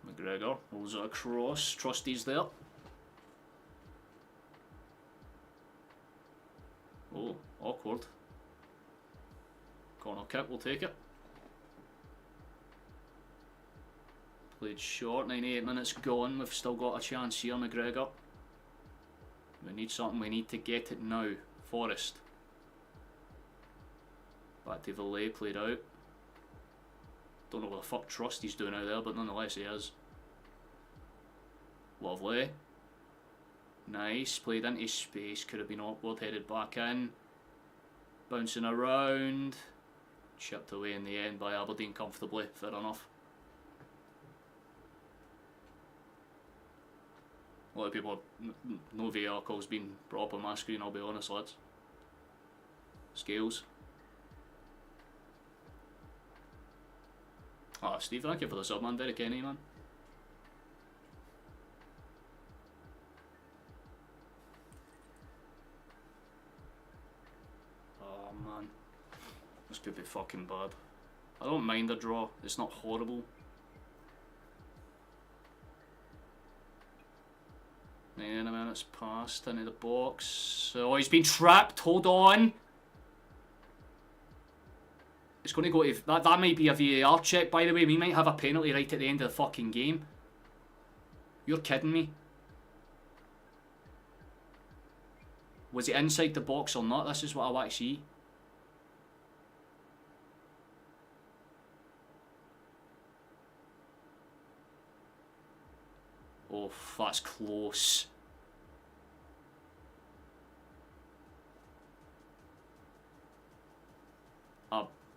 McGregor rolls it across. Trusty's there. Oh, awkward. Corner kick, we'll take it. Played short, 98 minutes gone. We've still got a chance here, McGregor. We need something, we need to get it now. Forrest. Back to Valet, played out. Don't know what the fuck Trusty's doing out there, but nonetheless he is. Lovely. Nice, played into space, could have been awkward, headed back in. Bouncing around. Chipped away in the end by Aberdeen comfortably, fair enough. A lot of people, no VAR calls being brought up on my screen, I'll be honest, lads. Scales. Ah, Steve, thank you for the sub, man. Very Kenny, man. Oh, man. This could be fucking bad. I don't mind a draw. It's not horrible. 9 minutes past, into the box. Oh, he's been trapped. Hold on. It's going to go to... That might be a VAR check, by the way. We might have a penalty right at the end of the fucking game. You're kidding me. Was it inside the box or not? This is what I want to see. Oh, that's close.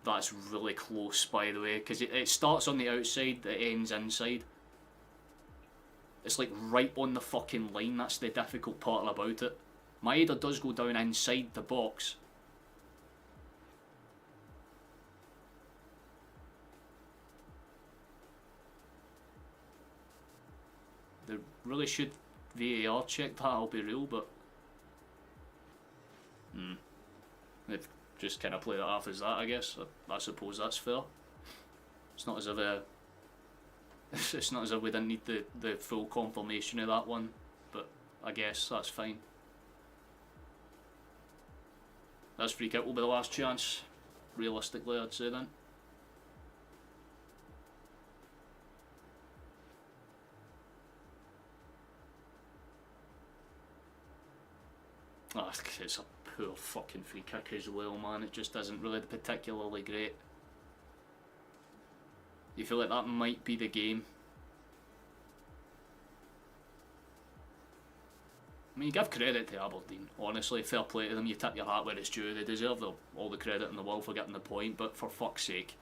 That's really close, by the way, because it starts on the outside, it ends inside. It's like right on the fucking line, that's the difficult part about it. My header does go down inside the box. They really should VAR check that, I'll be real, but... They've just kind of played it off as that, I guess. I suppose that's fair. It's not as if it's not as if we didn't need the full confirmation of that one, but I guess that's fine. That's free kick will be the last chance, realistically, I'd say then. Oh, it's a poor fucking free kick as well, man. It just isn't really particularly great. You feel like that might be the game. mean, you give credit to Aberdeen, honestly, fair play to them, you tip your hat where it's due, they deserve all the credit in the world for getting the point, but for fuck's sake.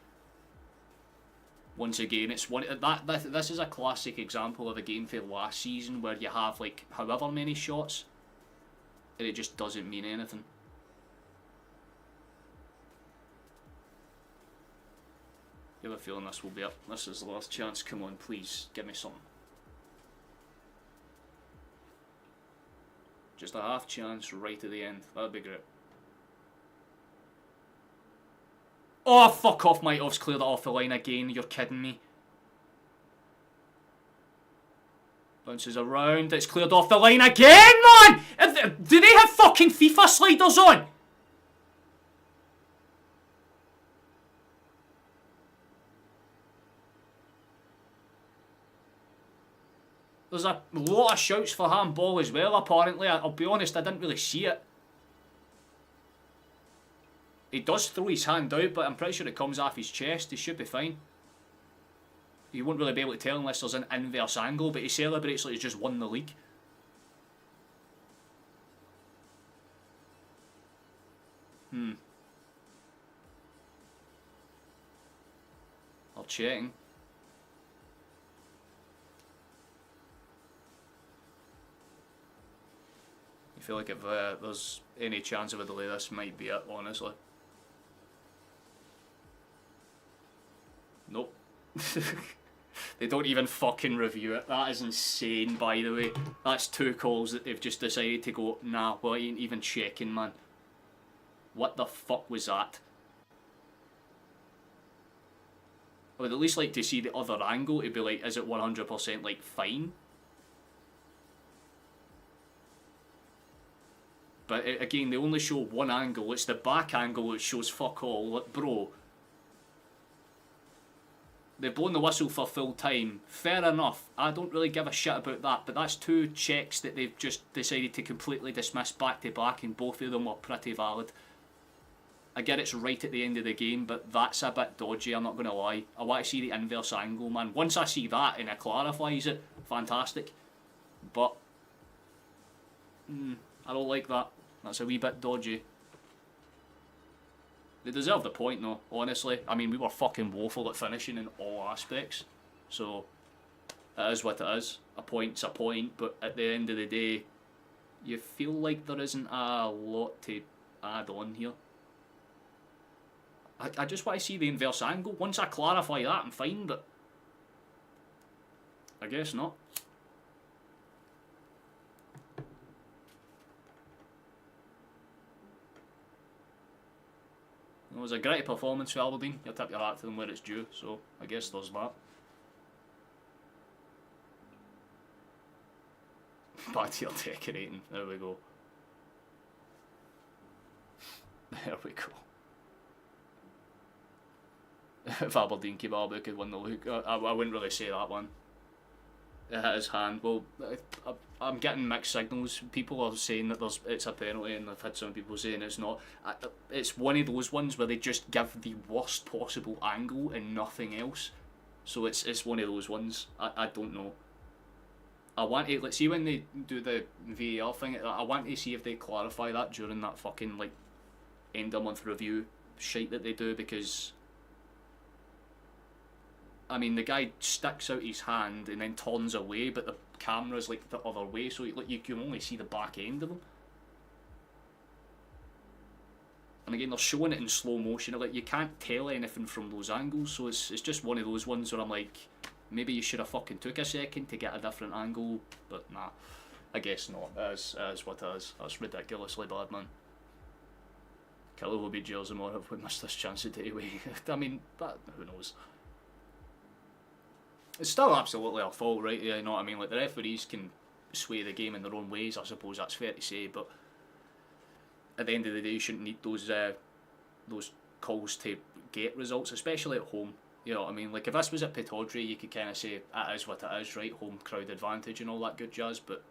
Once again, it's this is a classic example of a game for last season where you have like however many shots and it just doesn't mean anything. You have a feeling this will be up. This is the last chance. Come on, please, give me something. Just a half chance right at the end. That'd be great. Oh, fuck off, Mitoff's cleared it off the line again. You're kidding me. Bounces around. It's cleared off the line again, man! Do they have fucking FIFA sliders on? There's a lot of shouts for handball as well, apparently. I'll be honest, I didn't really see it. He does throw his hand out, but I'm pretty sure it comes off his chest. He should be fine. You won't really be able to tell unless there's an inverse angle, but he celebrates like he's just won the league. They're checking. I feel like if there's any chance of a delay, this might be it, honestly. Nope. They don't even fucking review it. That is insane, by the way. That's 2 calls that they've just decided to go, nah, well, I ain't even checking, man. What the fuck was that? I would at least like to see the other angle to be like, is it 100% like fine? But again, they only show one angle. It's the back angle which shows fuck all. Like, bro, they've blown the whistle for full time. Fair enough. I don't really give a shit about that. But that's 2 checks that they've just decided to completely dismiss back to back, and both of them were pretty valid. I get it's right at the end of the game, but that's a bit dodgy, I'm not going to lie. I want to see the inverse angle, man. Once I see that and it clarifies it, fantastic. But I don't like that. That's a wee bit dodgy. They deserve the point though, honestly. I mean, we were fucking woeful at finishing in all aspects. So, it is what it is. A point's a point, but at the end of the day, you feel like there isn't a lot to add on here. I just want to see the inverse angle. Once I clarify that, I'm fine, but I guess not. It was a great performance for Aberdeen. You tip your hat to them where it's due, so I guess there's that. Back to your decorating. There we go. There we go. If Aberdeen Kebabu could win the league, I wouldn't really say that one. It hit his hand. Well, I'm getting mixed signals. People are saying that it's a penalty, and I've had some people saying it's not. It's one of those ones where they just give the worst possible angle and nothing else. So it's one of those ones. I don't know. I want to, let's see when they do the VAR thing, I want to see if they clarify that during that fucking like end of month review shite that they do, because I mean, the guy sticks out his hand and then turns away, but the camera's like the other way, so like you can only see the back end of him. And again, they're showing it in slow motion. Like, you can't tell anything from those angles, so it's just one of those ones where I'm like, maybe you should have fucking took a second to get a different angle, but nah, I guess not. That is what it is. That's ridiculously bad, man. Killer will beat Jersey more if we missed this chance to take away. I mean, that, who knows? It's still absolutely our fault, right? Yeah, you know what I mean? Like, the referees can sway the game in their own ways, I suppose that's fair to say, but at the end of the day, you shouldn't need those calls to get results, especially at home. You know what I mean? Like, if this was at Pittodrie, you could kind of say, it is what it is, right? Home crowd advantage and all that good jazz, but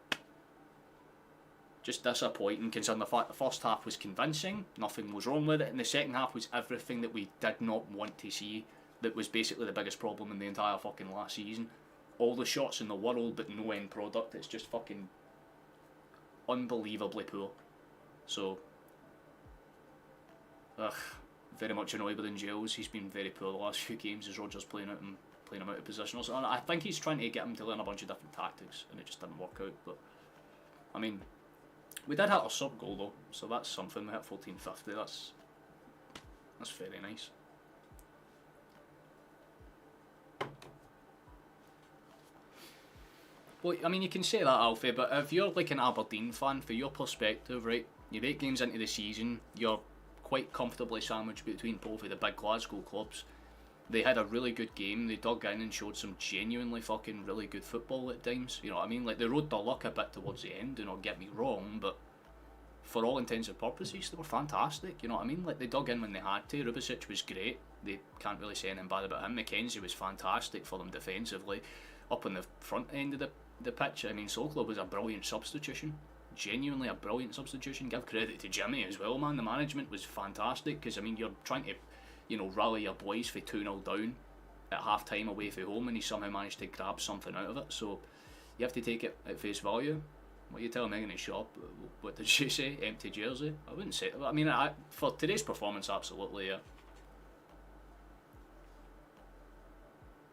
just disappointing, considering the fact the first half was convincing, nothing was wrong with it, and the second half was everything that we did not want to see. That was basically the biggest problem in the entire fucking last season. All the shots in the world, but no end product. It's just fucking unbelievably poor. So, very much annoyed with Giles. He's been very poor the last few games as Rodgers playing him out of position. So I think he's trying to get him to learn a bunch of different tactics, and it just didn't work out. But I mean, we did hit a sub goal though, so that's something. We hit 1450. That's very nice. Well, I mean, you can say that, Alfie, but if you're like an Aberdeen fan, for your perspective, right, you're 8 games into the season, you're quite comfortably sandwiched between both of the big Glasgow clubs. They had a really good game, they dug in and showed some genuinely fucking really good football at times, you know what I mean? Like, they rode their luck a bit towards the end, do not get me wrong, but for all intents and purposes, they were fantastic, you know what I mean? Like, they dug in when they had to. Rubicic was great, they can't really say anything bad about him. McKenzie was fantastic for them defensively. Up on the front end of the pitch, I mean, Sokolo was a brilliant substitution. Genuinely a brilliant substitution. Give credit to Jimmy as well, man. The management was fantastic, because I mean, you're trying to, you know, rally your boys for 2-0 down at half time away from home, and he somehow managed to grab something out of it. So you have to take it at face value. What you telling me in the shop? What did you say? Empty jersey? I wouldn't say. I mean, for today's performance, absolutely, yeah.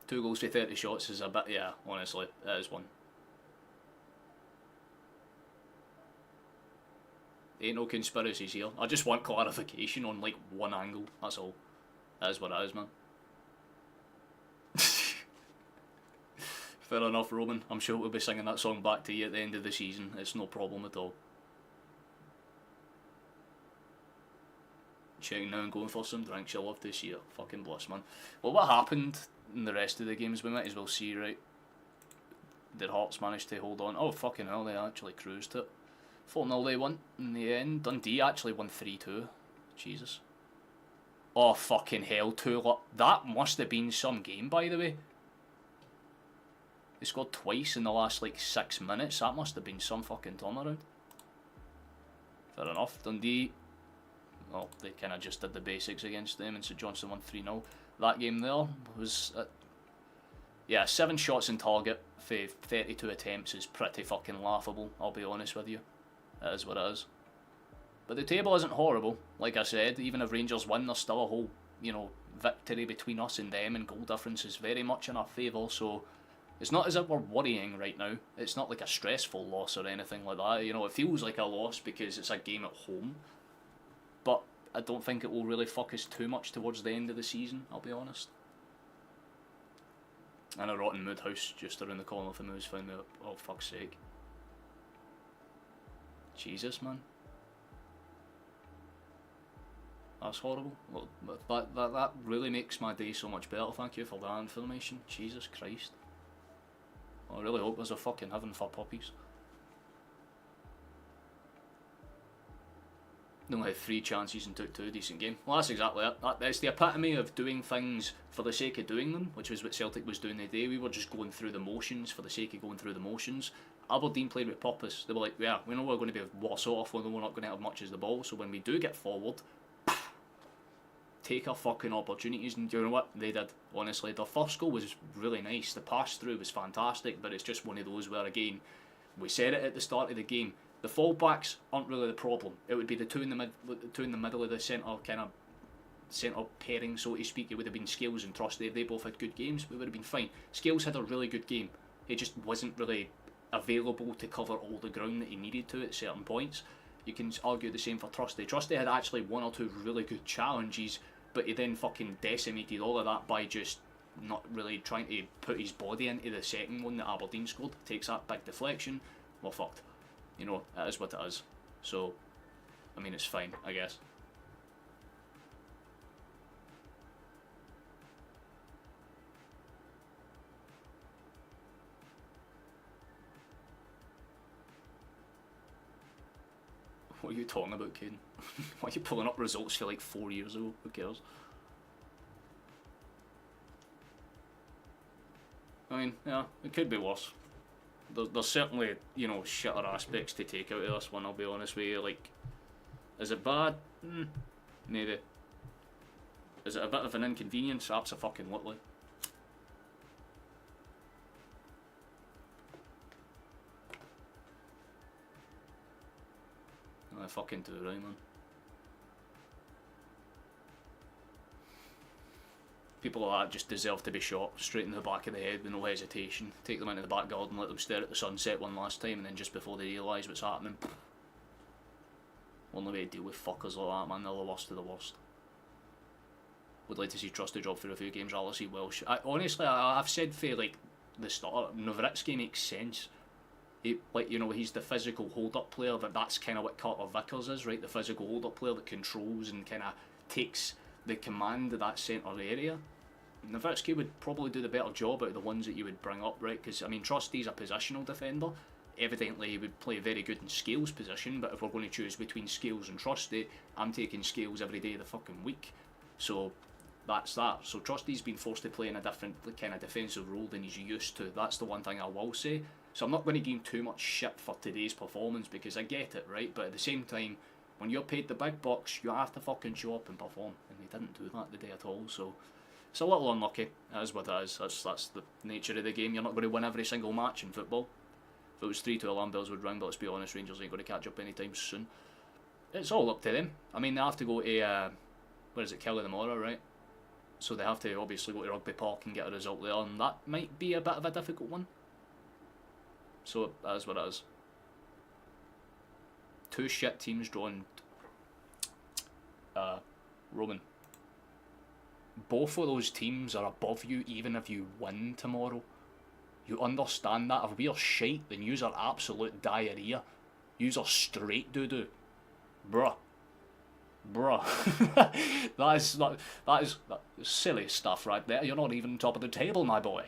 2 goals for 30 shots is a bit, yeah, honestly, it is one. Ain't no conspiracies here. I just want clarification on like one angle, that's all. That is what it is, man. Fair enough, Roman. I'm sure we'll be singing that song back to you at the end of the season. It's no problem at all. Checking now and going for some drinks. You'll love to see it. Fucking bliss, man. Well, what happened in the rest of the games, we might as well see, right? Did Hearts manage to hold on? Oh, fucking hell, they actually cruised it. 4-0 they won in the end. Dundee actually won 3-2. Jesus. Oh, fucking hell, that must have been some game, by the way. They scored twice in the last, like, 6 minutes. That must have been some fucking turnaround. Fair enough. Dundee, well, they kind of just did the basics against them, and St Johnstone won 3-0. That game there was, yeah, 7 shots in target for 32 attempts is pretty fucking laughable, I'll be honest with you. It is what it is. But the table isn't horrible. Like I said, even if Rangers win, there's still a whole, you know, victory between us and them, and goal difference is very much in our favour, so it's not as if we're worrying right now. It's not like a stressful loss or anything like that. You know, it feels like a loss because it's a game at home, but I don't think it will really fuck us too much towards the end of the season, I'll be honest. And a rotten mood house just around the corner from us found me up. Oh, fuck's sake. Jesus, man. That's horrible. Well, that really makes my day so much better. Thank you for that information. Jesus Christ. I really hope there's a fucking heaven for puppies. They only had 3 chances and took 2, decent game. Well, that's exactly it. It's the epitome of doing things for the sake of doing them, which was what Celtic was doing today. We were just going through the motions for the sake of going through the motions. Aberdeen played with purpose. They were like, yeah, we know we're going to be worse off, we know we're not going to have much as the ball, so when we do get forward, take our fucking opportunities, and you know what? They did, honestly. Their first goal was really nice. The pass through was fantastic, but it's just one of those where, again, we said it at the start of the game, the full-backs aren't really the problem. It would be the two in the middle of the centre pairing, so to speak. It would have been Scales and Trusty. If they both had good games, we would have been fine. Scales had a really good game. He just wasn't really available to cover all the ground that he needed to at certain points. You can argue the same for Trusty. Trusty had actually 1 or 2 really good challenges, but he then fucking decimated all of that by just not really trying to put his body into the second one that Aberdeen scored. Takes that big deflection, we're fucked. You know, it is what it is. So, I mean, it's fine, I guess. What are you talking about, Caden? Why are you pulling up results for like 4 years ago? Who cares? I mean, yeah, it could be worse. There's certainly, you know, shitter aspects to take out of this one, I'll be honest with you. Like, is it bad? Maybe. Is it a bit of an inconvenience? Absolutely. I fucking do, right, man? People like that just deserve to be shot straight in the back of the head with no hesitation. Take them into the back garden, let them stare at the sunset one last time, and then just before they realise what's happening, only way to deal with fuckers like that, man. They're the worst of the worst. Would like to see Trusty drop for a few games. I'll see Welsh. Honestly, I've said for like the start, Nowitzki makes sense. Like, you know, he's the physical hold-up player. That's kind of what Carter Vickers is, right? The physical hold-up player that controls and kind of takes the command of that centre area. Nowitzki would probably do the better job out of the ones that you would bring up, right? Because, I mean, Trusty's a positional defender. Evidently, he would play very good in Scales' position, but if we're going to choose between Scales and Trusty, I'm taking Scales every day of the fucking week. So, that's that. So, Trusty's been forced to play in a different kind of defensive role than he's used to. That's the one thing I will say. So, I'm not going to give him too much shit for today's performance, because I get it, right? But at the same time, when you're paid the big bucks, you have to fucking show up and perform. And he didn't do that today at all, so it's a little unlucky. It is what it is. That's the nature of the game. You're not going to win every single match in football. If it was 3-2, alarm bells would ring, but let's be honest, Rangers ain't going to catch up anytime soon. It's all up to them. I mean, they have to go to, where is it, Kelly tomorrow, right? So they have to obviously go to Rugby Park and get a result there, and that might be a bit of a difficult one. So that is what it is. Two shit teams drawing. Roman. Both of those teams are above you even if you win tomorrow. You understand that? If we are shite, then yous are absolute diarrhea. Yous are straight doo-doo. Bruh. that is silly stuff right there. You're not even on top of the table, my boy.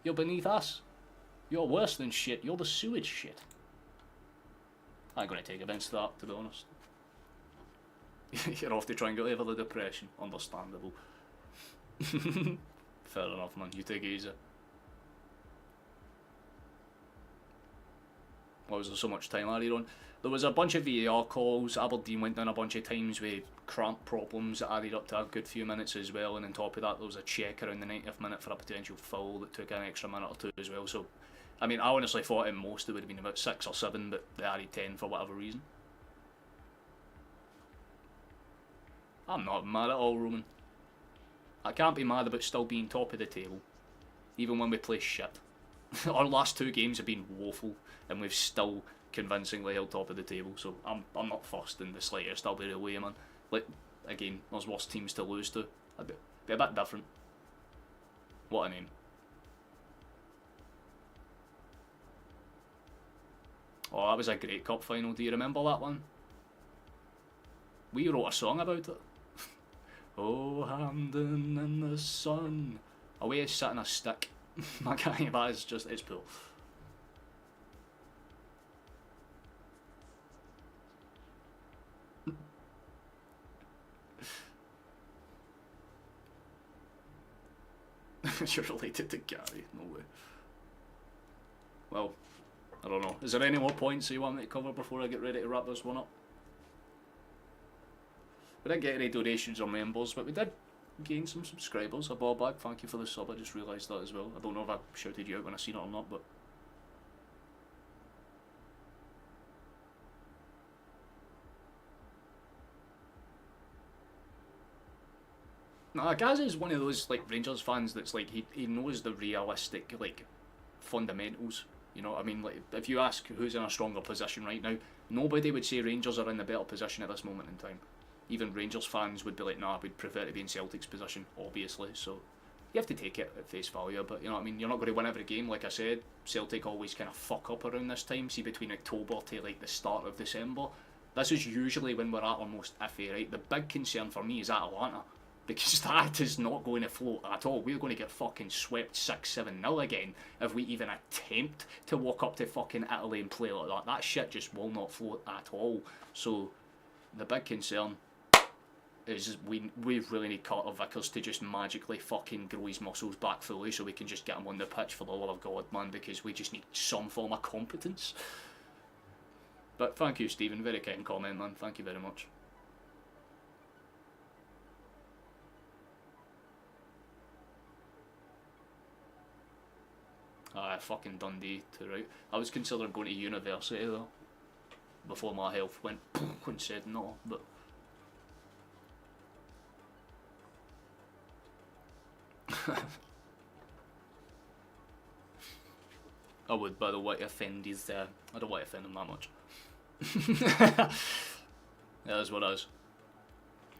You're beneath us. You're worse than shit. You're the sewage shit. I ain't going to take offence to that, to be honest. You're off to try and get over the depression. Understandable. Fair enough, man. You take it easy. Why was there so much time added on? There was a bunch of VAR calls. Aberdeen went down a bunch of times with cramp problems that added up to a good few minutes as well. And on top of that, there was a check around the 90th minute for a potential foul that took an extra minute or two as well. So, I mean, I honestly thought at most it would have been about 6 or 7, but they added 10 for whatever reason. I'm not mad at all, Roman. I can't be mad about still being top of the table, even when we play shit. Our last 2 games have been woeful, and we've still convincingly held top of the table, so I'm not fussed in the slightest. I'll be away, man. Like, again, there's worse teams to lose to. I'd be a bit different. What a name. Oh, that was a great cup final. Do you remember that one? We wrote a song about it. Oh, Hampden in the sun. Away is sitting a stick. My guy, that is just, it's cool. You're related to Gary, no way. Well, I don't know. Is there any more points you want me to cover before I get ready to wrap this one up? We didn't get any donations or members, but we did gain some subscribers. A ball bag, thank you for the sub, I just realised that as well. I don't know if I shouted you out when I seen it or not, but... Nah, Gaz is one of those like Rangers fans that's like, he knows the realistic like fundamentals. You know what I mean? Like, if you ask who's in a stronger position right now, nobody would say Rangers are in the better position at this moment in time. Even Rangers fans would be like, nah, we'd prefer to be in Celtic's position, obviously. So you have to take it at face value, but you know what I mean? You're not going to win every game, like I said. Celtic always kind of fuck up around this time. See, between October to like the start of December, this is usually when we're at our most iffy, right? The big concern for me is Atalanta, because that is not going to float at all. We're going to get fucking swept 6-7-0 again if we even attempt to walk up to fucking Italy and play like that. That shit just will not float at all. So the big concern is we really need Carter Vickers to just magically fucking grow his muscles back fully so we can just get him on the pitch, for the love of God, man, because we just need some form of competence. But thank you, Stephen. Very kind comment, man. Thank you very much. Fucking Dundee too, right? I was considering going to university though. before my health went when said no, but I would, by the way, offend his, I don't want to offend him that much. That is what it is.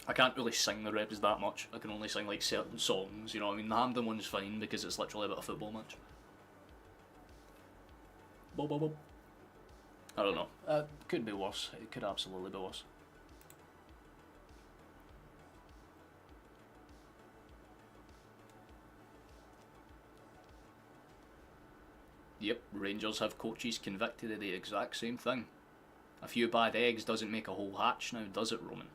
I can't really sing the reps that much. I can only sing like certain songs, you know what I mean? The Hampden one's fine because it's literally about a football match. Bob, bob, bob. I don't know. Could be worse. It could absolutely be worse. Yep, Rangers have coaches convicted of the exact same thing. A few bad eggs doesn't make a whole hatch now, does it, Roman?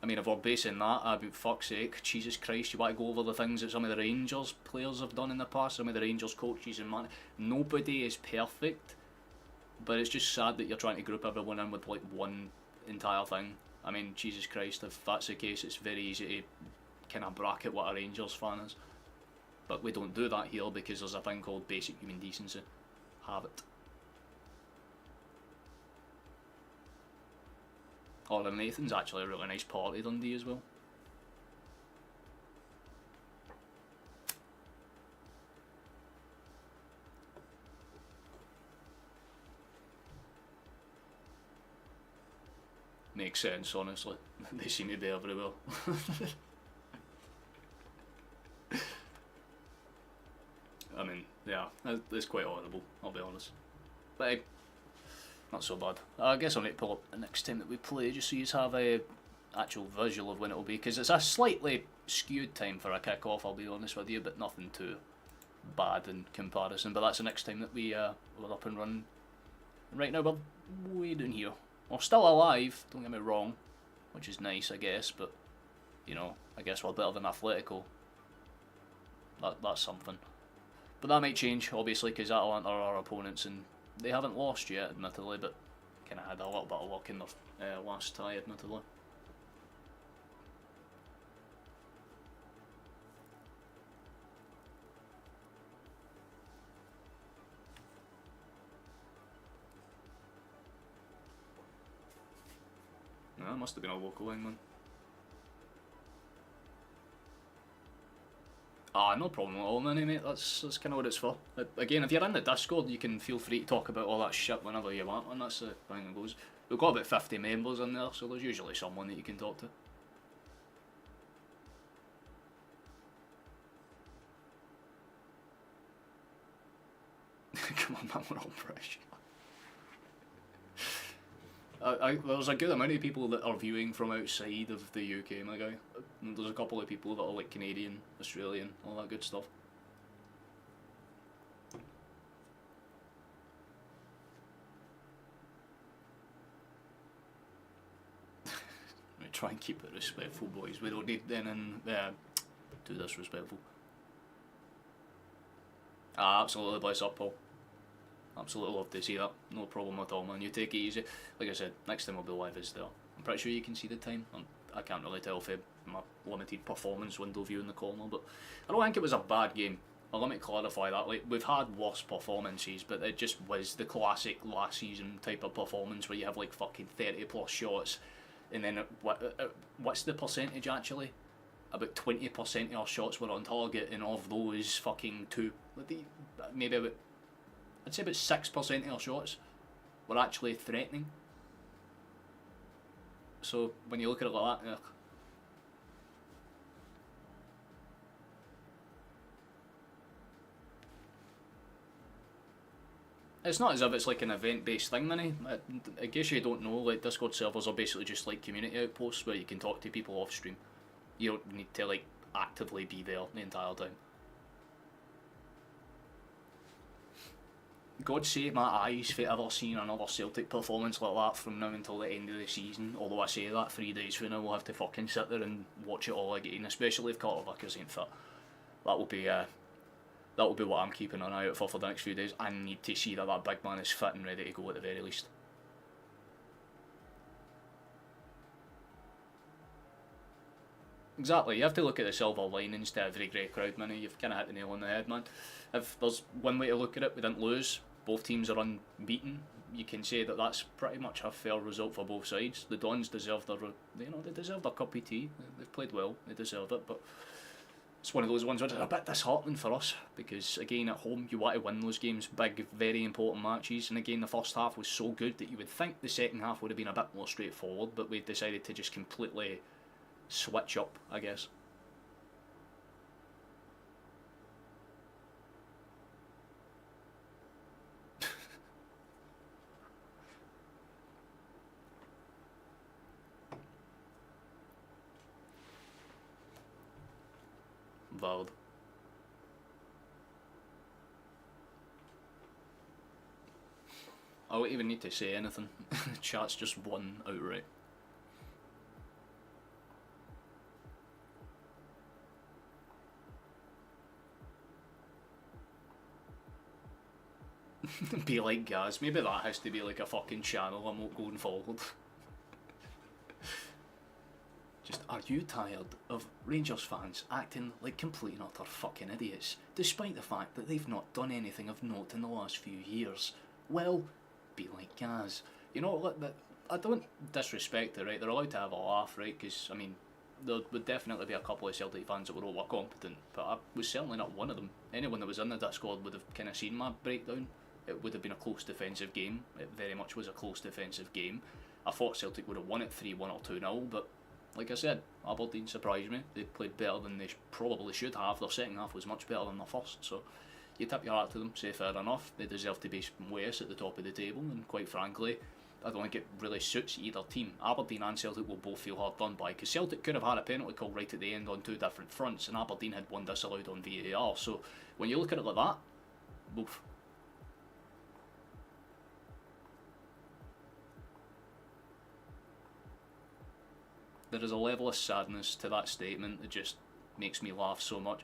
I mean, if we're basing that, I mean, fuck's sake, Jesus Christ, you want to go over the things that some of the Rangers players have done in the past, some of the Rangers coaches and man, nobody is perfect, but it's just sad that you're trying to group everyone in with like one entire thing. I mean, Jesus Christ, if that's the case, it's very easy to kind of bracket what a Rangers fan is. But we don't do that here because there's a thing called basic human decency. Have it. Oh, and Nathan's actually a really nice party, Dundee, as well. Makes sense, honestly. They seem to be everywhere. I mean, yeah, it's quite horrible, I'll be honest. But hey, not so bad. I guess I'll need to pull up the next time that we play just so you have a actual visual of when it will be, because it's a slightly skewed time for a kick-off, I'll be honest with you, but nothing too bad in comparison. But that's the next time that we're up and running. Right now we're way down here. We're still alive, don't get me wrong, which is nice, I guess, but, you know, I guess we're better than Atletico. That's something. But that might change, obviously, because Atalanta are our opponents, and they haven't lost yet, admittedly, but kind of had a little bit of luck in their last tie, admittedly. No, that must have been a local line, man. Ah, no problem at all, man, mate. That's kind of what it's for. Again, if you're in the Discord, you can feel free to talk about all that shit whenever you want, and that's the thing that goes. We've got about 50 members in there, so there's usually someone that you can talk to. Come on, man, we're all British. There's a good amount of people that are viewing from outside of the UK, my guy. There's a couple of people that are like Canadian, Australian, all that good stuff. We try and keep it respectful, boys. We don't need anything too disrespectful. Ah, absolutely, bless up, Paul. Absolutely love to see that. No problem at all, man. You take it easy. Like I said, next time I'll be live is there. I'm pretty sure you can see the time. I can't really tell from my limited performance window view in the corner, but I don't think it was a bad game. Well, let me clarify that. Like, we've had worse performances, but it just was the classic last season type of performance where you have like fucking 30 plus shots, and then what's the percentage actually? About 20% of our shots were on target, and of those, fucking maybe about, I'd say about 6% of our shots were actually threatening. So when you look at it like that, it's not as if it's like an event-based thing, Minnie. I guess you don't know, like Discord servers are basically just like community outposts where you can talk to people off stream. You don't need to like actively be there the entire time. God save my eyes for ever seeing another Celtic performance like that from now until the end of the season. Although I say that 3 days from now we'll have to fucking sit there and watch it all again, especially if Carter Vickers ain't fit. That will be what I'm keeping an eye out for the next few days. I need to see that big man is fit and ready to go at the very least. Exactly, you have to look at the silver linings to every grey crowd, Minnie. You've kind of hit the nail on the head, man. If there's one way to look at it, we didn't lose. Both teams are unbeaten. you can say that that's pretty much a fair result for both sides. The Dons deserve their, they deserve their cup of tea. They've played well, they deserve it, but it's one of those ones where it's a bit disheartening for us, because again at home you want to win those games, big, very important matches, and again the first half was so good that you would think the second half would have been a bit more straightforward, but we decided to just completely switch up, I guess. Valid. I won't even need to say anything. Chat's just won outright. Be like Gaz. Maybe that has to be like a fucking channel I'm not going forward. Just, are you tired of Rangers fans acting like complete and utter fucking idiots, despite the fact that they've not done anything of note in the last few years? Well, be like Gaz. You know, I don't disrespect it, right? They're allowed to have a laugh, right? Because, I mean, there would definitely be a couple of Celtic fans that were overcompetent, but I was certainly not one of them. Anyone that was in that squad would have kind of seen my breakdown. It would have been a close defensive game. It very much was a close defensive game. I thought Celtic would have won it 3-1 or 2-0, but like I said, Aberdeen surprised me. They played better than they probably should have. Their second half was much better than their first, so you tip your hat to them, say fair enough. They deserve to be worse at the top of the table, and quite frankly, I don't think it really suits either team. Aberdeen and Celtic will both feel hard done by, because Celtic could have had a penalty call right at the end on two different fronts, and Aberdeen had one disallowed on VAR, so when you look at it like that, both. There is a level of sadness to that statement that just makes me laugh so much.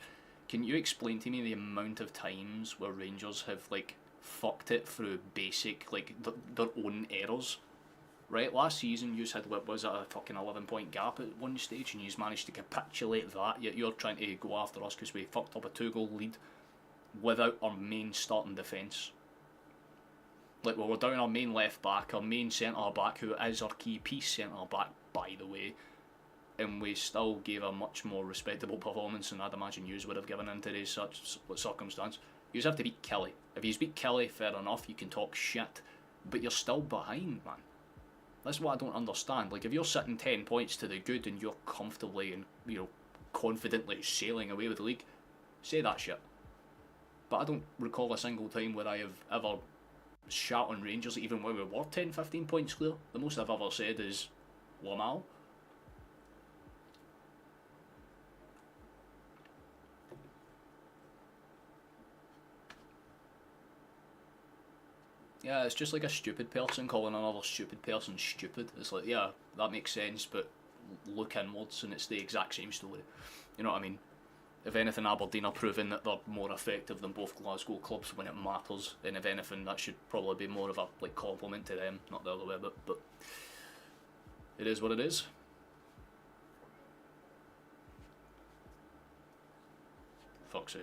Can you explain to me the amount of times where Rangers have like fucked it through basic, like their own errors? Right, last season you had, what was it, a fucking 11-point gap at one stage, and you managed to capitulate that, yet you're trying to go after us because we fucked up a 2-goal lead without our main starting defence. Like, well, we're down our main left back, our main centre back, who is our key piece centre back, by the way, and we still gave a much more respectable performance than I'd imagine you would have given in today's such circumstance. You have to beat Kelly. If you beat Kelly, fair enough, you can talk shit, but you're still behind, man. That's what I don't understand. Like, if you're sitting 10 points to the good and you're comfortably and, you know, confidently sailing away with the league, say that shit. But I don't recall a single time where I have ever shat on Rangers, even when we were 10-15 points clear. The most I've ever said is Lamal. Yeah, it's just like a stupid person calling another stupid person stupid. It's like, yeah, that makes sense, but look inwards and it's the exact same story. You know what I mean? If anything, Aberdeen are proving that they're more effective than both Glasgow clubs when it matters, and if anything, that should probably be more of a like compliment to them, not the other way, but it is what it is. Fuck's sake.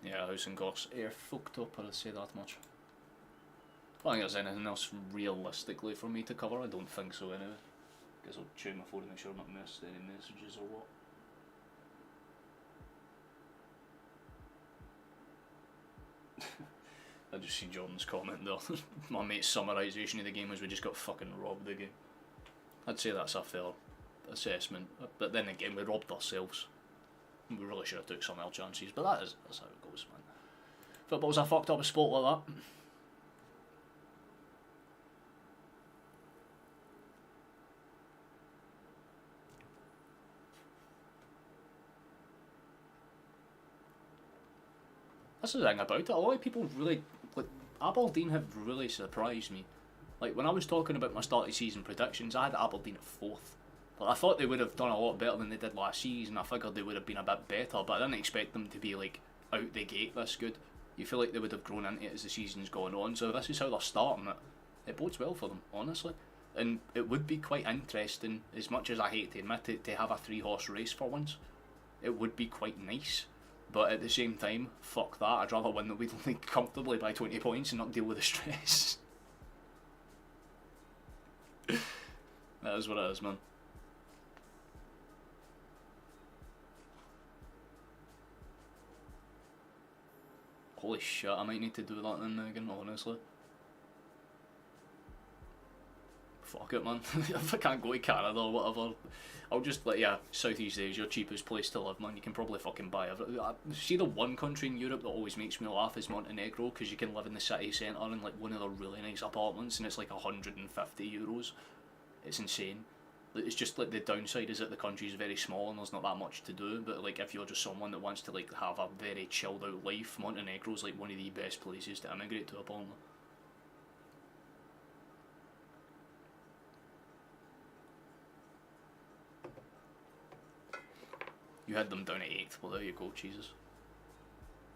Yeah, House and Goss are fucked up, I'd say that much. I don't think there's anything else realistically for me to cover. I don't think so anyway. Guess I'll check my phone to make sure I've not missed any messages or what. I just seen Jordan's comment there. My mate's summarisation of the game was we just got fucking robbed the game. I'd say that's a fair assessment, but then again we robbed ourselves. We really should have took some more chances, but that's how it goes, man. Football's a fucked up sport like that. That's the thing about it. A lot of people really, like, Aberdeen have really surprised me. Like, when I was talking about my start of season predictions, I had Aberdeen at 4th. Like, I thought they would have done a lot better than they did last season. I figured they would have been a bit better, but I didn't expect them to be, like, out the gate this good. You feel like they would have grown into it as the season's gone on, so this is how they're starting it. It bodes well for them, honestly. And it would be quite interesting, as much as I hate to admit it, to have a 3-horse race for once. it would be quite nice. But at the same time, fuck that. I'd rather win the league comfortably by 20 points and not deal with the stress. That is what it is, man. Holy shit, I might need to do that then again, honestly. Fuck it, man. If I can't go to Canada or whatever, I'll just let, yeah, Southeast Asia, cheapest place to live, man. You can probably fucking buy everything. See, the one country in Europe that always makes me laugh is Montenegro, because you can live in the city centre in like one of the really nice apartments and it's like €150. It's insane. It's just like the downside is that the country is very small and there's not that much to do, but like if you're just someone that wants to like have a very chilled out life, Montenegro's like one of the best places to immigrate to, apparently. You had them down at 8th, well there you go, Jesus.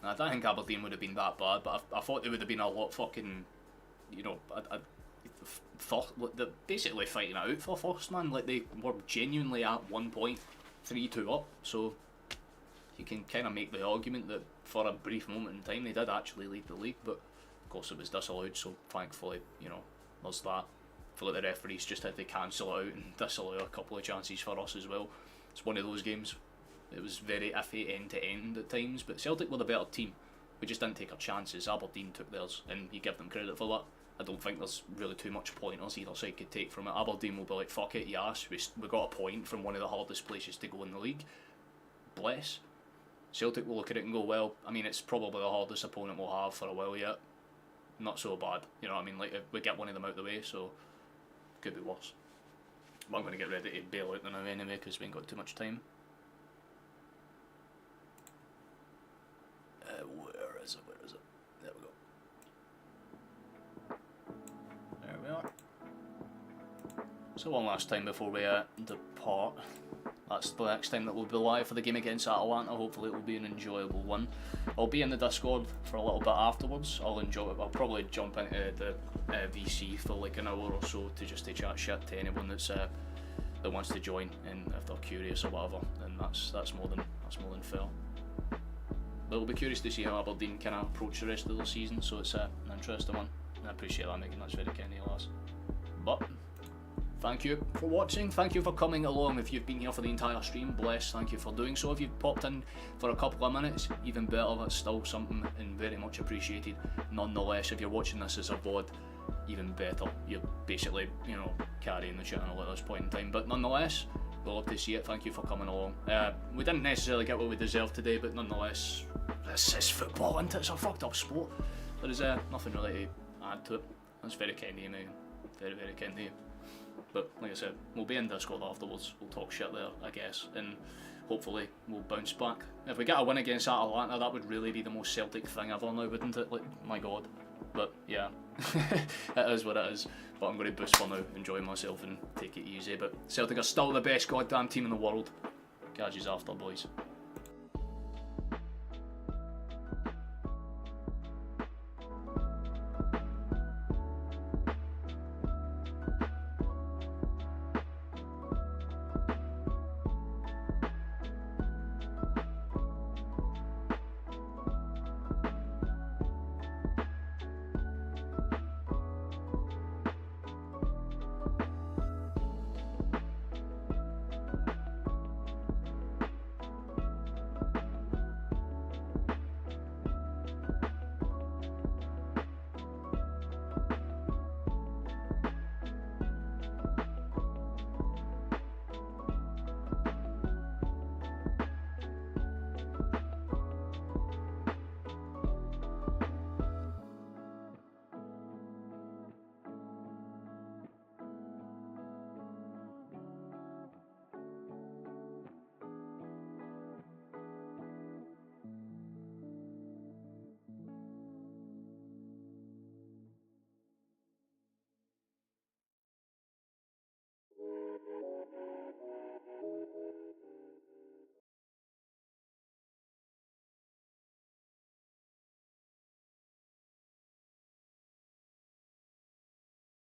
I don't think Aberdeen would have been that bad, but I thought they would have been a lot fucking, you know, they're basically fighting out for first, man. Like, they were genuinely at 1 point 3-2 up, so you can kind of make the argument that for a brief moment in time they did actually lead the league, but of course it was disallowed, so thankfully, you know, there's that. I feel like the referees just had to cancel it out and disallow a couple of chances for us as well. It's one of those games. It was very iffy end to end at times, but Celtic were the better team. We just didn't take our chances. Aberdeen took theirs, and you give them credit for that. I don't think there's really too much pointers either side could take from it. Aberdeen will be like, fuck it, yes, we got a point from one of the hardest places to go in the league. Bless. Celtic will look at it and go, well, I mean, it's probably the hardest opponent we'll have for a while yet. Not so bad, you know what I mean? Like, if we get one of them out of the way, so could be worse. But I'm going to get ready to bail out now anyway, because we ain't got too much time. Where is it? There we go. There we are. So one last time before we depart. That's the next time that we'll be live for the game against Atalanta. Hopefully it will be an enjoyable one. I'll be in the Discord for a little bit afterwards. I'll enjoy it. I'll probably jump into the VC for like an hour or so to chat shit to anyone that's that wants to join, and if they're curious or whatever, then that's more than fair. But we'll be curious to see how Aberdeen kind of approach the rest of the season, so it's an interesting one. And I appreciate that, Megan, that's very kind of you, lass. But thank you for watching, thank you for coming along. If you've been here for the entire stream, bless, thank you for doing so. If you've popped in for a couple of minutes, even better, that's still something and very much appreciated. Nonetheless, if you're watching this as a VOD, even better. You're basically, you know, carrying the channel at this point in time. But nonetheless, we'll love to see it. Thank you for coming along. We didn't necessarily get what we deserved today, but nonetheless, this is football, isn't it? It's a fucked up sport. There is nothing really to add to it. That's very kind of you, Megan. Very, very kind of you. But like I said, we'll be in Discord afterwards. We'll talk shit there, I guess, and hopefully we'll bounce back. If we get a win against Atalanta, that would really be the most Celtic thing ever now, wouldn't it? Like, my God. But yeah, it is what it is. But I'm going to boost for now, enjoy myself and take it easy. But Celtic are still the best goddamn team in the world. Catch yous after, boys.